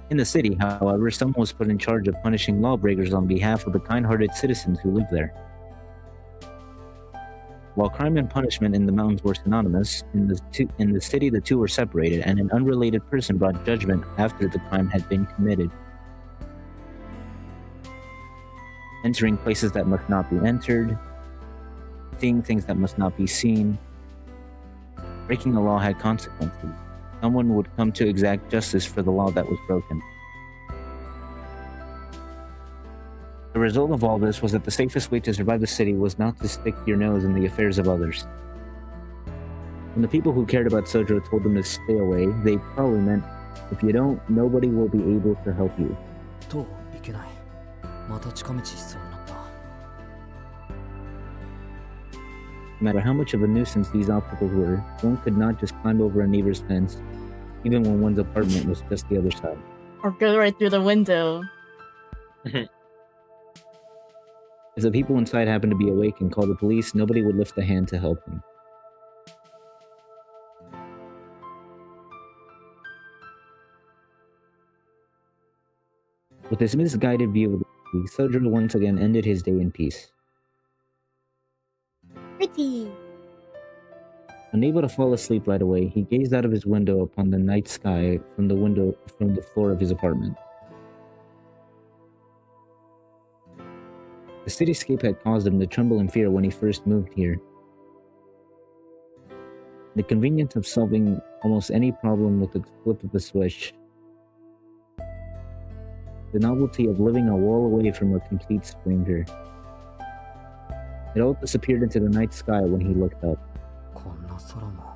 In the city, however, someone was put in charge of punishing lawbreakers on behalf of the kind-hearted citizens who lived there. While crime and punishment in the mountains were synonymous, in the city the two were separated, and an unrelated person brought judgment after the crime had been committed. Entering places that must not be entered, seeing things that must not be seen. Breaking the law had consequences. Someone would come to exact justice for the law that was broken. The result of all this was that the safest way to survive the city was not to stick your nose in the affairs of others. When the people who cared about Sojiro told them to stay away, they probably meant, if you don't, nobody will be able to help you. といけない。また近道しそうになった。 No matter how much of a nuisance these obstacles were, one could not just climb over a neighbor's fence, even when one's apartment was just the other side. Or go right through the window. If the people inside happened to be awake and called the police, nobody would lift a hand to help them. With this misguided view of the city, Sojiro once again ended his day in peace. Pretty. Unable to fall asleep right away, he gazed out of his window upon the night sky from the floor of his apartment. The cityscape had caused him to tremble in fear when he first moved here. The convenience of solving almost any problem with the flip of a switch. The novelty of living a wall away from a complete stranger. It all disappeared into the night sky when he looked up. こんな空も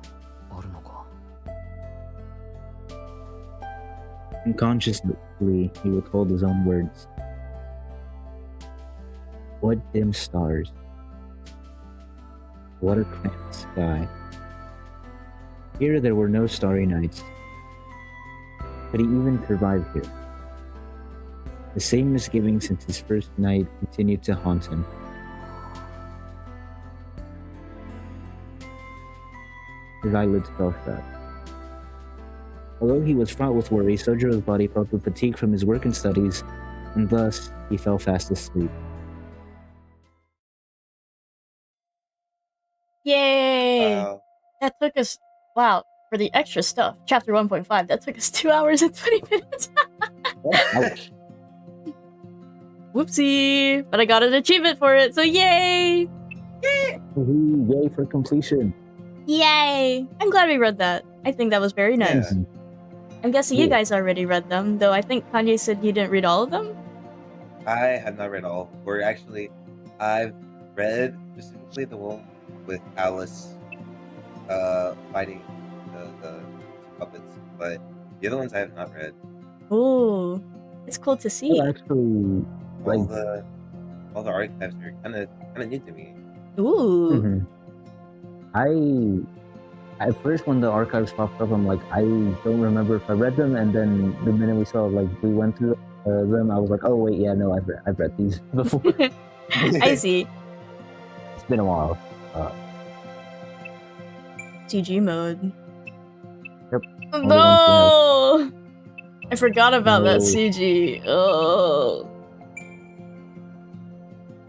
あるのか。 Unconsciously, he recalled his own words. What dim stars. What a cramped sky. Here there were no starry nights. Could he even survive here? The same misgiving since his first night continued to haunt him. His eyelids fell shut. Although he was fraught with worry, Sojiro's body felt the fatigue from his work and studies, and thus he fell fast asleep. Yay! Wow. That took us, wow, for the extra stuff, chapter 1.5, that took us 2 hours and 20 minutes. Ouch. Whoopsie! But I got an achievement for it, so yay! Woohoo, yay for completion. Yay! I'm glad we read that. I think that was very nice. Yeah. I'm guessing you guys already read them, though I think Kanye said you didn't read all of them? I have not read all. Or actually, I've read specifically the one with Alice fighting the puppets, but the other ones I have not read. Ooh, it's cool to see. Well, actually, All the archives are kind of new to me. Ooh. At first when the archives popped up, I'm like, I don't remember if I read them, and then the minute we went through them, I was like, oh wait, yeah, no, I've read these before. I see. It's been a while. CG mode. Yep. No! I forgot about that No. CG. Oh.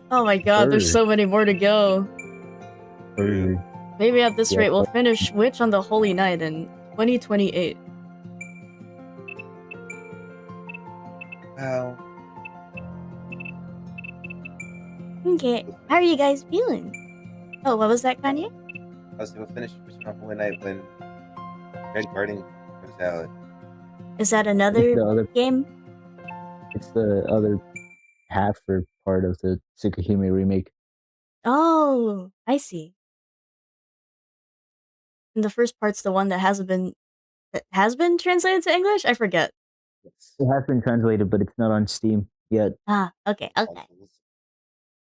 Oh my god, there's so many more to go. Maybe at this Yeah. rate we'll finish Witch on the Holy Night in 2028. Wow. Okay, how are you guys feeling? Oh, what was that, Kanye? I was gonna finish Witch on Holy Night when Red Garden comes out. Is that It's another the other. game? It's the other half or part of the Tsukihime remake. Oh, I see. And the first part's the one that has been translated to English? I forget. It has been translated, but it's not on Steam yet. Ah, okay.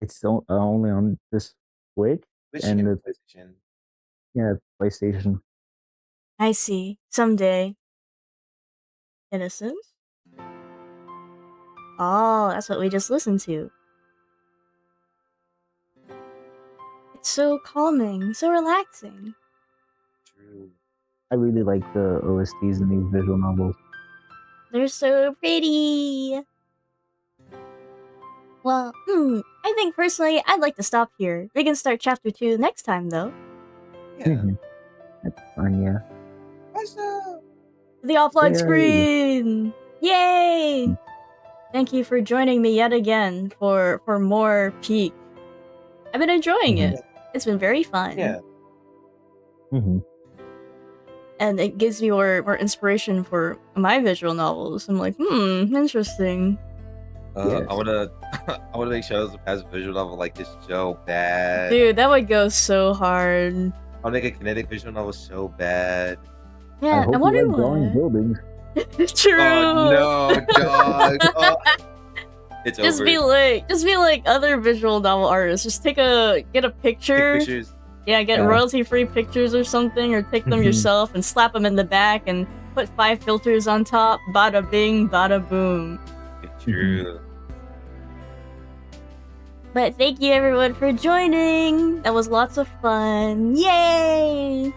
It's only on this Switch Which and the PlayStation? PlayStation. I see. Someday. Innocence? Oh, that's what we just listened to. It's so calming, so relaxing. True. I really like the OSTs in these visual novels. They're so pretty. Well, I think personally I'd like to stop here. We can start chapter 2 next time though. Yeah. That's fun, yeah. Awesome. The offline Yay. screen! Yay! Thank you for joining me yet again for more Peak. I've been enjoying it. It's been very fun. Yeah. And it gives me more inspiration for my visual novels. I'm like, interesting. Yes. I wanna make shows as a visual novel like this so bad. Dude, that would go so hard. I'll make a kinetic visual novel so bad. Yeah, I hope I wonder you like drawing why. buildings. True. Oh no, dog. Oh. It's Just over. be like other visual novel artists. Just get a picture. Take pictures. Yeah, get Yeah. royalty-free pictures or something, or take them yourself and slap them in the back and put 5 filters on top. Bada bing, bada boom. True. But thank you everyone for joining. That was lots of fun. Yay!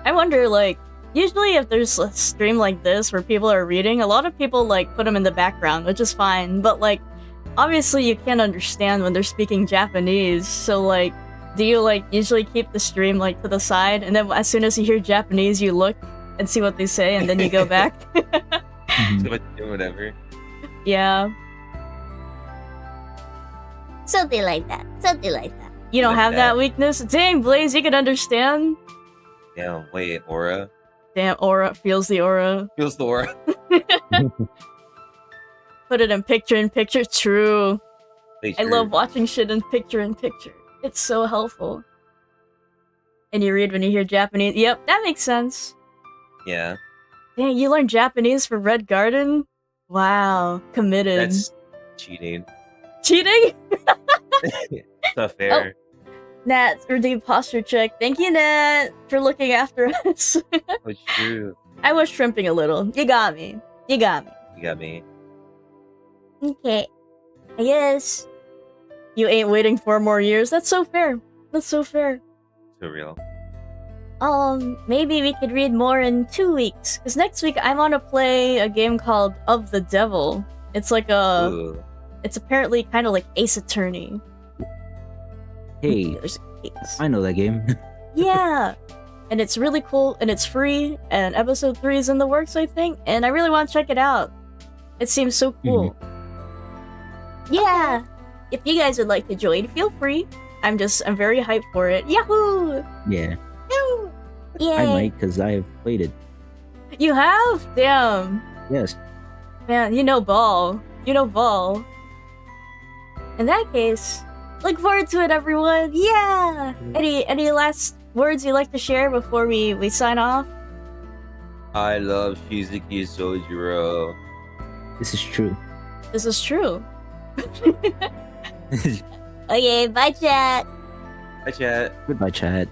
I wonder, like, usually if there's a stream like this where people are reading, a lot of people, like, put them in the background, which is fine. But, like, obviously you can't understand when they're speaking Japanese. So, like, do you, like, usually keep the stream, like, to the side? And then as soon as you hear Japanese, you look and see what they say, and then you go back? Whatever. Yeah. Something like that. You don't Like have that. that weakness? Dang, Blaze, you can understand? Yeah, wait, aura. Damn, aura. Feels the aura. Feels the aura. Put it in picture. True. Wait, I true. love watching shit in picture. It's so helpful. And you read when you hear Japanese. Yep, that makes sense. Yeah. Dang, you learned Japanese for Red Garden? Wow. Committed. That's cheating. Cheating? It's not fair. Nat, redeem posture check. Thank you, Nat, for looking after us. It's true. I was shrimping a little. You got me. You got me. Okay. I guess. You ain't waiting 4 more years. That's so fair. So real. Maybe we could read more in 2 weeks. Because next week I want to play a game called Of the Devil. It's like a... Ooh. It's apparently kind of like Ace Attorney. Hey, There's a case. I know that game. Yeah! And it's really cool, and it's free, and episode 3 is in the works, I think, and I really want to check it out. It seems so cool. Yeah! If you guys would like to join, feel free. I'm very hyped for it. Yahoo! Yeah, Yay! I might because I have played it. You have? Damn. Yes. Man, you know ball. In that case, look forward to it, everyone. Yeah! Any last words you'd like to share before we sign off? I love Shizuki Sojiro. This is true. This is true. Okay, bye chat. Hi, chat. Goodbye, chat.